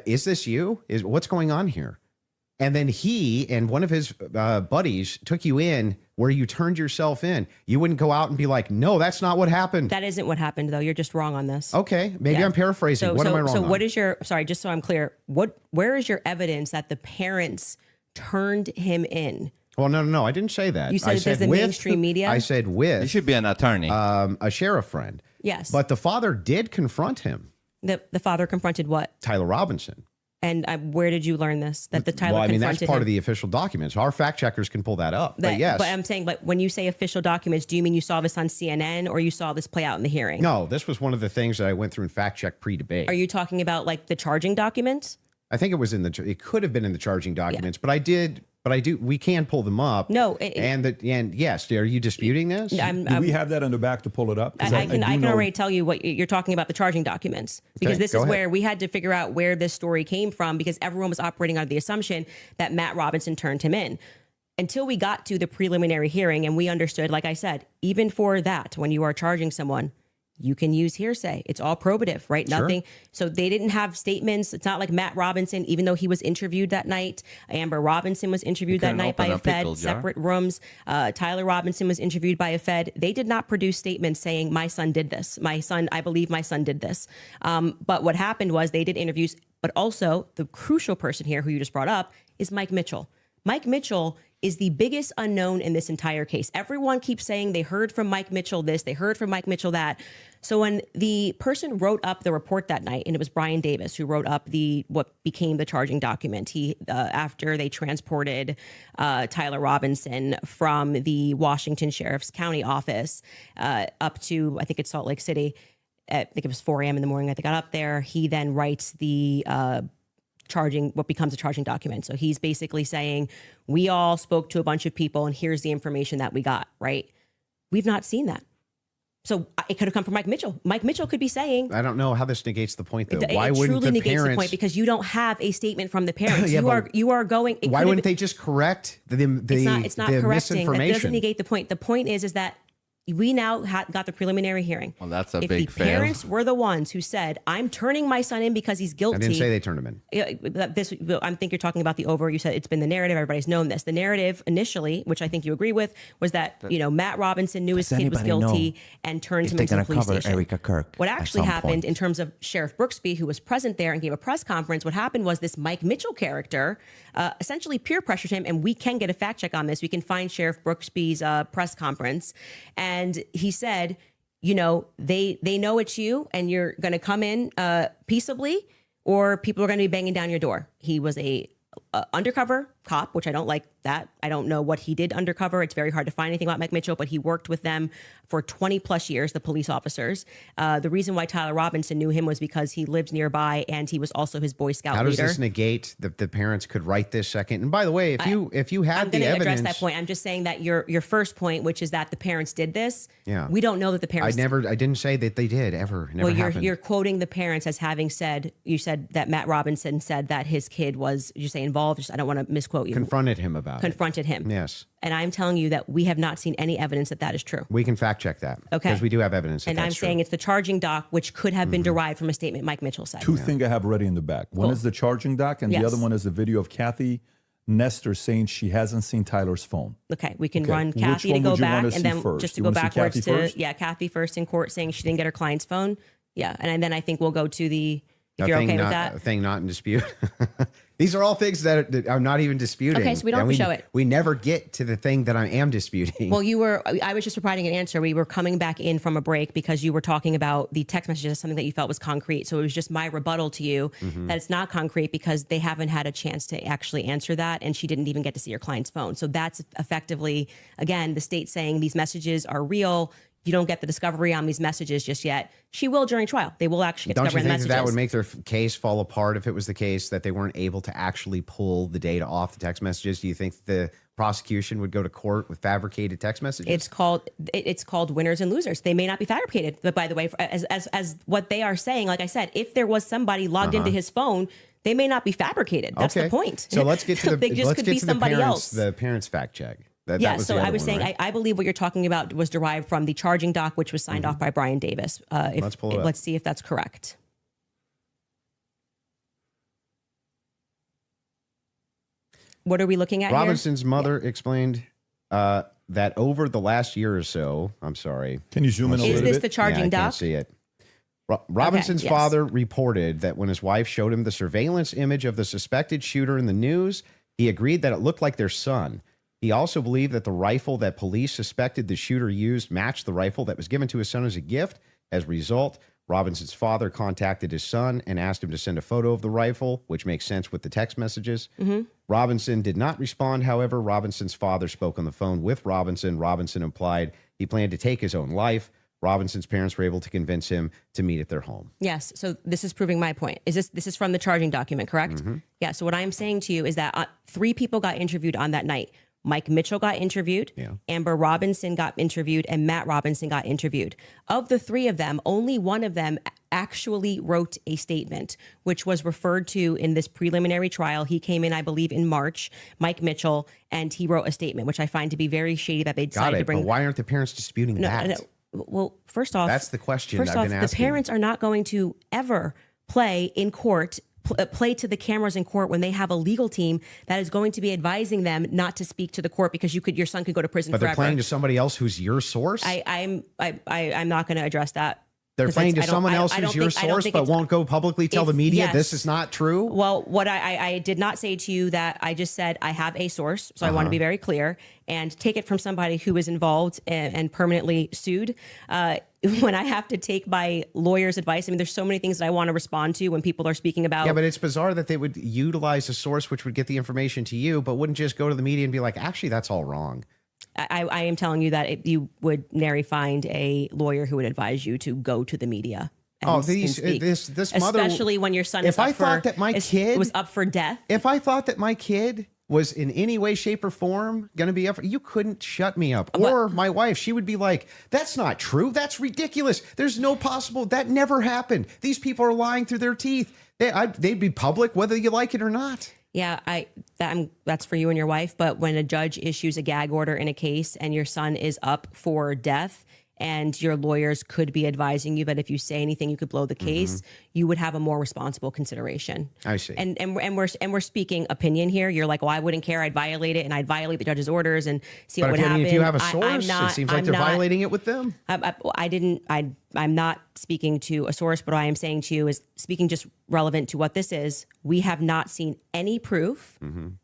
is this you? What's going on here? And then he and one of his buddies took you in where you turned yourself in. You wouldn't go out and be like, no, that's not what happened. That isn't what happened, though. You're just wrong on this. Okay. Maybe I'm paraphrasing. What am I wrong on? What is sorry, just so I'm clear, where is your evidence that the parents turned him in Well, no. I didn't say that. You said I it does the mainstream media? I said You with should be an attorney. a sheriff friend. Yes. But the father did confront him, The father confronted what? Tyler Robinson. And where did you learn this? That the Tyler Well, I mean, confronted that's part him? of the official documents. Our fact checkers can pull that up. But yes. But I'm saying, but when you say official documents, do you mean you saw this on CNN or you saw this play out in the hearing? No, this was one of the things that I went through and fact check pre-debate. Are you talking about like the charging documents? I think it was it could have been in the charging documents, but I do. We can pull them up. No, and yes, are you disputing this? Do we have that on the back to pull it up? 'Cause I can know- already tell you what you're talking about, the charging documents, because Okay, this go is ahead. where we had to figure out where this story came from, because everyone was operating under the assumption that Matt Robinson turned him in. Until we got to the preliminary hearing and we understood, like I said, even for that, when you are charging someone, you can use hearsay. It's all probative, right? Sure. Nothing. So they didn't have statements. It's not like Matt Robinson, even though he was interviewed that night. Amber Robinson was interviewed that couldn't night by open a a Fed, pickle jar. separate rooms. Tyler Robinson was interviewed by a Fed. They did not produce statements saying, my son did this. I believe my son did this. But what happened was they did interviews, but also the crucial person here who you just brought up is Mike Mitchell. Mike Mitchell is the biggest unknown in this entire case. Everyone keeps saying they heard from Mike Mitchell this, they heard from Mike Mitchell that. So when the person wrote up the report that night, and it was Brian Davis who wrote up what became the charging document, he after they transported Tyler Robinson from the Washington Sheriff's County office up to, I think it's Salt Lake City. I think it was 4 a.m. in the morning that they got up there. He then writes the what becomes a charging document. So he's basically saying, we all spoke to a bunch of people and here's the information that we got, right? We've not seen that. So it could have come from Mike Mitchell. Mike Mitchell could be saying, I don't know how this negates the point, though. it Why wouldn't truly the negates parents? the point, because you don't have a statement from the parents. Yeah, you are going. Why wouldn't they just correct the It's not correcting. That misinformation? doesn't negate the point. The point is that we now got the preliminary hearing. Well, that's a if big the fail. parents were the ones who said, I'm turning my son in because he's guilty. I didn't say they turned him in. I think you're talking about you said it's been the narrative. Everybody's known this. The narrative initially, which I think you agree with, was that Matt Robinson knew his kid was guilty and turned him into the police station. Erica Kirk What actually happened in terms of Sheriff Brooksby, who was present there and gave a press conference, what happened was this Mike Mitchell character essentially peer pressured him, and we can get a fact check on this. We can find Sheriff Brooksby's press conference, and he said, they know it's you and you're going to come in peaceably, or people are going to be banging down your door. He was a undercover cop, which I don't like that. I don't know what he did undercover. It's very hard to find anything about Mike Mitchell, but he worked with them for 20 plus years, the police officers. The reason why Tyler Robinson knew him was because he lived nearby and he was also his Boy Scout How leader. does this negate that the parents could write this second? And by the way, if you had I'm the going to evidence, address that point. I'm just saying that your first point, which is that the parents did this. Yeah. We don't know that the parents. I didn't say that they did ever. It never happened. You're quoting the parents as having said. You said that Matt Robinson said that his kid was. You say involved. I don't want to misquote you. Confronted him about it. Confronted him. Yes. And I'm telling you that we have not seen any evidence that that is true. We can fact check that. Okay. Because we do have evidence. And I'm saying it's the charging doc, which could have been derived from a statement Mike Mitchell said. Two things I have ready in the back. One Cool. is the charging doc, and Yes. the other one is the video of Kathy Nestor saying she hasn't seen Tyler's phone. Okay, we can Okay. run Which Kathy to one go would you back, wanna and see then first? just to You go wanna see backwards Kathy first? Kathy first in court saying she didn't get her client's phone. Yeah, and then I think we'll go to the. If you're okay with that. A thing not in dispute. These are all things that I'm not even disputing. Okay, so we don't And have to show it. We never get to the thing that I am disputing. Well, I was just providing an answer. We were coming back in from a break because you were talking about the text messages as something that you felt was concrete. So it was just my rebuttal to you that it's not concrete because they haven't had a chance to actually answer that. And she didn't even get to see her client's phone. So that's effectively, again, the state saying these messages are real. You don't get the discovery on these messages just yet. She will during trial. They will actually get Don't discovery you on the think messages. that would make their case fall apart if it was the case that they weren't able to actually pull the data off the text messages? Do you think the prosecution would go to court with fabricated text messages? It's called winners and losers. They may not be fabricated, but by the way, as what they are saying, like I said, if there was somebody logged into his phone, they may not be fabricated. That's the point. So let's get to the they just let's could get be to somebody the else. parents fact check. Yeah, so I was saying, right? I believe what you're talking about was derived from the charging doc, which was signed off by Brian Davis. Let's pull it up. Let's see if that's correct. What are we looking at Robinson's mother explained that over the last year or so, I'm sorry. Can you zoom in a here? Is little this bit? the charging I doc? can't see it. Robinson's yes. father reported that when his wife showed him the surveillance image of the suspected shooter in the news, he agreed that it looked like their son. He also believed that the rifle that police suspected the shooter used matched the rifle that was given to his son as a gift. As a result, Robinson's father contacted his son and asked him to send a photo of the rifle, which makes sense with the text messages. Robinson did not respond. However, Robinson's father spoke on the phone with Robinson. Robinson implied he planned to take his own life. Robinson's parents were able to convince him to meet at their home. Yes. So this is proving my point. This is from the charging document, correct? Yeah. So what I'm saying to you is that 3 people got interviewed on that night. Mike Mitchell got interviewed, Amber Robinson got interviewed, and Matt Robinson got interviewed. Of the 3 of them, only one of them actually wrote a statement, which was referred to in this preliminary trial. He came in, I believe, in March, Mike Mitchell, and he wrote a statement, which I find to be very shady that they decided to bring. But why aren't the parents disputing that? No. Well, first off, that's the question First I've off, been the asking. parents are not going to ever play in court. Play to the cameras in court when they have a legal team that is going to be advising them not to speak to the court because your son could go to prison But forever. they're playing to somebody else who's your source? I'm not going to address that. They're 'Cause playing to I don't- someone I- else I don't who's your think- I don't source think but it's- won't go publicly tell the media yes. this is not true? Well, what I did not say to you that I just said I have a source, so I want to be very clear and take it from somebody who is involved and permanently sued. When I have to take my lawyer's advice, I mean, there's so many things that I want to respond to when people are speaking about. Yeah, but it's bizarre that they would utilize a source which would get the information to you, but wouldn't just go to the media and be like, actually, that's all wrong. I am telling you that you would nary find a lawyer who would advise you to go to the media. And speak. This mother, especially when your son if is I up thought for, that my is- kid was up for death. If I thought that my kid was in any way, shape, or form going to be up, you couldn't shut me up. Or my wife, she would be like, that's not true. That's ridiculous. There's no possible, that never happened. These people are lying through their teeth. They'd be public whether you like it or not. Yeah, that's for you and your wife. But when a judge issues a gag order in a case and your son is up for death, and your lawyers could be advising you that if you say anything, you could blow the case, you would have a more responsible consideration. I see. And we're speaking opinion here. You're like, well, I wouldn't care. I'd violate it, and I'd violate the judge's orders and see what would happen. If you have a source, it seems like they're violating it with them. I'm not speaking to a source, but what I am saying to you is speaking just relevant to what this is. We have not seen any proof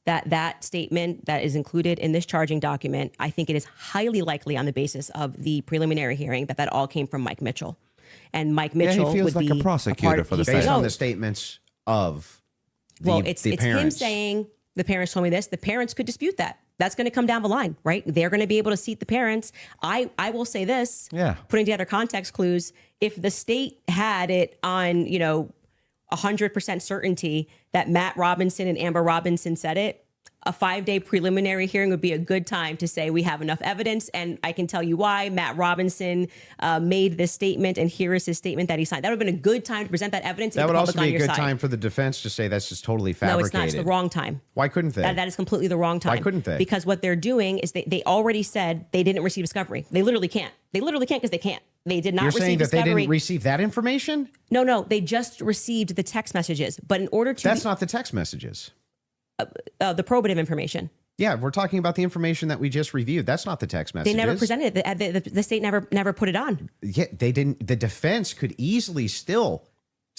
that statement that is included in this charging document. I think it is highly likely on the basis of the preliminary hearing that all came from Mike Mitchell. And Mike Mitchell he feels would like be a prosecutor for the he- feds. Based No, on the statements of it's the him parents. saying the parents told me this. The parents could dispute that. That's going to come down the line, right? They're going to be able to seat the parents. I will say this, putting together context clues. If the state had it on, 100% certainty that Matt Robinson and Amber Robinson said it, a 5-day preliminary hearing would be a good time to say we have enough evidence. And I can tell you why Matt Robinson made this statement, and here is his statement that he signed. That would have been a good time to present that evidence. That would also be a good time for the defense to say that's just totally fabricated. No, it's not. It's the wrong time. Why couldn't they? That is completely the wrong time. Why couldn't they? Because what they're doing is they already said they didn't receive discovery. They literally can't. They literally can't because they can't. They did not You're receive saying that discovery. they didn't receive that information? No. They just received the text messages. But in order to... That's not the text messages. the probative information. Yeah, we're talking about the information that we just reviewed. That's not the text messages. They never presented it. The state never put it on. Yeah, they didn't. The defense could easily still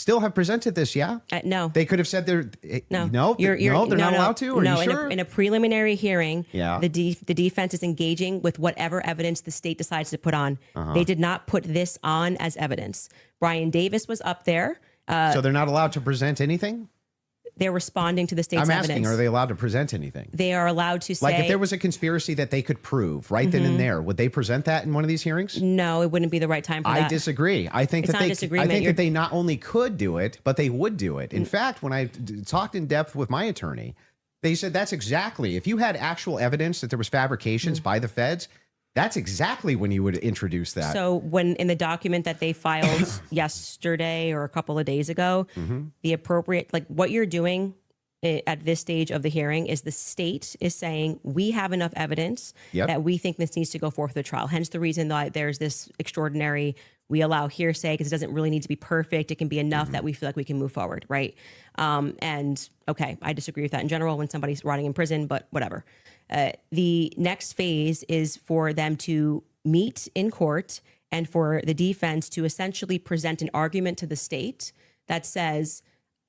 have presented this. Yeah, no, they could have said they're no. they're not allowed to. Are you sure? In a preliminary hearing, yeah, the defense is engaging with whatever evidence the state decides to put on. They did not put this on as evidence. Brian Davis was up there. So they're not allowed to present anything? They're responding to the state's evidence. I'm asking, evidence. are they allowed to present anything? They are allowed to say... Like if there was a conspiracy that they could prove right then and there, would they present that in one of these hearings? No, it wouldn't be the right time for that. I disagree. I think that they not only could do it, but they would do it. In fact, when I talked in depth with my attorney, they said that's exactly, if you had actual evidence that there was fabrications by the feds, that's exactly when you would introduce that. So when in the document that they filed yesterday or a couple of days ago, the appropriate, like what you're doing at this stage of the hearing is the state is saying we have enough evidence that we think this needs to go forth to trial. Hence the reason that there's this extraordinary, we allow hearsay because it doesn't really need to be perfect. It can be enough that we feel like we can move forward, right? And okay, I disagree with that in general when somebody's rotting in prison, but whatever. The next phase is for them to meet in court and for the defense to essentially present an argument to the state that says,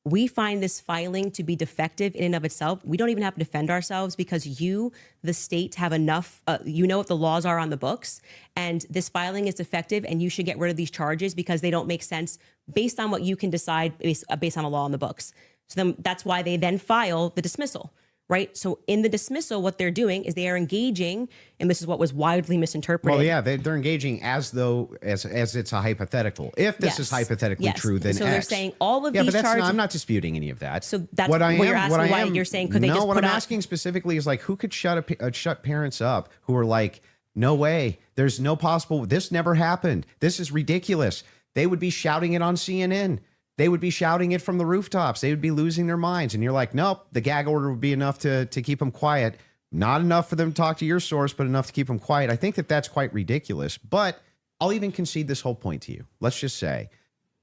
we find this filing to be defective in and of itself. We don't even have to defend ourselves because you, the state, have enough, you know what the laws are on the books, and this filing is defective, and you should get rid of these charges because they don't make sense based on what you can decide based on a law on the books. So then that's why they then file the dismissal, right? So in the dismissal, what they're doing is they are engaging, and this is what was widely misinterpreted. Well, yeah, they're engaging as though as it's a hypothetical. If this is hypothetically true, then so X. they're saying all of yeah, these but charges. I'm not disputing any of that. So that's what you're asking. Why you're saying could they just what put I'm out- asking specifically is like who could shut parents up who are like, no way, there's no possible. This never happened. This is ridiculous. They would be shouting it on CNN. They would be shouting it from the rooftops. They would be losing their minds. And you're like, nope, the gag order would be enough to keep them quiet. Not enough for them to talk to your source, but enough to keep them quiet. I think that that's quite ridiculous. But I'll even concede this whole point to you. Let's just say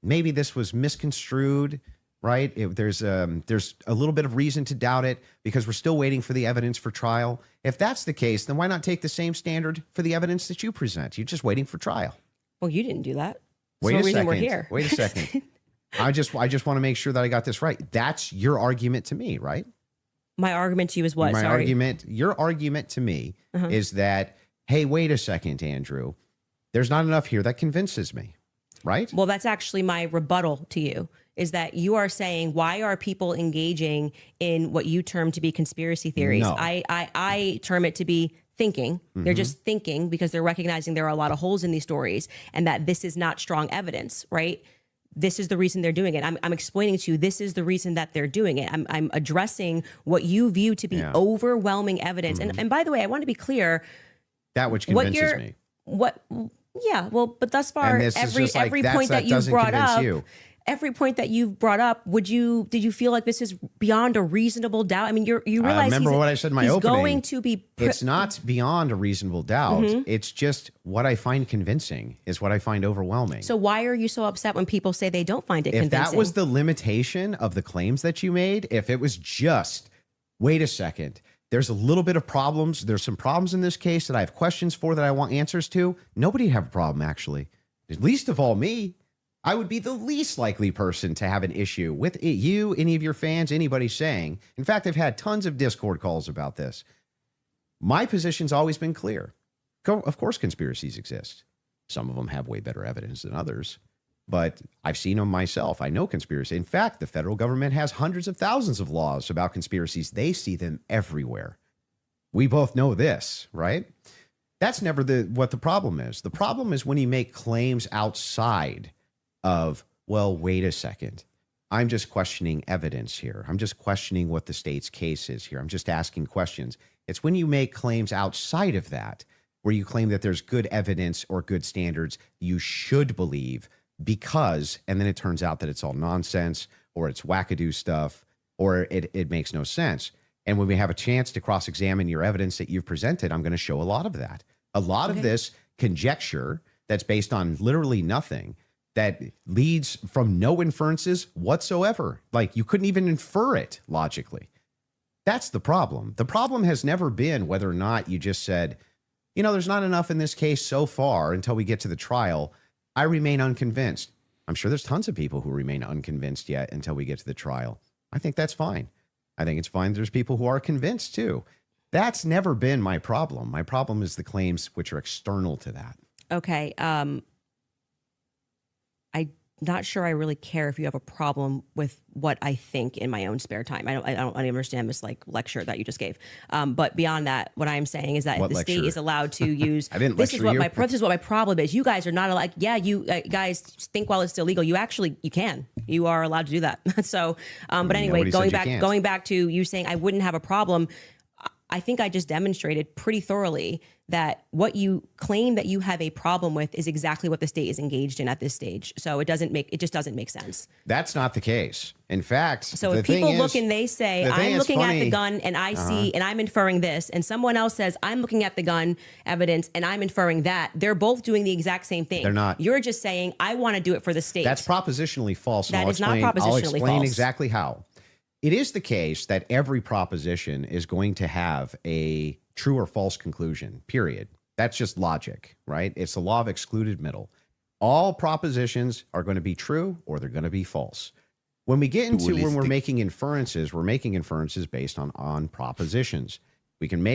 maybe this was misconstrued, right? There's a little bit of reason to doubt it because we're still waiting for the evidence for trial. If that's the case, then why not take the same standard for the evidence that you present? You're just waiting for trial. Well, you didn't do that. Wait That's a the reason second. we're here. Wait a second. I just want to make sure that I got this right. That's your argument to me, right? My argument to you is what? Your argument to me is that, hey, wait a second, Andrew. There's not enough here that convinces me, right? Well, that's actually my rebuttal to you, is that you are saying, why are people engaging in what you term to be conspiracy theories? No. I term it to be thinking. They're just thinking because they're recognizing there are a lot of holes in these stories and that this is not strong evidence, right? This is the reason they're doing it. I'm explaining to you, this is the reason that they're doing it. I'm addressing what you view to be overwhelming evidence. And by the way, I want to be clear. That which convinces me. But thus far, every point that you've brought up, every point that you've brought up, did you feel like this is beyond a reasonable doubt? I mean, you realize remember what I said in my opening. Going to be. It's not beyond a reasonable doubt. It's just what I find convincing is what I find overwhelming. So why are you so upset when people say they don't find it convincing? If that was the limitation of the claims that you made, if it was just, wait a second, there's a little bit of problems. There's some problems in this case that I have questions for that I want answers to. Nobody would have a problem, actually. Least of all me. I would be the least likely person to have an issue with you, any of your fans, anybody saying. In fact, I've had tons of Discord calls about this. My position's always been clear. Of course, conspiracies exist. Some of them have way better evidence than others, but I've seen them myself. I know conspiracy. In fact, the federal government has hundreds of thousands of laws about conspiracies. They see them everywhere. We both know this, right? That's never what the problem is. The problem is when you make claims outside of, well, wait a second. I'm just questioning evidence here. I'm just questioning what the state's case is here. I'm just asking questions. It's when you make claims outside of that, where you claim that there's good evidence or good standards you should believe because, and then it turns out that it's all nonsense or it's wackadoo stuff or it makes no sense. And when we have a chance to cross-examine your evidence that you've presented, I'm going to show a lot of that. A lot of this conjecture that's based on literally nothing, that leads from no inferences whatsoever. Like you couldn't even infer it logically. That's the problem. The problem has never been whether or not you just said, you know, there's not enough in this case so far until we get to the trial. I remain unconvinced. I'm sure there's tons of people who remain unconvinced yet until we get to the trial. I think that's fine. I think it's fine. There's people who are convinced too. That's never been my problem. My problem is the claims which are external to that. Okay. I'm not sure I really care if you have a problem with what I think in my own spare time. I don't understand this like lecture that you just gave. But beyond that, what I'm saying is that What the lecture? state is allowed to use. I didn't this is lecture what you. this is what my problem is. You guys are not allowed. Yeah, you guys think while it's still legal. You can. You are allowed to do that. So, but anyway, Nobody said you can't. going back to you saying I wouldn't have a problem. I think I just demonstrated pretty thoroughly that what you claim that you have a problem with is exactly what the state is engaged in at this stage. So it just doesn't make sense. That's not the case. In fact, so the if people thing look is, and they say, the thing I'm is looking at the funny. gun and I see and I'm inferring this, and someone else says, I'm looking at the gun evidence and I'm inferring that, they're both doing the exact same thing. They're not. You're just saying, I want to do it for the state. That's propositionally false. That and is not I'll propositionally explain false. exactly how. It is the case that every proposition is going to have a true or false conclusion, period. That's just logic, right? It's the law of excluded middle. All propositions are going to be true or they're going to be false. When we get into when we're Dualistic. making inferences, we're making inferences based on propositions. We can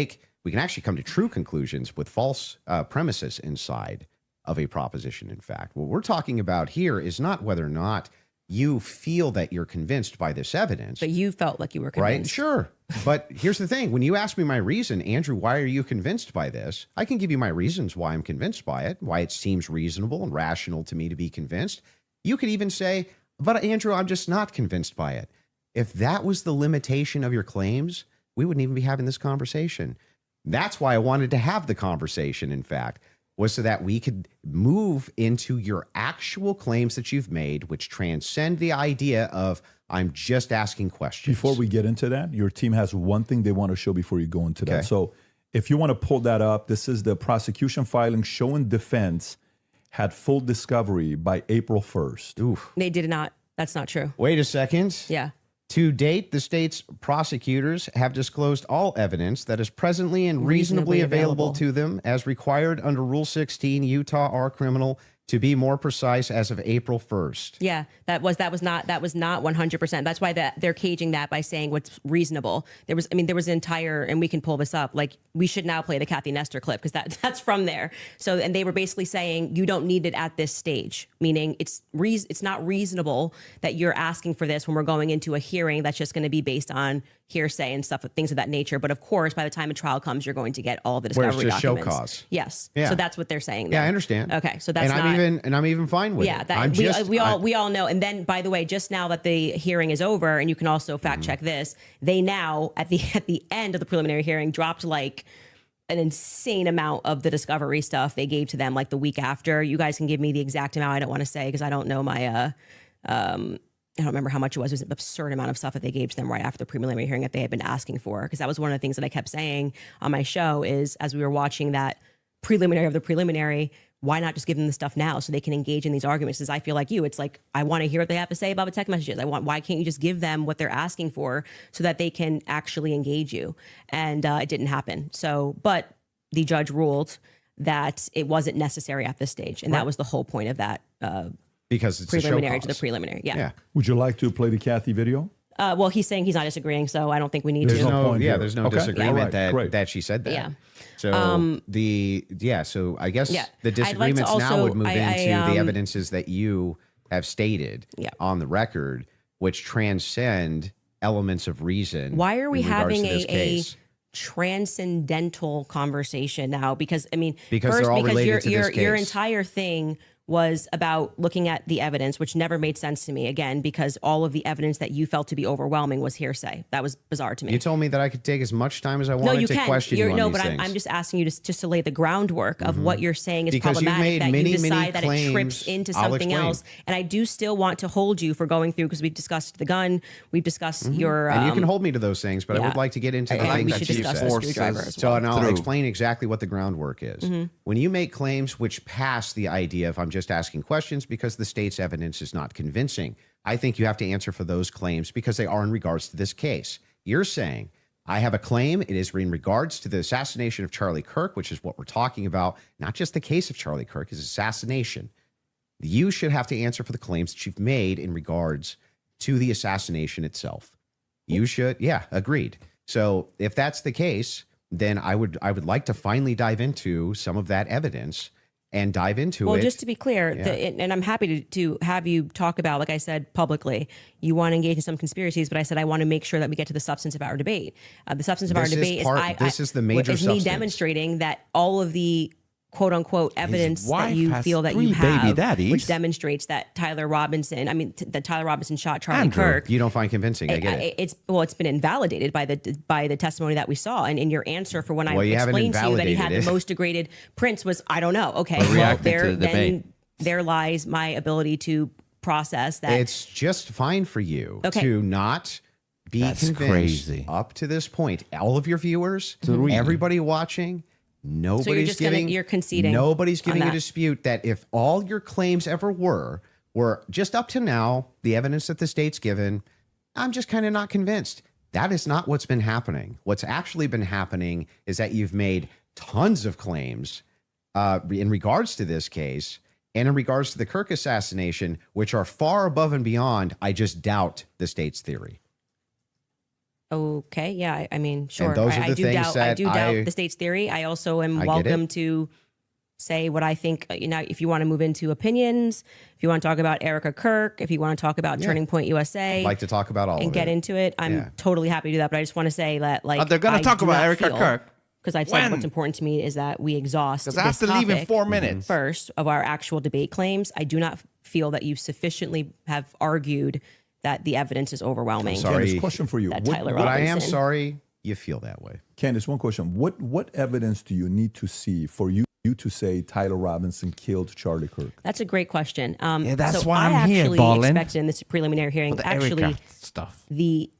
actually come to true conclusions with false premises inside of a proposition. In fact, what we're talking about here is not whether or not you feel that you're convinced by this evidence. But you felt like you were Right? convinced. Sure. But here's the thing. When you ask me my reason, Andrew, why are you convinced by this? I can give you my reasons why I'm convinced by it, why it seems reasonable and rational to me to be convinced. You could even say, but Andrew, I'm just not convinced by it. If that was the limitation of your claims, we wouldn't even be having this conversation. That's why I wanted to have the conversation, in fact, was so that we could move into your actual claims that you've made, which transcend the idea of I'm just asking questions. Before we get into that, your team has one thing they want to show before you go into that. Okay. So if you want to pull that up, this is the prosecution filing showing defense had full discovery by April 1st. Oof. They did not. That's not true. Wait a second. Yeah. To date, the state's prosecutors have disclosed all evidence that is presently and reasonably available to them as required under Rule 16, Utah R Criminal, to be more precise, as of April 1st. Yeah, that was not 100%. That's why they're caging that by saying what's reasonable. There was an entire, and we can pull this up. Like, we should now play the Kathy Nestor clip because that's from there. So, and they were basically saying you don't need it at this stage, meaning it's not reasonable that you're asking for this when we're going into a hearing that's just going to be based on hearsay and stuff, things of that nature. But of course, by the time a trial comes, you're going to get all the Where discovery it's just show documents. cause. Yes. Yeah. So that's what they're saying. Yeah, there. I understand. Okay, so that's and I'm even fine with yeah, it. that we all know. And then, by the way, just now that the hearing is over, and you can also fact check this, they now at the end of the preliminary hearing dropped like an insane amount of the discovery stuff they gave to them like the week after. You guys can give me the exact amount. I don't want to say because I don't know my I don't remember how much it was. It was an absurd amount of stuff that they gave to them right after the preliminary hearing that they had been asking for. Because that was one of the things that I kept saying on my show is as we were watching that preliminary of the preliminary, why not just give them the stuff now so they can engage in these arguments? Because I feel like you, it's like, I want to hear what they have to say about the text messages. Why can't you just give them what they're asking for so that they can actually engage you? And it didn't happen. So, but the judge ruled that it wasn't necessary at this stage. And that was the whole point of that because it's preliminary a show to the cause. preliminary. Yeah. Would you like to play the Kathy video? Well, he's saying he's not disagreeing, so I don't think we need There's to. no point here. There's no Okay. disagreement All right, that she said that. Yeah. So so I guess Yeah. the I'd like to disagreements now also- would move I- into the evidences that you have stated Yeah. on the record, which transcend elements of reason. Why are we in regards having to this a case. transcendental conversation now? Because I mean, Because first, they're all because related to this your case. entire thing was about looking at the evidence, which never made sense to me. Again, because all of the evidence that you felt to be overwhelming was hearsay. That was bizarre to me. You told me that I could take as much time as I no, wanted you to can. question you on no, these but things. I'm just asking you just to lay the groundwork of what you're saying is Because you've problematic. made That many, you many decide that it trips claims. into I'll something explain. else, and I do still want to hold you for going through because we've discussed the gun, we've discussed your. And you can hold me to those things, but I yeah. would like to get into the I think things we that should you discuss said. the screwdriver as So, well. and I'll Through. explain exactly what the groundwork is. When you make claims which pass the idea of I'm just asking questions because the state's evidence is not convincing, I think you have to answer for those claims because they are in regards to this case. You're saying, I have a claim. It is in regards to the assassination of Charlie Kirk, which is what we're talking about, not just the case of Charlie Kirk, his assassination. You should have to answer for the claims that you've made in regards to the assassination itself. You should, yeah, agreed. So if that's the case, then I would like to finally dive into some of that evidence and dive into it. Well, just to be clear, Yeah. and I'm happy to have you talk about, like I said publicly, you want to engage in some conspiracies, but I said I want to make sure that we get to the substance of our debate. The substance of our This is debate part- this is the major is me substance. demonstrating that all of the quote unquote evidence that wife you has feel that 3 you baby have, daddies. which demonstrates that Tyler Robinson shot Charlie Andrew, Kirk. you don't find convincing. I get it. It's been invalidated by the testimony that we saw, and in your answer for when I Well, you haven't explained to you that he had invalidated the it. most degraded prints was I don't know. Okay, But well reacting to the debate. there lies my ability to process that. It's just fine for you Okay. to not be That's convinced crazy. up to this point. All of your viewers, 3. everybody watching, nobody's just gonna- giving. you're conceding Nobody's on giving a that. dispute that if all your claims ever were just up to now, the evidence that the state's given, I'm just kind of not convinced. That is not what's been happening. What's actually been happening is that you've made tons of claims in regards to this case, And in regards to the Kirk assassination, which are far above and beyond, I just doubt the state's theory. Okay, yeah, I mean, sure. And those are the things I that do doubt the state's theory. I also am welcome to say what I think. You know, if you want to move into opinions, if you want to talk about Erica Kirk, if you want to talk about Turning Point USA, I'd like to talk about all and of get it. into it, I'm totally happy to do that. But I just want to say that, like, they're going to talk about Erica Kirk. Because I've said what's important to me is that we exhaust. Because I have to leave in 4 minutes. First of our actual debate claims, I do not feel that you sufficiently have argued that the evidence is overwhelming. Sorry. Candace, question for you. But I am sorry you feel that way. Candace, one question. What evidence do you need to see for you to say Tyler Robinson killed Charlie Kirk? That's a great question. That's so why I'm I here, actually Ballin. expected in this preliminary hearing, actually, stuff. the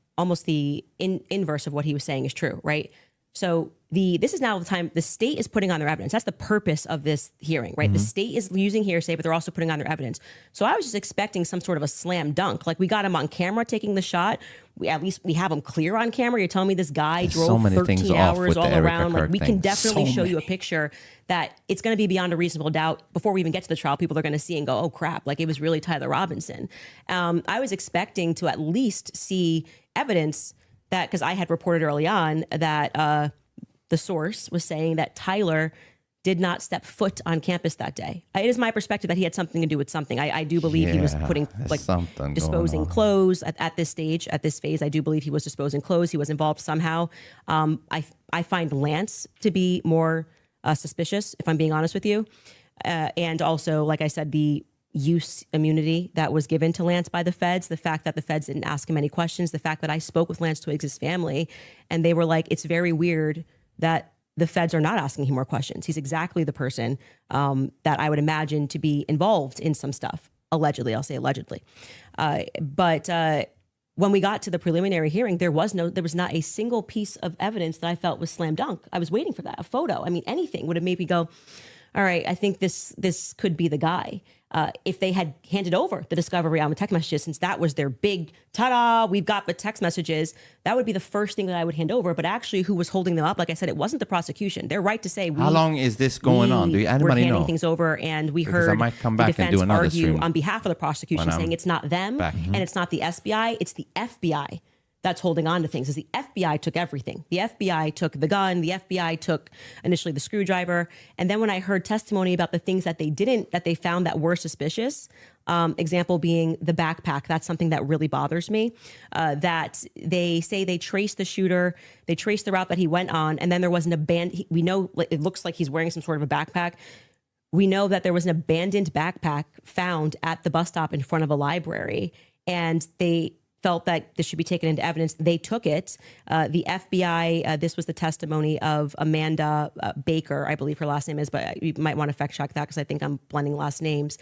inverse of what he was saying is true, right? So this is now the time the state is putting on their evidence. That's the purpose of this hearing, right? The state is using hearsay, but they're also putting on their evidence. So I was just expecting some sort of a slam dunk. Like, we got him on camera taking the shot. At least we have him clear on camera. You're telling me this guy drove 13 hours all around. Like, we can definitely show you a picture that it's going to be beyond a reasonable doubt. Before we even get to the trial, people are going to see and go, oh crap, like, it was really Tyler Robinson. I was expecting to at least see evidence that, because I had reported early on that the source was saying that Tyler did not step foot on campus that day. It is my perspective that he had something to do with something. I do believe he was putting, like, disposing clothes at this stage, at this phase. I do believe he was disposing clothes. He was involved somehow. I find Lance to be more suspicious, if I'm being honest with you. And also, like I said, the use immunity that was given to Lance by the feds, the fact that the feds didn't ask him any questions, the fact that I spoke with Lance Twiggs' family, and they were like, it's very weird that the feds are not asking him more questions. He's exactly the person that I would imagine to be involved in some stuff. Allegedly, I'll say allegedly. But when we got to the preliminary hearing, there was not a single piece of evidence that I felt was slam dunk. I was waiting for that, a photo. I mean, anything would have made me go, all right, I think this could be the guy. If they had handed over the discovery on the text messages, since that was their big ta-da, we've got the text messages, that would be the first thing that I would hand over. But actually, who was holding them up? Like I said, it wasn't the prosecution. They're right to say, how long is this going on? Do anybody we're handing know? things over, and we Because heard I might come the back and defense do another argue stream on behalf of the prosecution, saying it's not them and it's not the SBI, it's the FBI that's holding on to things. Is the FBI took everything. The FBI took the gun. The FBI took initially the screwdriver. And then when I heard testimony about the things that they found that were suspicious, example being the backpack, that's something that really bothers me, that they say they traced the shooter, they traced the route that he went on, and then there was an abandoned, we know it looks like he's wearing some sort of a backpack. We know that there was an abandoned backpack found at the bus stop in front of a library, and they felt that this should be taken into evidence. They took it. The FBI, this was the testimony of Amanda Baker, I believe her last name is, but you might want to fact check that because I think I'm blending last names.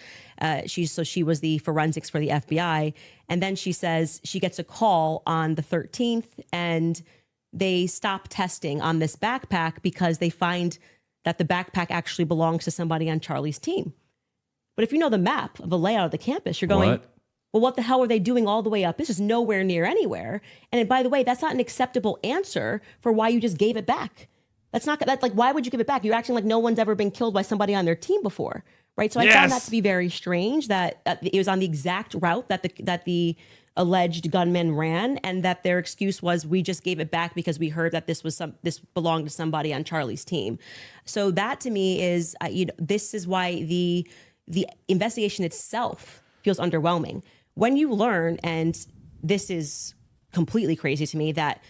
She was the forensics for the FBI. And then she says she gets a call on the 13th and they stop testing on this backpack because they find that the backpack actually belongs to somebody on Charlie's team. But if you know the map of the layout of the campus, you're going, well, what the hell are they doing all the way up? This is nowhere near anywhere. And by the way, that's not an acceptable answer for why you just gave it back. That's like, why would you give it back? You're acting like no one's ever been killed by somebody on their team before, right? So I found that to be very strange that it was on the exact route that the alleged gunman ran, and that their excuse was, we just gave it back because we heard that this belonged to somebody on Charlie's team. So that to me is, this is why the investigation itself feels underwhelming. When you learn, and this is completely crazy to me, that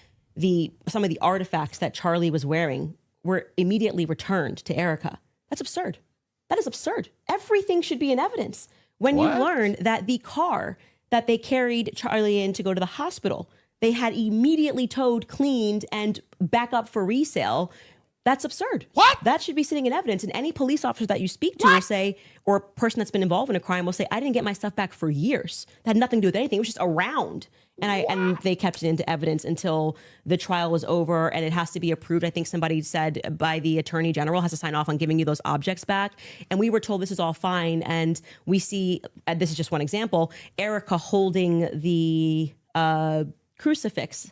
some of the artifacts that Charlie was wearing were immediately returned to Erica. That's absurd. That is absurd. Everything should be in evidence. When you learn that the car that they carried Charlie in to go to the hospital, they had immediately towed, cleaned, and back up for resale. That's absurd. What? That should be sitting in evidence. And any police officer that you speak to will say, or a person that's been involved in a crime will say, I didn't get my stuff back for years. That had nothing to do with anything. It was just around. And they kept it into evidence until the trial was over, and it has to be approved. I think somebody said by the attorney general has to sign off on giving you those objects back. And we were told this is all fine. And we see, this is just one example, Erica holding the crucifix.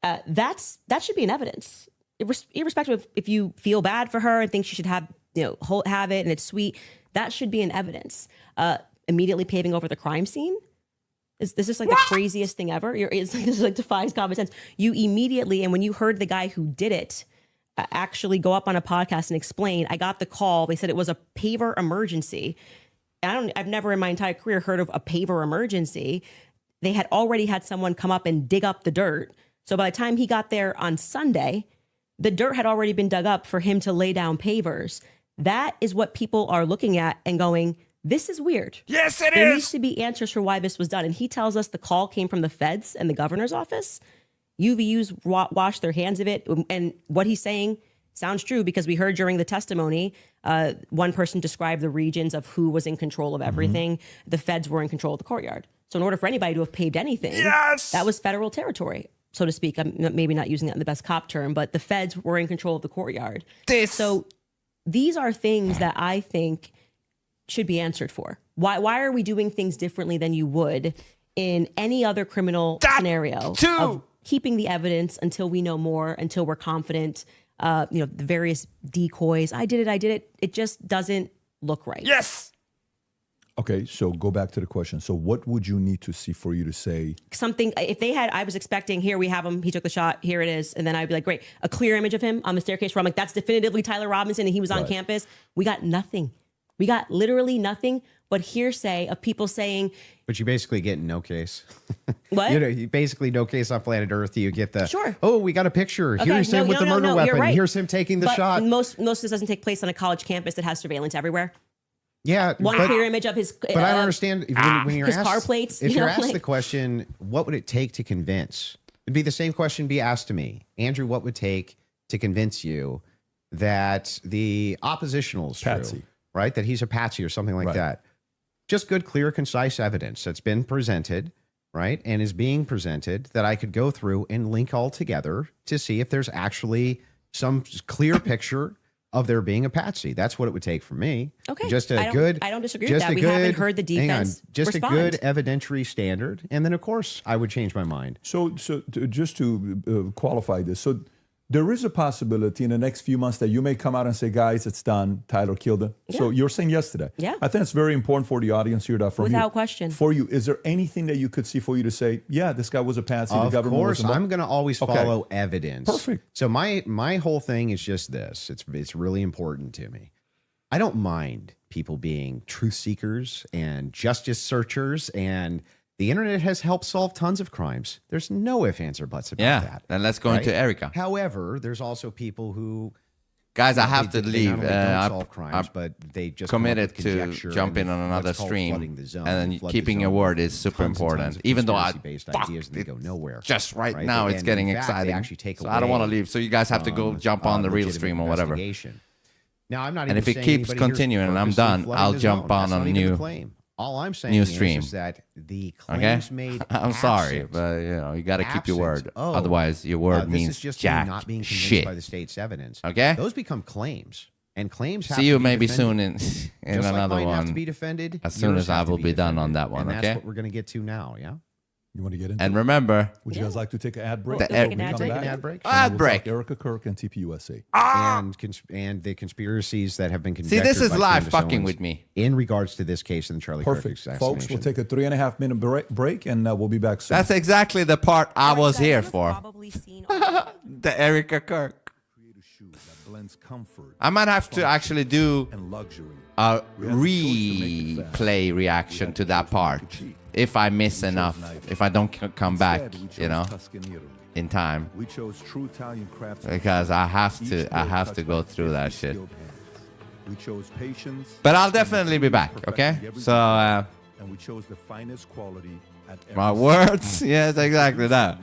That should be in evidence. Irrespective of if you feel bad for her and think she should have it and it's sweet, That should be in evidence. Immediately paving over the crime scene. This is like the craziest thing ever. This is like defies common sense. You immediately, and when you heard the guy who did it actually go up on a podcast and explain, I got the call. They said it was a paver emergency. I've never in my entire career heard of a paver emergency. They had already had someone come up and dig up the dirt. So by the time he got there on Sunday, the dirt had already been dug up for him to lay down pavers. That is what people are looking at and going, this is weird. Yes, it there is. needs to be answers for why this was done. And he tells us the call came from the feds and the governor's office. UVU's washed their hands of it. And what he's saying sounds true because we heard during the testimony, one person described the regions of who was in control of everything. The feds were in control of the courtyard. So in order for anybody to have paved anything, that was federal territory, so to speak. I'm maybe not using that in the best cop term, but the feds were in control of the courtyard. So these are things that I think should be answered for. Why are we doing things differently than you would in any other criminal scenario of keeping the evidence until we know more, until we're confident, the various decoys. I did it. It just doesn't look right. Yes. Okay, so go back to the question. So what would you need to see for you to say? Something, if they had, I was expecting, here we have him, he took the shot, here it is. And then I'd be like, great, a clear image of him on the staircase where I'm like, that's definitively Tyler Robinson and he was on campus. We got nothing. We got literally nothing but hearsay of people saying. But you basically get no case. What? You basically no case on planet Earth. You get the, sure. Oh, we got a picture. Okay, Here's him with the murder weapon. You're right. Here's him taking the shot. Most of this doesn't take place on a college campus that has surveillance everywhere. Yeah. One clear image of his. But I don't understand when you're his asked, car plates. If you're asked the question, what would it take to convince? It'd be the same question be asked to me. Andrew, what would it take to convince you that the oppositional is Patsy. true? Right? That he's a patsy or something like that. Just good, clear, concise evidence that's been presented, right? And is being presented that I could go through and link all together to see if there's actually some clear picture of there being a patsy. That's what it would take for me. Okay. Just a I don't disagree with that. We haven't heard the defense just respond. a good evidentiary standard. And then, of course, I would change my mind. So just to qualify this, so there is a possibility in the next few months that you may come out and say, guys, it's done. Tyler killed him. Yeah. So you're saying yes to that. Yeah. I think it's very important for the audience here that from without question. For you, is there anything that you could see for you to say, yeah, this guy was a patsy? Of course, I'm going to always follow evidence. Perfect. So my whole thing is just this. It's really important to me. I don't mind people being truth seekers and justice searchers, and the internet has helped solve tons of crimes. There's no ifs, ands, or buts about that. Then let's go into Erica. However, there's also people who, guys, I have to leave. Don't solve crimes, but they just committed to jump in on another stream, and then keeping your word is super important. Even though go nowhere. Just right now, it's getting exciting. So I don't want to leave. So you guys have to go jump on the real stream or whatever. Now I'm not. And if it keeps continuing and I'm done, I'll jump on a new. All I'm saying is that the claims made. I'm sorry, but you got to keep your word. Otherwise, your word means just jack not being convinced shit by the state's evidence. Okay, those become claims, and claims. Have See you to be maybe defended. soon in Just another like mine one. have to be defended, as soon yours as I have to will be done on defended. that one. And Okay. that's what we're going to get to now. Yeah. You want to get into And it? remember, Would you guys like to take an ad break? The We'll take an ad break. Take an ad break. Ad break. Erica Kirk and TPUSA. And the conspiracies that have been See, conjectured. this is by live Candace fucking Owens with me. in regards to this case in the Charlie Kirk Perfect. assassination. Folks, we'll take a 3.5 minute break and we'll be back soon. That's exactly the part I was here for. Probably seen all The Erica Kirk. Create a shoe that blends comfort I might have to actually do and luxury. a replay reaction to that part if I miss enough, if I don't come back, in time, We chose true Italian craftsmanship. because I have to go through that shit. We chose patience. But I'll definitely be back, okay? So, And we chose the finest quality at every my words, yes, exactly that.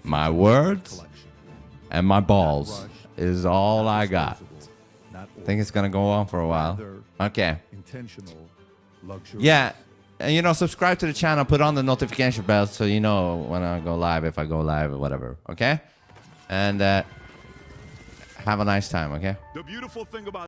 My words and my balls is all I got. I think it's gonna go on for a while. Okay. intentional luxury. Yeah. And subscribe to the channel, put on the notification bell so you know when I go live, if I go live or whatever. Okay? And have a nice time, okay? The beautiful thing about